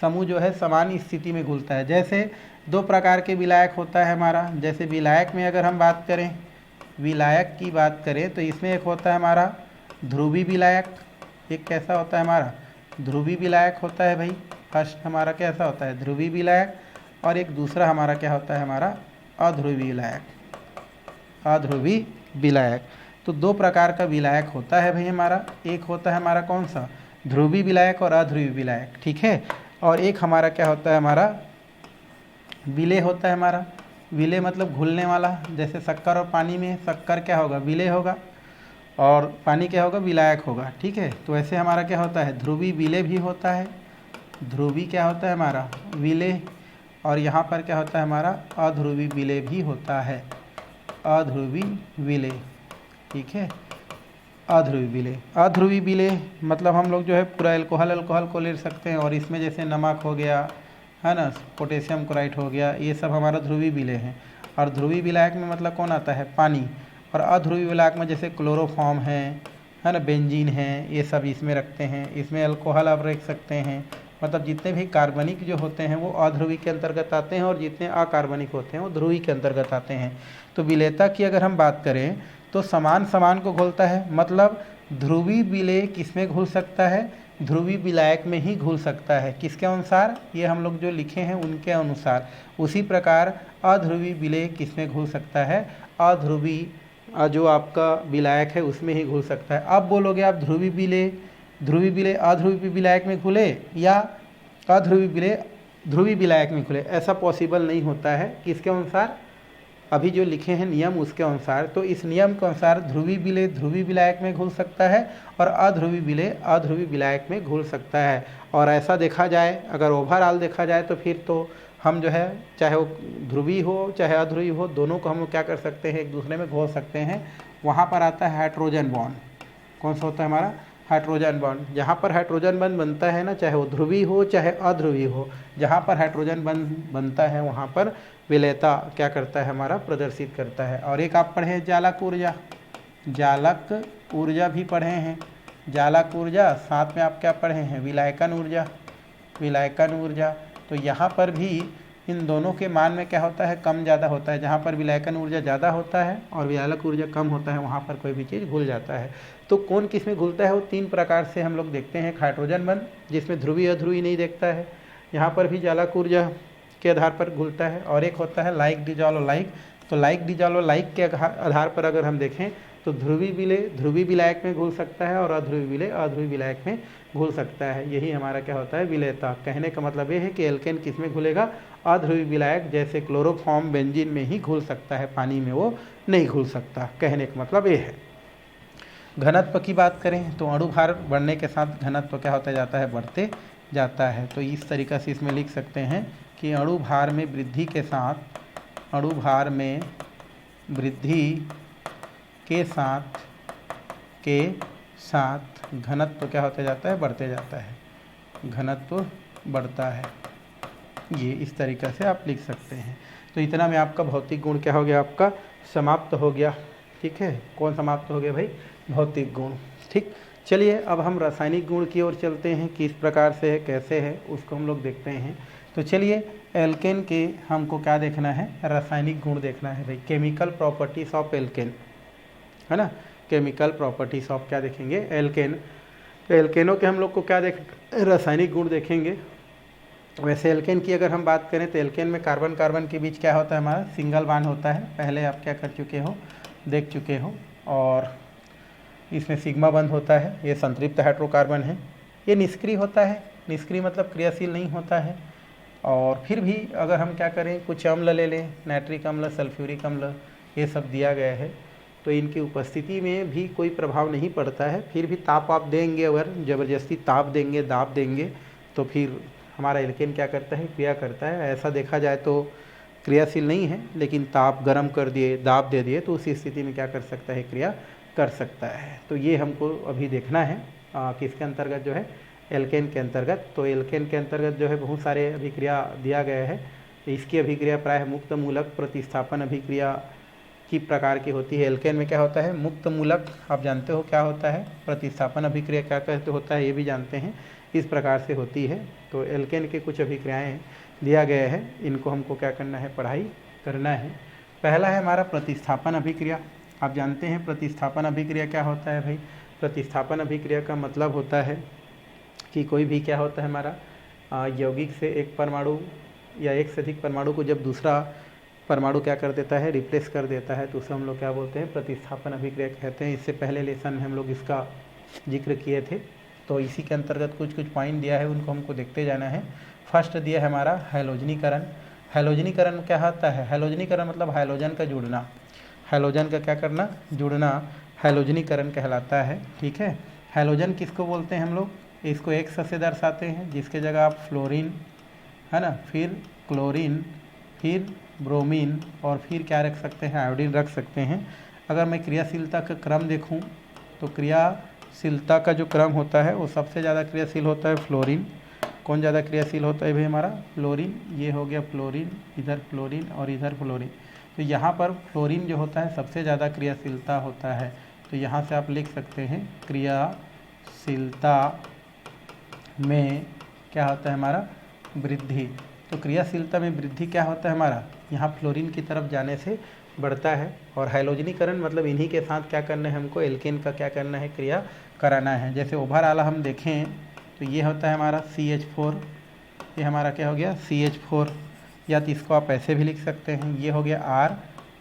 Speaker 1: समूह जो है समान स्थिति में घुलता है। जैसे 2 प्रकार के विलायक होता है हमारा। जैसे विलायक में अगर हम बात करें, विलायक की बात करें तो इसमें एक होता है हमारा ध्रुवी विलायक। एक कैसा होता है हमारा, ध्रुवी विलायक होता है भाई। फर्स्ट हमारा कैसा होता है, ध्रुवी विलायक, और एक दूसरा हमारा क्या होता है, हमारा अध्रुवी विलायक। तो 2 प्रकार का विलायक होता है भाई हमारा। एक होता है हमारा कौन सा, ध्रुवी विलायक और अध्रुवी विलायक, ठीक है। और एक हमारा क्या होता है, हमारा विलेय होता है हमारा। विलेय मतलब घुलने वाला। जैसे शक्कर और पानी में शक्कर क्या होगा, विलेय होगा, और पानी क्या होगा, विलायक होगा, ठीक है। तो ऐसे हमारा क्या होता है, ध्रुवी विलेय भी होता है। ध्रुवी क्या होता है हमारा, विलेय, और यहाँ पर क्या होता है हमारा अध्रुवी विलेय भी होता है, अध्रुवी विलेय, ठीक है। अध्रुवी विलेय मतलब हम लोग जो है पूरा अल्कोहल को ले सकते हैं, और इसमें जैसे नमक हो गया है ना, पोटेशियम क्लोराइड हो गया, ये सब हमारा ध्रुवी विलेय है। और ध्रुवी विलायक में मतलब कौन आता है, पानी। और अध्रुवी विलायक में जैसे क्लोरोफॉर्म है ना, बेंजीन है, ये सब इसमें रखते हैं। इसमें अल्कोहल आप रख सकते हैं, मतलब जितने भी कार्बनिक जो होते हैं वो अध्रुवी के अंतर्गत आते हैं और जितने अकार्बनिक होते हैं वो ध्रुवी के अंतर्गत आते हैं। तो विलेयता की अगर हम बात करें तो समान समान को घुलता है, मतलब ध्रुवी विलेय किसमें घुल सकता है, ध्रुवी विलायक में ही घुल सकता है। किसके अनुसार, ये हम लोग जो लिखे हैं उनके अनुसार। उसी प्रकार अध्रुवी विलेय किसमें घुल सकता है, अध्रुवी जो आपका विलायक है उसमें ही घुल सकता है। अब बोलोगे आप ध्रुवी विलेय अध्रुवी विलायक में घुले या अध्रुवी विलेय ध्रुवी विलायक में घुले, ऐसा पॉसिबल नहीं होता है। किसके अनुसार, अभी जो लिखे हैं नियम उसके अनुसार। तो इस नियम के अनुसार ध्रुवी विलेय ध्रुवी विलायक में घुल सकता है और अध्रुवी विलेय अध्रुवी विलायक में घुल सकता है। और ऐसा देखा जाए, अगर ओवरऑल देखा जाए तो फिर तो हम जो है चाहे वो ध्रुवी हो चाहे अध्रुवी हो, दोनों को हम क्या कर सकते हैं, एक दूसरे में घोल सकते हैं। वहाँ पर आता है हाइड्रोजन बॉन्ड। कौन सा होता है हमारा, हाइड्रोजन बॉन्ड। जहाँ पर हाइड्रोजन बॉन्ड बनता है ना, चाहे वो ध्रुवी हो चाहे अध्रुवी हो, जहाँ पर हाइड्रोजन बॉन्ड बनता है वहाँ पर विलेयता क्या करता है, हमारा प्रदर्शित करता है। और एक आप पढ़े जालक ऊर्जा, जालक ऊर्जा भी पढ़े हैं, जालक ऊर्जा। साथ में आप क्या पढ़े हैं, विलायकन ऊर्जा, विलायकन ऊर्जा। तो यहाँ पर भी इन दोनों के मान में क्या होता है, कम ज़्यादा होता है। जहाँ पर विलायकन ऊर्जा ज़्यादा होता है और विलायक ऊर्जा कम होता है, वहाँ पर कोई भी चीज़ घुल जाता है। तो कौन किस में घुलता है वो तीन प्रकार से हम लोग देखते हैं। हाइड्रोजन बंध, जिसमें ध्रुवी अध्रुवी नहीं देखता है, यहाँ पर भी जालक ऊर्जा के आधार पर घुलता है। और एक होता है लाइक डिजॉल्व लाइक। तो लाइक डिजॉल्व लाइक के आधार पर अगर हम देखें तो ध्रुवी विलेय ध्रुवी विलायक में घुल सकता है और अध्रुवी विलेय अध्रुवी विलायक में घुल सकता है। यही हमारा क्या होता है, विलेयता। कहने का मतलब ये है कि एल्केन किस में घुलेगा, अध्रुवी विलायक जैसे क्लोरोफॉर्म बेंजीन में ही घुल सकता है, पानी में वो नहीं घुल सकता। कहने का मतलब ये है। घनत्व की बात करें तो अणुभार बढ़ने के साथ घनत्व क्या होता जाता है, बढ़ते जाता है। तो इस तरीक़े से इसमें लिख सकते हैं कि अणुभार में वृद्धि के साथ, अणुभार में वृद्धि के साथ घनत्व क्या होता जाता है, बढ़ते जाता है, घनत्व बढ़ता है। ये इस तरीक़े से आप लिख सकते हैं। तो इतना में आपका भौतिक गुण क्या हो गया, आपका समाप्त हो गया। ठीक है, कौन समाप्त हो गया भाई, भौतिक गुण। ठीक, चलिए अब हम रासायनिक गुण की ओर चलते हैं, किस प्रकार से है कैसे है उसको हम लोग देखते हैं। तो चलिए एल्केन के हमको क्या देखना है, रासायनिक गुण देखना है भाई, केमिकल प्रॉपर्टीज ऑफ एल्केन, है ना। केमिकल प्रॉपर्टीज ऑफ क्या देखेंगे, एल्केन। तो एल्केनों के हम लोग को क्या रासायनिक गुण देखेंगे। वैसे एल्केन की अगर हम बात करें तो एल्केन में कार्बन कार्बन के बीच क्या होता है, हमारा सिंगल बॉन्ड होता है। पहले आप क्या कर चुके हो, देख चुके हो। और इसमें सिग्मा बंध होता है, ये संतृप्त हाइड्रोकार्बन है। ये निष्क्रिय होता है, निष्क्रिय मतलब क्रियाशील नहीं होता है। और फिर भी अगर हम क्या करें, कुछ अम्ल ले लें, नाइट्रिक अम्ल, सल्फ्यूरिक अम्ल, ये सब दिया गया है, तो इनकी उपस्थिति में भी कोई प्रभाव नहीं पड़ता है। फिर भी ताप आप देंगे, अगर ज़बरदस्ती ताप देंगे, दाब देंगे, तो फिर हमारा एल्केन क्या करता है, क्रिया करता है। ऐसा देखा जाए तो क्रियाशील नहीं है, लेकिन ताप गर्म कर दिए, दाब दे दिए, तो उसी स्थिति में क्या कर सकता है, क्रिया कर सकता है। तो ये हमको अभी देखना है किसके अंतर्गत जो है, एल्केन के अंतर्गत। तो एल्केन के अंतर्गत जो है बहुत सारे अभिक्रिया दिया गया है। इसकी अभिक्रिया प्रायः मुक्त मूलक प्रतिस्थापन अभिक्रिया की प्रकार की होती है। एल्केन में क्या होता है, मुक्त मूलक आप जानते हो क्या होता है, प्रतिस्थापन अभिक्रिया क्या कहते होता है ये भी जानते हैं, इस प्रकार से होती है। तो एल्केन के कुछ अभिक्रियाएँ दिया गया है, इनको हमको क्या करना है, पढ़ाई करना है। पहला है हमारा प्रतिस्थापन अभिक्रिया। आप जानते हैं प्रतिस्थापन अभिक्रिया क्या होता है भाई। प्रतिस्थापन अभिक्रिया का मतलब होता है कि कोई भी क्या होता है हमारा यौगिक से एक परमाणु या एक से अधिक परमाणु को जब दूसरा परमाणु क्या कर देता है, रिप्लेस कर देता है, तो उसे हम लोग क्या बोलते हैं, प्रतिस्थापन अभिक्रिया कहते हैं। इससे पहले लेसन में हम लोग इसका जिक्र किए थे। तो इसी के अंतर्गत कुछ कुछ पॉइंट दिया है, उनको हमको देखते जाना है। फर्स्ट दिया है हमारा हैलोजनीकरण। हैलोजनीकरण क्या होता है, हैलोजनीकरण मतलब हाइड्रोजन का जुड़ना, हैलोजन का क्या करना, जुड़ना, हैलोजनीकरण कहलाता है। ठीक है, हैलोजन किसको बोलते हैं हम लोग, इसको एक से दर्शाते हैं, जिसके जगह आप फ्लोरीन, है ना, फिर क्लोरीन, फिर ब्रोमीन और फिर क्या रख सकते हैं, आयोडीन रख सकते हैं। अगर मैं क्रियाशीलता का क्रम देखूं तो क्रियाशीलता का जो क्रम होता है वो सबसे ज़्यादा क्रियाशील होता है फ्लोरीन। कौन ज़्यादा क्रियाशील होता है भाई, हमारा फ्लोरीन। ये हो गया फ्लोरीन, इधर फ्लोरीन और इधर फ्लोरीन। तो यहाँ पर फ्लोरीन जो होता है सबसे ज़्यादा क्रियाशीलता होता है। तो यहाँ से आप लिख सकते हैं क्रियाशीलता में क्या होता है हमारा, वृद्धि। तो क्रियाशीलता में वृद्धि क्या होता है हमारा, यहाँ फ्लोरीन की तरफ जाने से बढ़ता है। और हाइलोजनीकरण मतलब इन्हीं के साथ क्या करना है हमको, एल्केन का क्या करना है, क्रिया कराना है। जैसे ओवरऑल हम देखें तो ये होता है हमारा CH4, ये हमारा क्या हो गया CH4, या तो इसको आप ऐसे भी लिख सकते हैं, ये हो गया R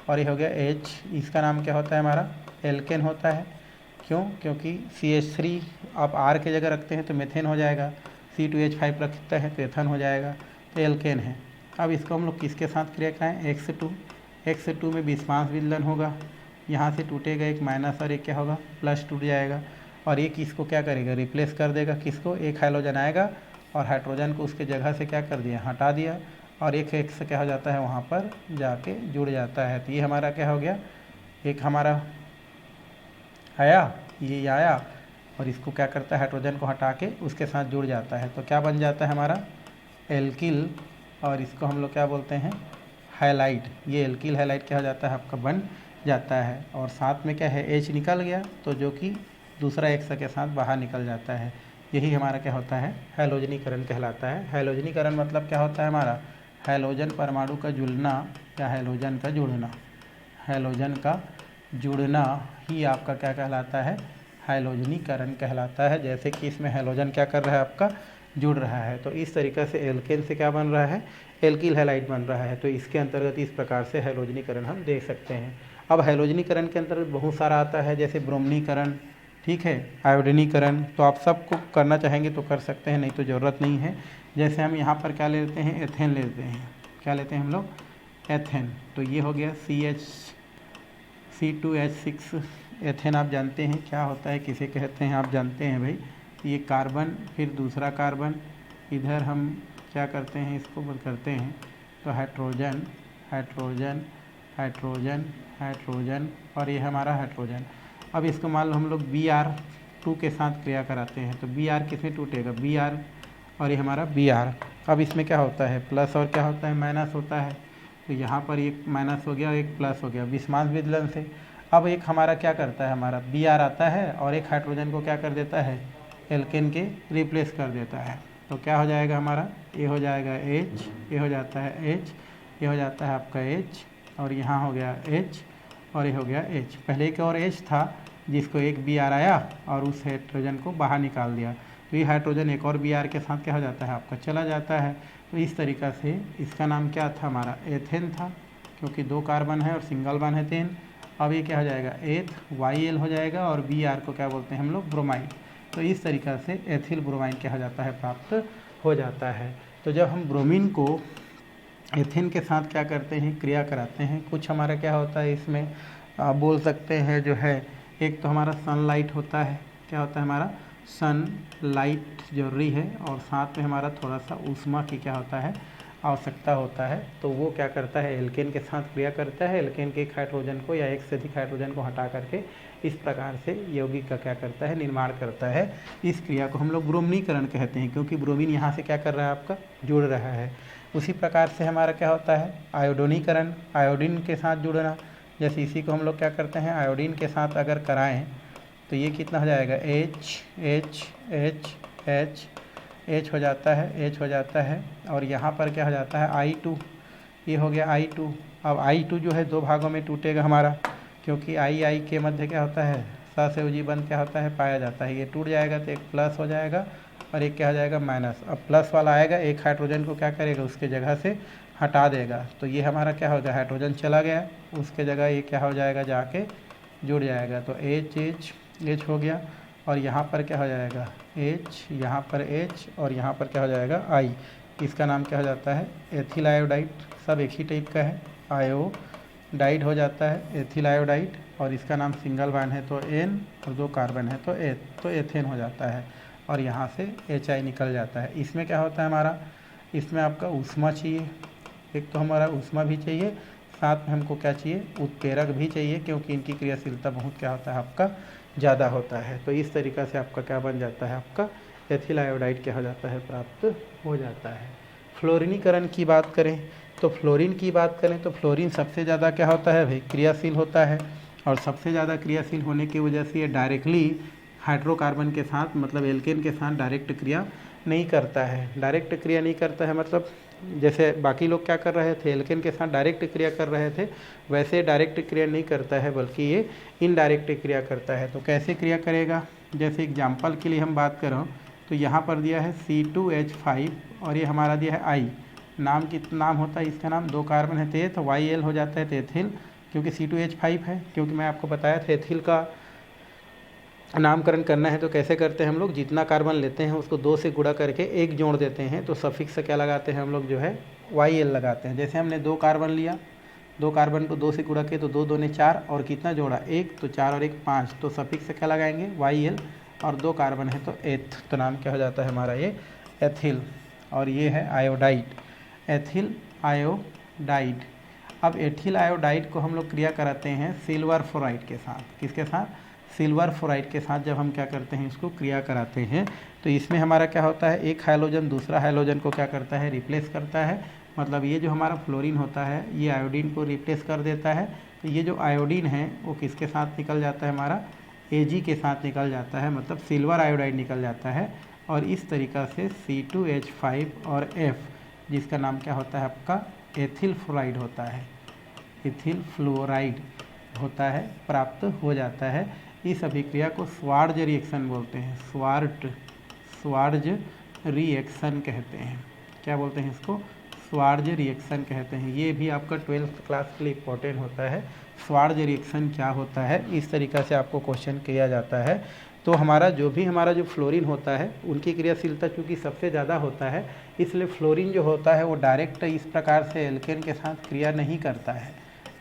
Speaker 1: और ये हो गया H, इसका नाम क्या होता है हमारा, एल्केन होता है। क्यों, क्योंकि CH3 आप R के जगह रखते हैं तो मेथेन हो जाएगा, C2H5 रखते हैं तो एथन हो जाएगा, तो एल्केन है। अब इसको हम लोग किसके साथ क्रिया कराएं, X2 में विस्मांस विदलन होगा, यहाँ से टूटेगा एक माइनस और एक क्या होगा, प्लस टूट जाएगा, और एक इसको क्या करेगा, रिप्लेस कर देगा, किसको, एक हाइड्रोजन आएगा और हाइड्रोजन को उसके जगह से क्या कर दिया, हटा दिया, और एक एक्स क्या हो जाता है वहाँ पर जाके जुड़ जाता है। तो ये हमारा क्या हो गया, एक हमारा आया, ये आया और इसको क्या करता है, हाइड्रोजन को हटा के उसके साथ जुड़ जाता है, तो क्या बन जाता है हमारा एल्किल, और इसको हम लोग क्या बोलते हैं, हाइलाइट। ये एल्किल हाइलाइट क्या हो जाता है आपका, बन जाता है। और साथ में क्या है, H निकल गया तो जो कि दूसरा एक्स के साथ बाहर निकल जाता है, यही हमारा क्या होता है, हैलोजनीकरण कहलाता है। हैलोजनीकरण मतलब क्या होता है हमारा, हैलोजन परमाणु का जुड़ना या हैलोजन का जुड़ना, हैलोजन का जुड़ना ही आपका क्या कहलाता है, हैलोजनीकरण कहलाता है। जैसे कि इसमें हैलोजन क्या कर रहा है आपका, जुड़ रहा है, तो इस तरीक़े से एल्केन से क्या बन रहा है, एल्किल हैलाइड बन रहा है। तो इसके अंतर्गत इस प्रकार से हैलोजनीकरण हम देख सकते हैं। अब हैलोजनीकरण के अंतर्गत बहुत सारा आता है, जैसे ब्रोमनीकरण, ठीक है, आयोडीनीकरण, तो आप सबको करना चाहेंगे तो कर सकते हैं, नहीं तो ज़रूरत नहीं है। जैसे हम यहाँ पर क्या लेते हैं, एथेन लेते हैं, क्या लेते हैं हम लोग, एथेन। तो ये हो गया C2H6 एथेन। आप जानते हैं क्या होता है, किसे कहते हैं, आप जानते हैं भाई, ये कार्बन, फिर दूसरा कार्बन, इधर हम क्या करते हैं, इसको बंद करते हैं, तो हाइड्रोजन हाइड्रोजन हाइड्रोजन हाइड्रोजन, और ये हमारा हाइड्रोजन। अब इसको मान लो हम लोग Br2 के साथ क्रिया कराते हैं, तो Br किस में टूटेगा, Br, और ये हमारा Br। अब इसमें क्या होता है, प्लस और क्या होता है, माइनस होता है, तो यहाँ पर एक माइनस हो गया और एक प्लस हो गया विस्मास विदलन से। अब एक हमारा क्या करता है, हमारा Br आता है और एक हाइड्रोजन को क्या कर देता है, एल्केन के रिप्लेस कर देता है, तो क्या हो जाएगा हमारा, ये हो जाएगा H, ये हो जाता है H, ये हो जाता है आपका H, और यहाँ हो गया H, और ये हो गया H। पहले एक और H था जिसको एक Br आया और उस हाइड्रोजन को बाहर निकाल दिया, तो ये हाइड्रोजन एक और Br के साथ क्या हो जाता है आपका, चला जाता है। तो इस तरीक़ा से इसका नाम क्या था हमारा, एथेन था, क्योंकि 2 कार्बन है और सिंगल वन है एथेन। अब ये क्या हो जाएगा, एथ YL हो जाएगा, और Br को क्या बोलते हैं हम लोग, ब्रोमाइड। तो इस तरीक़ा से एथिल ब्रोमाइन क्या हो जाता है, प्राप्त हो जाता है। तो जब हम ब्रोमीन को एथेन के साथ क्या करते हैं, क्रिया कराते हैं, कुछ हमारा क्या होता है इसमें, आप बोल सकते हैं जो है, एक तो हमारा सनलाइट होता है, क्या होता है हमारा, सनलाइट जरूरी है, और साथ में हमारा थोड़ा सा ऊष्मा की क्या होता है, आवश्यकता होता है। तो वो क्या करता है, एल्केन के साथ क्रिया करता है, एल्केन के एक हाइड्रोजन को या एक से अधिक हाइड्रोजन को हटा करके इस प्रकार से यौगिक का क्या करता है, निर्माण करता है। इस क्रिया को हम लोग ब्रोमनीकरण कहते हैं, क्योंकि ब्रोमीन यहाँ से क्या कर रहा है आपका, जुड़ रहा है। उसी प्रकार से हमारा क्या होता है, आयोडोनीकरण, आयोडीन के साथ जुड़ना। जैसे इसी को हम लोग क्या करते हैं, आयोडीन के साथ अगर कराएं तो ये कितना हो जाएगा, H हो जाता है, H हो जाता है, और यहाँ पर क्या हो जाता है, I2, ये हो गया I2। अब I2 जो है 2 भागों में टूटेगा हमारा, क्योंकि I के मध्य क्या होता है, सहसंयोजी बंध क्या होता है, पाया जाता है। ये टूट जाएगा तो एक प्लस हो जाएगा और एक क्या हो जाएगा, माइनस। अब प्लस वाला आएगा, एक हाइड्रोजन को क्या करेगा, उसके जगह से हटा देगा, तो ये हमारा क्या होगा, हाइड्रोजन चला गया, उसके जगह ये क्या हो जाएगा, जाके जुड़ जाएगा, तो H हो गया, और यहाँ पर क्या हो जाएगा, H, यहाँ पर H, और यहाँ पर क्या हो जाएगा, I। इसका नाम क्या हो जाता है, एथिल आयोडाइड। सब एक ही टाइप का है, आयोडाइड हो जाता है, एथिल आयोडाइड, और इसका नाम सिंगल बॉन्ड है तो N, और 2 कार्बन है तो एथेन हो जाता है, और यहाँ से HI निकल जाता है। इसमें क्या होता है हमारा, इसमें आपका ऊष्मा चाहिए, एक तो हमारा ऊष्मा भी चाहिए, साथ में हमको क्या चाहिए, उत्प्रेरक भी चाहिए, क्योंकि इनकी क्रियाशीलता बहुत क्या होता है आपका, ज़्यादा होता है। तो इस तरीक़ा से आपका क्या बन जाता है, आपका एथिल आयोडाइड क्या हो जाता है, प्राप्त हो जाता है। फ्लोरीनीकरण की बात करें तो फ्लोरीन की बात करें तो फ्लोरीन सबसे ज़्यादा क्या होता है भाई, क्रियाशील होता है, और सबसे ज़्यादा क्रियाशील होने की वजह से ये डायरेक्टली हाइड्रोकार्बन के साथ, मतलब एल्केन के साथ डायरेक्ट क्रिया नहीं करता है, डायरेक्ट क्रिया नहीं करता है। मतलब जैसे बाकी लोग क्या कर रहे थे, एल्केन के साथ डायरेक्ट क्रिया कर रहे थे, वैसे डायरेक्ट क्रिया नहीं करता है, बल्कि ये इनडायरेक्ट क्रिया करता है। तो कैसे क्रिया करेगा, जैसे एग्जाम्पल के लिए हम बात करें तो यहाँ पर दिया है C2H5 और ये हमारा दिया है I। नाम होता है इसका नाम, 2 कार्बन है तो YL हो जाता है एथिल, क्योंकि C2H5 है। क्योंकि मैं आपको बताया था एथिल का नामकरण करना है तो कैसे करते हैं हम लोग, जितना कार्बन लेते हैं उसको 2 से गुणा करके 1 जोड़ देते हैं, तो सफिक्स से क्या लगाते हैं हम लोग, जो है YL लगाते हैं। जैसे हमने 2 कार्बन लिया, 2 कार्बन को 2 से गुणा किए तो 2 दूने 4 और कितना जोड़ा 1, तो 4 और 1 5, तो सफिक्स से क्या लगाएंगे YL, और 2 कार्बन है तो एथ, तो नाम क्या हो जाता है हमारा ये एथिल। और ये है आयोडाइड, एथिल आयोडाइड। अब एथिल आयोडाइड को हम लोग क्रिया कराते हैं सिल्वर फ्लोराइड के साथ। किसके साथ, सिल्वर फ्लोराइड के साथ जब हम क्या करते हैं, इसको क्रिया कराते हैं तो इसमें हमारा क्या होता है, एक हाइड्रोजन दूसरा हाइड्रोजन को क्या करता है, रिप्लेस करता है। मतलब ये जो हमारा फ्लोरीन होता है ये आयोडीन को रिप्लेस कर देता है। तो ये जो आयोडीन है वो किसके साथ निकल जाता है, हमारा Ag के साथ निकल जाता है, मतलब सिल्वर आयोडाइड निकल जाता है। और इस तरीक़ा से C2H5 और F, जिसका नाम क्या होता है आपका एथिल फ्लोराइड होता है, एथिल फ्लोराइड होता है, प्राप्त हो जाता है। इस अभिक्रिया को स्वार्ज रिएक्शन बोलते हैं, स्वार्ज रिएक्शन कहते हैं। क्या बोलते हैं इसको, स्वार्ज रिएक्शन कहते हैं। ये भी आपका 12th क्लास के लिए इम्पोर्टेंट होता है, स्वार्ज रिएक्शन क्या होता है, इस तरीक़ा से आपको क्वेश्चन किया जाता है। तो हमारा जो फ्लोरीन होता है उनकी क्रियाशीलता चूँकि सबसे ज़्यादा होता है, इसलिए फ्लोरीन जो होता है वो डायरेक्ट इस प्रकार से एल्केन के साथ क्रिया नहीं करता है,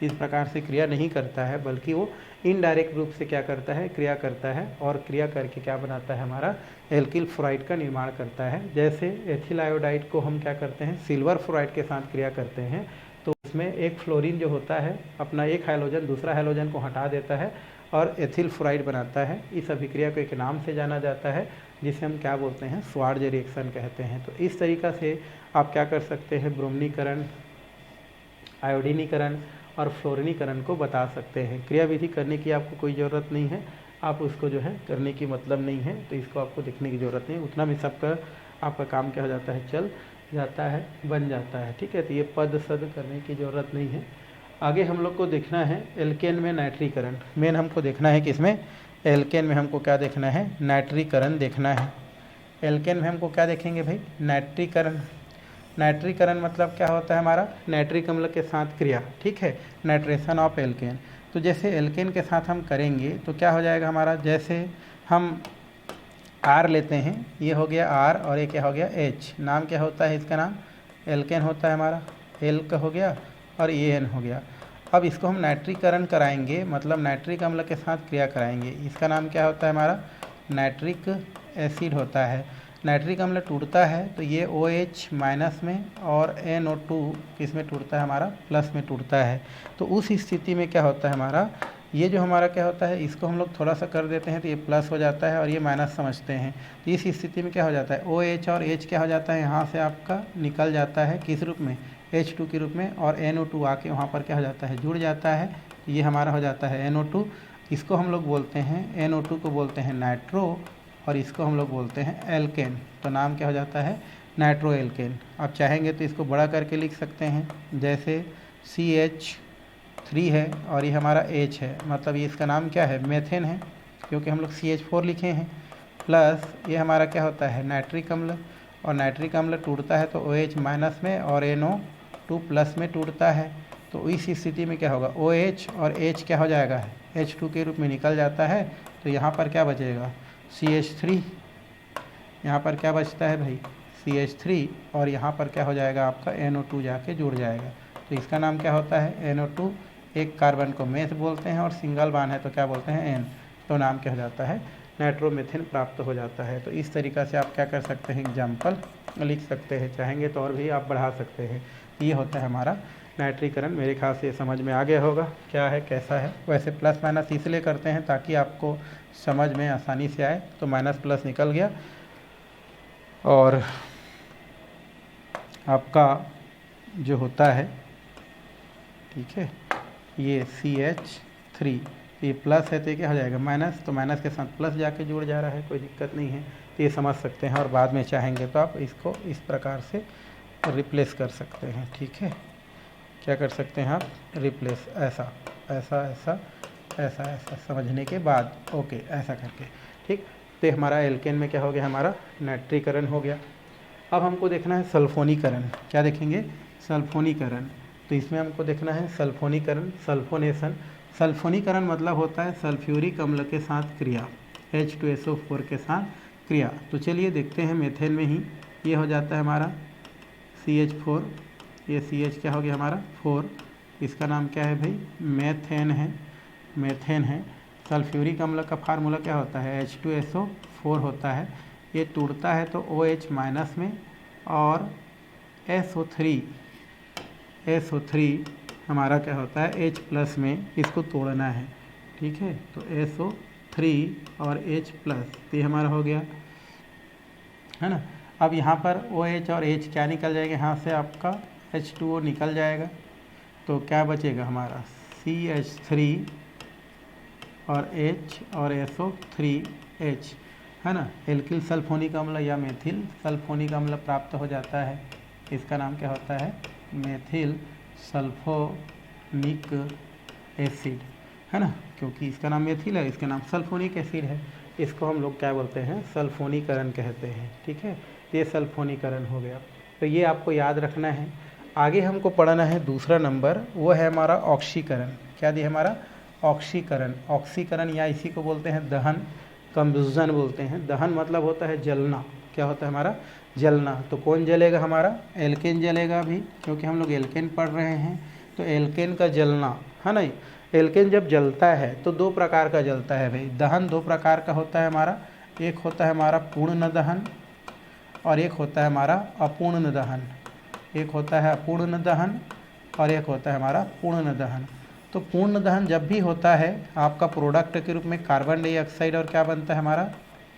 Speaker 1: इस प्रकार से क्रिया नहीं करता है, बल्कि वो इनडायरेक्ट रूप से क्या करता है, क्रिया करता है। और क्रिया करके क्या बनाता है, हमारा एल्किल फ्लोराइड का निर्माण करता है। जैसे एथिल आयोडाइड को हम क्या करते हैं, सिल्वर फ्लोराइड के साथ क्रिया करते हैं, तो उसमें एक फ्लोरीन जो होता है अपना एक हाइड्रोजन दूसरा हाइड्रोजन को हटा देता है और एथिल फ्लोराइड बनाता है। इस अभिक्रिया को एक नाम से जाना जाता है जिसे हम क्या बोलते हैं, स्वार्ज रिएक्शन कहते हैं। तो इस तरीक़ा से आप क्या कर सकते हैं, ब्रोमीनीकरण, आयोडीनीकरण और फ्लोरीनीकरण को बता सकते हैं। क्रियाविधि करने की आपको कोई ज़रूरत नहीं है, आप उसको जो है करने की मतलब नहीं है, तो इसको आपको देखने की ज़रूरत नहीं, उतना में सबका आपका काम क्या हो जाता है, चल जाता है, बन जाता है। ठीक है, तो ये पद सद करने की ज़रूरत नहीं है। आगे हम लोग को देखना है एल्केन में नाइट्रीकरण। मेन हमको देखना है किसमें, एल्केन में हमको क्या देखना है, नाइट्रीकरण देखना है। एल्केन में हमको क्या देखेंगे भाई, नाइट्रीकरण। नाइट्रीकरण मतलब क्या होता है, हमारा नाइट्रिक अम्ल के साथ क्रिया। ठीक है, नाइट्रेशन ऑफ एल्केन। तो जैसे एल्केन के साथ हम करेंगे तो क्या हो जाएगा हमारा, जैसे हम R लेते हैं, ये हो गया R और ये क्या हो गया H। नाम क्या होता है इसका नाम, एल्केन होता है हमारा, एल्क हो गया और AN हो गया। अब इसको हम नाइट्रीकरण कराएंगे, मतलब नाइट्रिक अम्ल के साथ क्रिया कराएंगे। इसका नाम क्या होता है, हमारा नाइट्रिक एसिड होता है। नाइट्रिक अम्ल टूटता है तो ये OH माइनस में और NO2 किस में टूटता है, हमारा प्लस में टूटता है। तो उस स्थिति में क्या होता है, हमारा ये जो हमारा क्या होता है, इसको हम लोग थोड़ा सा कर देते हैं तो ये प्लस हो जाता है और ये माइनस समझते हैं। तो इस स्थिति में क्या हो जाता है, OH और H क्या हो जाता है, यहाँ से आपका निकल जाता है किस रूप में, H2 के रूप में, और NO2 आके वहाँ पर क्या हो जाता है, जुड़ जाता है। ये हमारा हो जाता है NO2। इसको हम लोग बोलते हैं, NO2 को बोलते हैं नाइट्रो और इसको हम लोग बोलते हैं एल्केन। तो नाम क्या हो जाता है, नाइट्रो एल्केन। आप चाहेंगे तो इसको बड़ा करके लिख सकते हैं, जैसे CH3 है और ये हमारा H है, मतलब ये इसका नाम क्या है, मेथेन है, क्योंकि हम लोग CH4 लिखे हैं। प्लस ये हमारा क्या होता है, नाइट्रिक अम्ल, और नाइट्रिक अम्ल टूटता है तो OH माइनस में और NO2 प्लस में टूटता है। तो इस स्थिति में क्या होगा, OH और H क्या हो जाएगा, H2 के रूप में निकल जाता है। तो यहाँ पर क्या बचेगा, CH3, यहाँ पर क्या बचता है भाई, CH3, और यहाँ पर क्या हो जाएगा आपका NO2 जाके जुड़ जाएगा। तो इसका नाम क्या होता है, NO2। एक कार्बन को मेथ बोलते हैं और सिंगल बान है तो क्या बोलते हैं, N। तो नाम क्या हो जाता है, नाइट्रोमेथेन प्राप्त हो जाता है। तो इस तरीक़ा से आप क्या कर सकते हैं, एग्जाम्पल लिख सकते हैं, चाहेंगे तो और भी आप बढ़ा सकते हैं। ये होता है हमारा नाइट्रीकरण। मेरे ख्याल से समझ में आ गया होगा क्या है कैसा है। वैसे प्लस माइनस इसलिए करते हैं ताकि आपको समझ में आसानी से आए। तो माइनस प्लस निकल गया और आपका जो होता है, ठीक है, ये CH3 तो ये प्लस है तो ये क्या हो जाएगा माइनस, तो माइनस के साथ प्लस जाके जुड़ जा रहा है, कोई दिक्कत नहीं है। तो ये समझ सकते हैं और बाद में चाहेंगे तो आप इसको इस प्रकार से रिप्लेस कर सकते हैं। ठीक है, क्या कर सकते हैं आप, रिप्लेस ऐसा ऐसा ऐसा ऐसा ऐसा समझने के बाद ओके ऐसा करके। ठीक, तो हमारा एल्केन में क्या हो गया, हमारा नाइट्रीकरण हो गया। अब हमको देखना है सल्फोनीकरण। क्या देखेंगे, सल्फोनीकरण। तो इसमें हमको देखना है सल्फोनीकरण, सल्फोनेशन। सल्फोनीकरण मतलब होता है सल्फ्यूरिक अम्ल के साथ क्रिया, H2SO4 के साथ क्रिया। तो चलिए देखते हैं मेथेन में ही ये हो जाता है हमारा CH4, ये CH क्या हो गया हमारा 4, इसका नाम क्या है भाई, मेथेन है, मेथेन है। सल्फ्यूरिक अम्ल का फार्मूला क्या होता है, H2SO4 होता है। ये टूटता है तो OH माइनस में और SO3 हमारा क्या होता है H प्लस में, इसको तोड़ना है। ठीक है, तो SO3 और H प्लस, तो ये हमारा हो गया है ना। अब यहाँ पर OH और H क्या निकल जाएगा, यहाँ से आपका H2O निकल जाएगा, तो क्या बचेगा हमारा CH3 और H और SO3H है ना। एल्किल सल्फोनिक अम्ल या मेथिल सल्फोनिक अम्ल प्राप्त हो जाता है। इसका नाम क्या होता है, मेथिल सल्फोनिक एसिड है ना, क्योंकि इसका नाम मेथिल है, इसका नाम सल्फोनिक एसिड है। इसको हम लोग क्या बोलते हैं, सल्फोनीकरण कहते हैं। ठीक है, ये सल्फोनीकरण हो गया। तो ये आपको याद रखना है। आगे हमको पढ़ना है दूसरा नंबर, वो है हमारा ऑक्सीकरण। क्या दिया हमारा, ऑक्सीकरण। ऑक्सीकरण या इसी को बोलते हैं दहन, कंबुजन बोलते हैं। दहन मतलब होता है जलना, क्या होता है हमारा, जलना। तो कौन जलेगा हमारा, एल्केन जलेगा भी, क्योंकि हम लोग एल्केन पढ़ रहे हैं। तो एल्केन का जलना है ना। एल्केन जब जलता है तो दो प्रकार का जलता है भाई, दहन दो प्रकार का होता है हमारा। एक होता है हमारा पूर्ण दहन और एक होता है हमारा अपूर्ण दहन। एक होता है अपूर्ण दहन और एक होता है हमारा पूर्ण दहन। तो पूर्ण दहन जब भी होता है आपका प्रोडक्ट के रूप में कार्बन डाइऑक्साइड और क्या बनता है हमारा,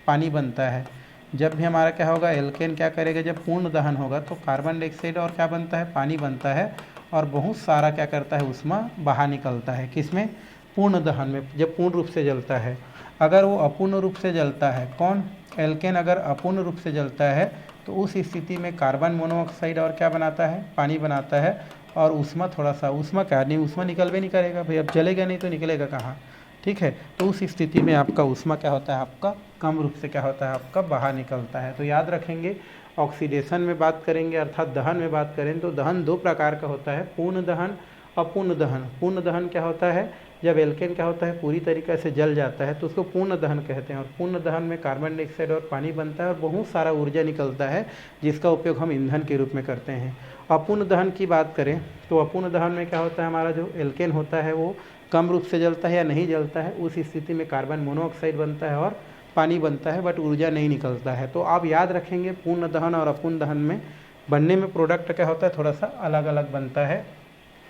Speaker 1: पानी बनता है। जब भी हमारा क्या होगा, एल्केन क्या करेगा, जब पूर्ण दहन होगा तो कार्बन डाइऑक्साइड और क्या बनता है, पानी बनता है, और बहुत सारा क्या करता है, ऊष्मा बाहर निकलता है। किसमें, पूर्ण दहन में, जब पूर्ण रूप से जलता है। अगर वो अपूर्ण रूप से जलता है, कौन, एल्केन अगर अपूर्ण रूप से जलता है तो उस स्थिति में कार्बन मोनोऑक्साइड और क्या बनाता है, पानी बनाता है, और ऊष्मा थोड़ा सा, ऊष्मा क्या नहीं, ऊष्मा निकल भी नहीं करेगा भाई, अब जलेगा नहीं तो निकलेगा कहाँ। ठीक है, तो उस स्थिति में आपका ऊष्मा क्या होता है, आपका कम रूप से क्या होता है, आपका बाहर निकलता है। तो याद रखेंगे, ऑक्सीडेशन में बात करेंगे अर्थात दहन में बात करें तो दहन दो प्रकार का होता है, पूर्ण दहन, अपूर्ण दहन। पूर्ण दहन क्या होता है, जब एल्केन क्या होता है, पूरी तरीके से जल जाता है तो उसको पूर्ण दहन कहते हैं। और पूर्ण दहन में कार्बन डाइऑक्साइड और पानी बनता है और बहुत सारा ऊर्जा निकलता है, जिसका उपयोग हम ईंधन के रूप में करते हैं। अपूर्ण दहन की बात करें तो अपूर्ण दहन में क्या होता है, हमारा जो एल्केन होता है वो कम रूप से जलता है या नहीं जलता है, उस स्थिति में कार्बन मोनोऑक्साइड बनता है और पानी बनता है, बट ऊर्जा नहीं निकलता है। तो आप याद रखेंगे, पूर्ण दहन और अपूर्ण दहन में बनने में प्रोडक्ट क्या होता है, थोड़ा सा अलग अलग बनता है।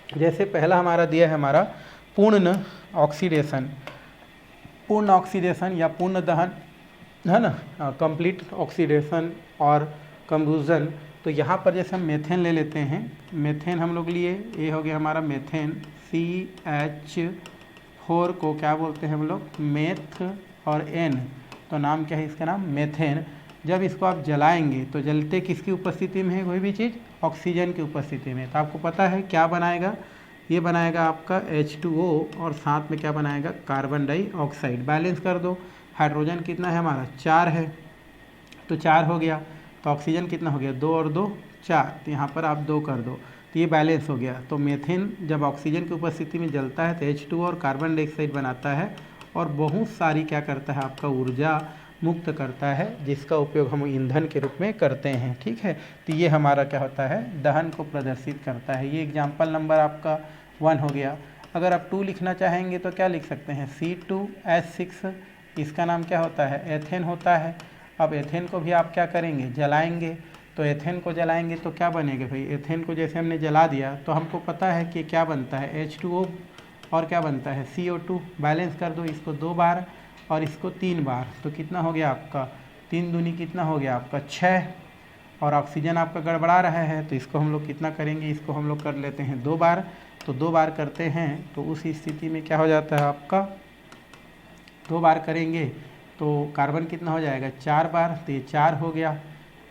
Speaker 1: जैसे पहला हमारा दिया है हमारा पूर्ण ऑक्सीडेशन, पूर्ण ऑक्सीडेशन या पूर्ण दहन है ना, कंप्लीट ऑक्सीडेशन और कंबूजन। तो यहाँ पर जैसे हम मेथेन ले लेते हैं, मेथेन हम लोग लिए, ये हो गया हमारा मेथेन, CH4 को क्या बोलते हैं हम लोग, मेथ और N, तो नाम क्या है इसका नाम, मेथेन। जब इसको आप जलाएंगे तो जलते किसकी उपस्थिति में है, कोई भी चीज़ ऑक्सीजन की उपस्थिति में। तो आपको पता है क्या बनाएगा, ये बनाएगा आपका H2O और साथ में क्या बनाएगा, कार्बन डाइऑक्साइड। बैलेंस कर दो, हाइड्रोजन कितना है हमारा, 4 है, तो 4 हो गया, तो ऑक्सीजन कितना हो गया, 2 और 2 4, तो यहाँ पर आप 2 कर दो, तो ये बैलेंस हो गया। तो मेथेन जब ऑक्सीजन की उपस्थिति में जलता है तो H2O और कार्बन डाइऑक्साइड बनाता है और बहुत सारी क्या करता है, आपका ऊर्जा मुक्त करता है, जिसका उपयोग हम ईंधन के रूप में करते हैं। ठीक है, तो ये हमारा क्या होता है, दहन को प्रदर्शित करता है। ये एग्जाम्पल नंबर आपका 1 हो गया। अगर आप 2 लिखना चाहेंगे तो क्या लिख सकते हैं, C2H6, इसका नाम क्या होता है, एथेन होता है। अब एथेन को भी आप क्या करेंगे, जलाएंगे। तो एथेन को जलाएंगे तो क्या बनेगा भाई, एथेन को जैसे हमने जला दिया तो हमको पता है कि क्या बनता है, H2O और क्या बनता है, CO2। बैलेंस कर दो, इसको 2 बार और इसको 3 बार, तो कितना हो गया आपका, 3 दूनी कितना हो गया आपका 6, और ऑक्सीजन आपका गड़बड़ा रहा है तो इसको हम लोग कितना करेंगे, इसको हम लोग कर लेते हैं 2 बार। तो 2 बार करते हैं तो उस स्थिति में क्या हो जाता है आपका 2 बार करेंगे तो कार्बन कितना हो जाएगा 4 बार, तो ये 4 हो गया।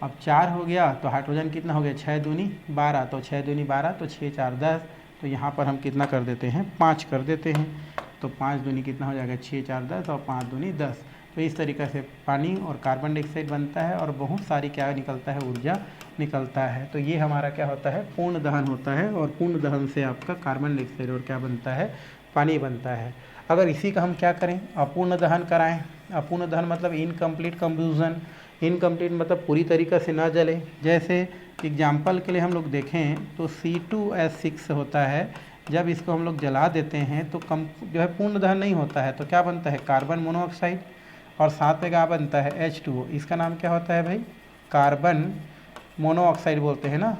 Speaker 1: अब 4 हो गया तो हाइड्रोजन कितना हो गया 6 दूनी 12, तो 6 दूनी 12 तो 6 4 10, तो यहाँ पर हम कितना कर देते हैं 5 कर देते हैं। तो 5 दूनी कितना हो जाएगा 6 4 10 और 5 दूनी 10। तो इस तरीक़े से पानी और कार्बन डाइऑक्साइड बनता है और बहुत सारी क्या निकलता है ऊर्जा निकलता है। तो ये हमारा क्या होता है पूर्ण दहन होता है, और पूर्ण दहन से आपका कार्बन डाइऑक्साइड और क्या बनता है पानी बनता है। अगर इसी का हम क्या करें अपूर्ण दहन कराएं, अपूर्ण दहन मतलब इनकम्प्लीट कंबूजन, इनकम्प्लीट मतलब पूरी तरीक़े से ना जले। जैसे एग्जाम्पल के लिए हम लोग देखें तो C2H6 होता है, जब इसको हम लोग जला देते हैं तो कम जो है पूर्ण दहन नहीं होता है, तो क्या बनता है कार्बन मोनोऑक्साइड, और साथ में क्या बनता है H2O। इसका नाम क्या होता है भाई कार्बन मोनोऑक्साइड बोलते हैं ना,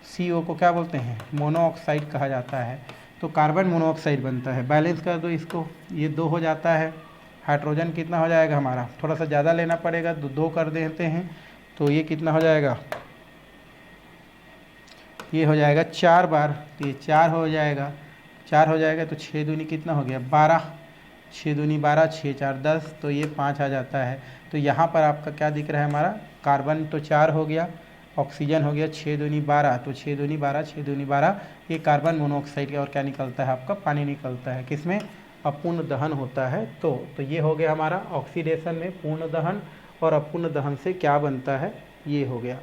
Speaker 1: CO को क्या बोलते हैं मोनोऑक्साइड कहा जाता है। तो कार्बन मोनोऑक्साइड बनता है। बैलेंस कर दो इसको, ये 2 हो जाता है। हाइड्रोजन कितना हो जाएगा हमारा, थोड़ा सा ज़्यादा लेना पड़ेगा तो 2 कर देते हैं, तो ये कितना हो जाएगा ये हो जाएगा 4 बार, तो ये 4 हो जाएगा, 4 हो जाएगा तो 6 दूनी कितना हो गया 12, 6 दूनी 12 6 4 10, तो ये 5 आ जाता है। तो यहाँ पर आपका क्या दिख रहा है हमारा कार्बन तो 4 हो गया, ऑक्सीजन हो गया 6 दूनी 12, तो 6 दूनी 12 6 दूनी 12, ये कार्बन मोनोऑक्साइड और क्या निकलता है आपका पानी निकलता है, किसमें अपूर्ण दहन होता है। तो ये हो गया हमारा ऑक्सीडेशन में पूर्ण दहन, और अपूर्ण दहन से क्या बनता है ये हो गया।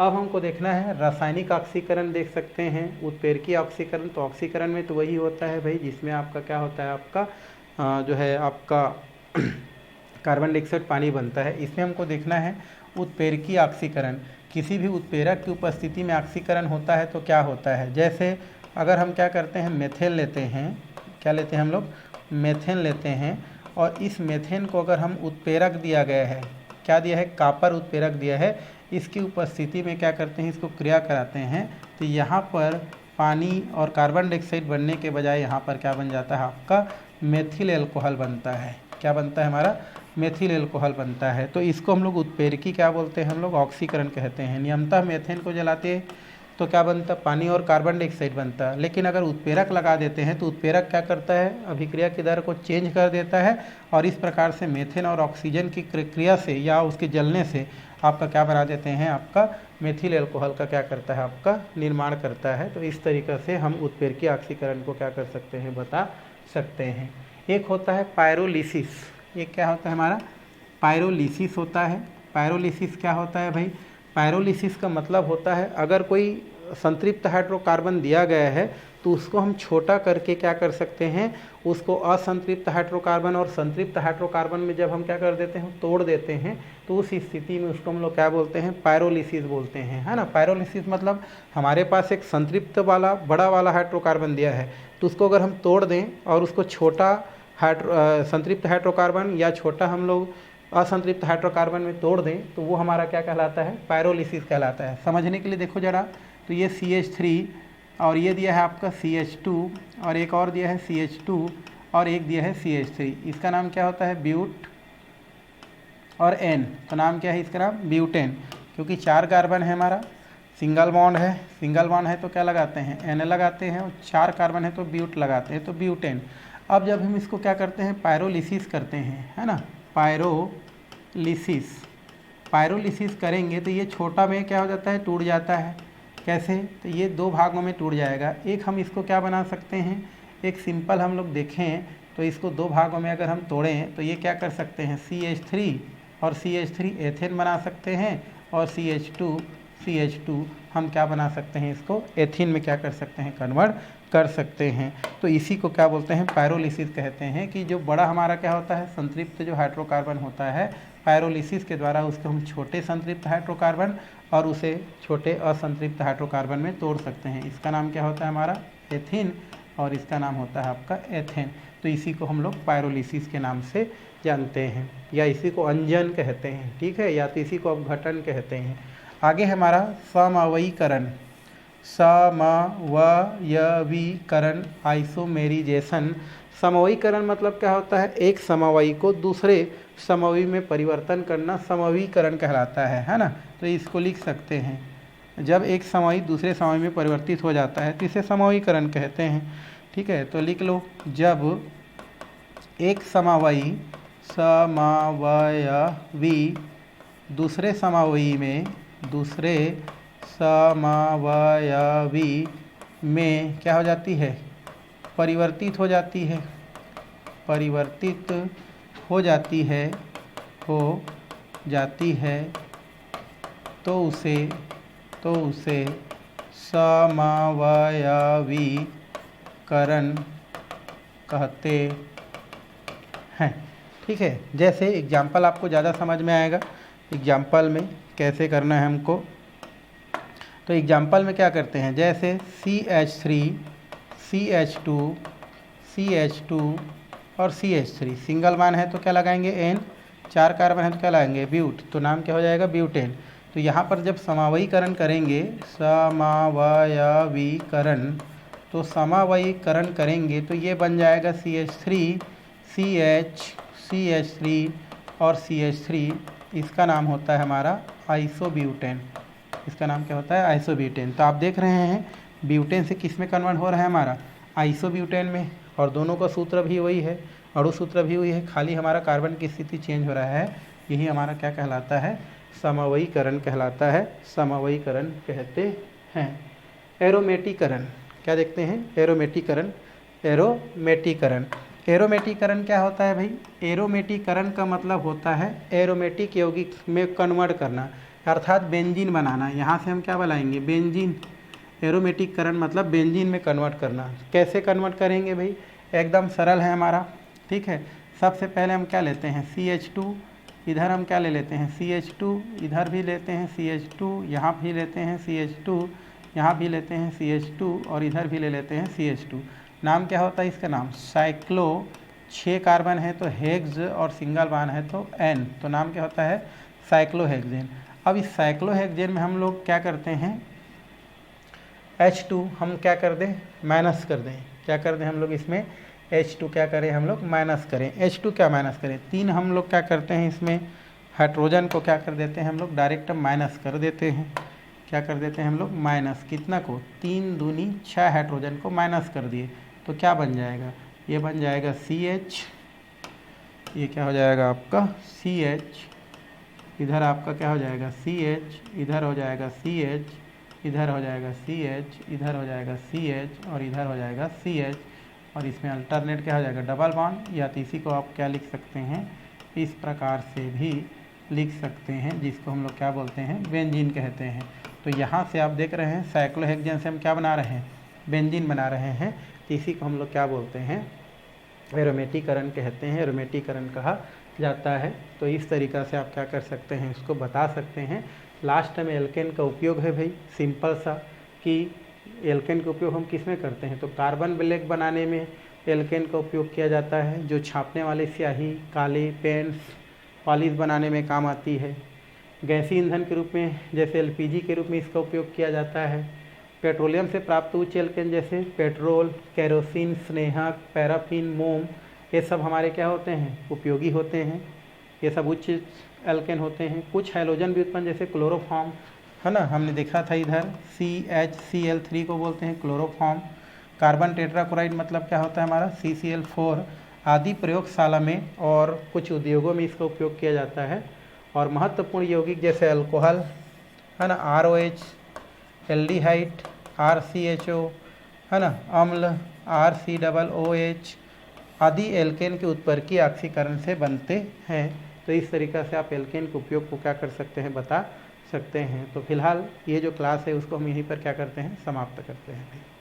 Speaker 1: अब हमको देखना है रासायनिक ऑक्सीकरण, देख सकते हैं उत्प्रेरकीय ऑक्सीकरण। तो ऑक्सीकरण में तो वही होता है भाई जिसमें आपका क्या होता है आपका जो है आपका कार्बन डाइऑक्साइड पानी बनता है। इसमें हमको देखना है उत्प्रेरकीय ऑक्सीकरण, किसी भी उत्प्रेरक की उपस्थिति में ऑक्सीकरण होता है तो क्या होता है। जैसे अगर हम क्या करते हैं मेथेन लेते हैं, क्या लेते हैं हम लोग मेथेन लेते हैं, और इस मेथेन को अगर हम उत्प्रेरक दिया गया है, क्या दिया है कापर उत्प्रेरक दिया है, इसकी उपस्थिति में क्या करते हैं इसको क्रिया कराते हैं, तो यहाँ पर पानी और कार्बन डाइऑक्साइड बनने के बजाय यहाँ पर क्या बन जाता है आपका मेथिल एल्कोहल बनता है। क्या बनता है हमारा मेथिल एल्कोहल बनता है। तो इसको हम लोग उत्प्रेरकी क्या बोलते हैं हम लोग ऑक्सीकरण कहते हैं। नियमतः मेथेन को जलाते तो क्या बनता पानी और कार्बन डाइऑक्साइड बनता, लेकिन अगर उत्प्रेरक लगा देते हैं तो उत्प्रेरक क्या करता है अभिक्रिया की दर को चेंज कर देता है, और इस प्रकार से मेथेन और ऑक्सीजन की क्रिया से या उसके जलने से आपका क्या बना देते हैं आपका मेथिल एल्कोहल का क्या करता है आपका निर्माण करता है। तो इस तरीक़े से हम उत्प्रेरकीय ऑक्सीकरण को क्या कर सकते हैं बता सकते हैं। एक होता है पायरोलिसिस, ये क्या होता है हमारा पायरोलिसिस होता है। पायरोलिसिस क्या होता है भाई, पायरोलिसिस का मतलब होता है अगर कोई संतृप्त हाइड्रोकार्बन दिया गया है तो उसको हम छोटा करके क्या कर सकते हैं उसको असंतृप्त हाइड्रोकार्बन और संतृप्त हाइड्रोकार्बन में जब हम क्या कर देते हैं तोड़ देते हैं, तो उस स्थिति में उसको हम लोग क्या बोलते हैं पायरोलिसिस बोलते हैं, है ना। पायरोलिसिस मतलब हमारे पास एक संतृप्त वाला बड़ा वाला हाइड्रोकार्बन दिया है, तो उसको अगर हम तोड़ दें और उसको छोटा संतृप्त हाइड्रोकार्बन या छोटा हम लोग असंतृप्त हाइड्रोकार्बन में तोड़ दें, तो वो हमारा क्या कहलाता है पायरोलिसिस कहलाता है। समझने के लिए देखो जरा, तो ये CH3 और ये दिया है आपका CH2 और एक और दिया है CH2 और एक दिया है CH3, इसका नाम क्या होता है ब्यूट और N, तो नाम क्या है इसका नाम ब्यूटेन, क्योंकि 4 कार्बन है हमारा, सिंगल बॉन्ड है, सिंगल बॉन्ड है तो क्या लगाते हैं N लगाते हैं, और 4 कार्बन है तो ब्यूट लगाते हैं तो ब्यूटेन। अब जब हम इसको क्या करते हैं पायरोलिसिस करते हैं, है ना, पायरोलिसिस करेंगे तो ये छोटा में क्या हो जाता है टूट जाता है। कैसे, तो ये 2 भागों में टूट जाएगा। एक हम इसको क्या बना सकते हैं, एक सिंपल हम लोग देखें तो इसको 2 भागों में अगर हम तोड़ें तो ये क्या कर सकते हैं CH3 और CH3 एथेन बना सकते हैं, और CH2 हम क्या बना सकते हैं इसको एथीन में क्या कर सकते हैं कन्वर्ट कर सकते हैं। तो इसी को क्या बोलते हैं पायरोलिसिस कहते हैं, कि जो बड़ा हमारा क्या होता है संतृप्त जो हाइड्रोकार्बन होता है, पायरोलिसिस के द्वारा उसको हम छोटे संतृप्त हाइड्रोकार्बन और उसे छोटे असंतृप्त हाइड्रोकार्बन में तोड़ सकते हैं। इसका नाम क्या होता है हमारा एथीन, और इसका नाम होता है आपका एथेन। तो इसी को हम लोग पायरोलिसिस के नाम से जानते हैं, या इसी को अंजन कहते हैं, ठीक है, या तो इसी को अपघटन कहते हैं। आगे हमारा समवयीकरण, समवयवीकरण आइसोमेरिजेशन। समवयीकरण मतलब क्या होता है एक समवयी को दूसरे समवयी में परिवर्तन करना समवयीकरण कहलाता है ना। तो इसको लिख सकते हैं, जब एक समवयी दूसरे समवयी में परिवर्तित हो जाता है तो इसे समवयीकरण कहते हैं, ठीक है। तो लिख लो, जब एक समावयवी दूसरे समावयवी में क्या हो जाती है, परिवर्तित हो जाती है, तो उसे समवयवीकरण कहते हैं। ठीक है, जैसे एग्जाम्पल आपको ज़्यादा समझ में आएगा एग्जाम्पल में कैसे करना है हमको। तो एग्जाम्पल में क्या करते हैं, जैसे CH3 CH2 CH2 और CH3 सिंगल वन है तो क्या लगाएंगे N, 4 कार्बन है तो क्या लगाएंगे ब्यूट, तो नाम क्या हो जाएगा ब्यूटेन। तो यहाँ पर जब समावयीकरण करेंगे करेंगे तो ये बन जाएगा CH3 CH3 और CH3, इसका नाम होता है हमारा आइसोब्यूटेन। इसका नाम क्या होता है, आइसोब्यूटेन। तो आप देख रहे हैं ब्यूटेन से किस में कन्वर्ट हो रहा है हमारा, आइसोब्यूटेन में, और दोनों का सूत्र भी वही है, अणु सूत्र भी वही है, खाली हमारा कार्बन की स्थिति चेंज हो रहा है। यही हमारा क्या कहलाता है, समवयीकरण कहलाता है, समवयीकरण कहते हैं। एरोमेटीकरण क्या देखते हैं, एरोमेटीकरण क्या होता है भाई, एरोमेटीकरण का मतलब होता है एरोमेटिक यौगिक में कन्वर्ट करना, अर्थात बेंजीन बनाना। यहाँ से हम क्या बनाएंगे, बेंजीन। एरोमेटीकरण मतलब बेंजीन में कन्वर्ट करना। कैसे कन्वर्ट करेंगे भाई, एकदम सरल है हमारा। ठीक है, सबसे पहले हम क्या लेते हैं CH2, इधर हम क्या ले लेते हैं CH2, इधर भी लेते हैं CH2, यहाँ भी लेते हैं CH2, यहाँ भी लेते हैं CH2 और इधर भी ले लेते हैं CH2। नाम क्या होता है इसका नाम, साइक्लो। 6 कार्बन है तो हेक्स और सिंगल वन है तो N, तो नाम क्या होता है साइक्लोहेक्सेन। अब इस साइक्लोहेक्सेन में हम लोग क्या करते हैं, H2 हम क्या कर दें, माइनस कर दें। क्या कर दें हम लोग इसमें, H2 क्या करें हम लोग, माइनस करें। H2 क्या माइनस करें, 3 हम लोग क्या करते हैं इसमें, हाइड्रोजन को क्या कर देते हैं हम लोग, डायरेक्ट माइनस कर देते हैं। क्या कर देते हैं हम लोग, माइनस। कितना को, 3 दूनी 6 हाइड्रोजन को माइनस कर दिए, तो क्या बन जाएगा, ये बन जाएगा CH, ये क्या हो जाएगा आपका CH, इधर आपका क्या हो जाएगा CH, इधर हो जाएगा CH, इधर हो जाएगा CH, इधर हो जाएगा CH और इधर हो जाएगा CH, और इसमें अल्टरनेट क्या हो जाएगा, डबल बॉन्ड। या तो इसी को आप क्या लिख सकते हैं, इस प्रकार से भी लिख सकते हैं, जिसको हम लोग क्या बोलते हैं, बेंजीन कहते हैं। तो यहाँ से आप देख रहे हैं साइक्लोहेक्सेन से हम क्या बना रहे हैं, बेंजीन बना रहे हैं। तो इसी को हम लोग क्या बोलते हैं, एरोमेटीकरण कहते हैं, एरोमेटीकरण कहा जाता है। तो इस तरीक़ा से आप क्या कर सकते हैं, इसको बता सकते हैं। लास्ट में एल्केन का उपयोग है भाई, सिंपल सा, कि एल्केन का उपयोग हम किस में करते हैं, तो कार्बन ब्लैक बनाने में एल्केन का उपयोग किया जाता है, जो छापने वाली स्याही, काले पेंट्स, पॉलिश बनाने में काम आती है। गैसीय ईंधन के रूप में जैसे LPG के रूप में इसका उपयोग किया जाता है। पेट्रोलियम से प्राप्त उच्च एल्केन जैसे पेट्रोल, केरोसिन, स्नेहक, पैराफिन, मोम, ये सब हमारे क्या होते हैं, उपयोगी होते हैं। ये सब उच्च एल्केन होते हैं। कुछ हैलोजन भी उत्पन्न जैसे क्लोरोफॉर्म, है ना, हमने देखा था इधर CHCl3 को बोलते हैं क्लोरोफॉर्म। कार्बन टेट्राक्लोराइड मतलब क्या होता है हमारा CCl4 आदि प्रयोगशाला में और कुछ उद्योगों में इसका उपयोग किया जाता है। और महत्वपूर्ण यौगिक जैसे अल्कोहल, है ना, ROH, एल्डिहाइड, RCHO, है ना, अम्ल RCOOH आदि एल्केन के उत्प्रेरकीय ऑक्सीकरण से बनते हैं। तो इस तरीक़ा से आप एल्केन के उपयोग को क्या कर सकते हैं, बता सकते हैं। तो फिलहाल ये जो क्लास है उसको हम यहीं पर क्या करते हैं, समाप्त करते हैं।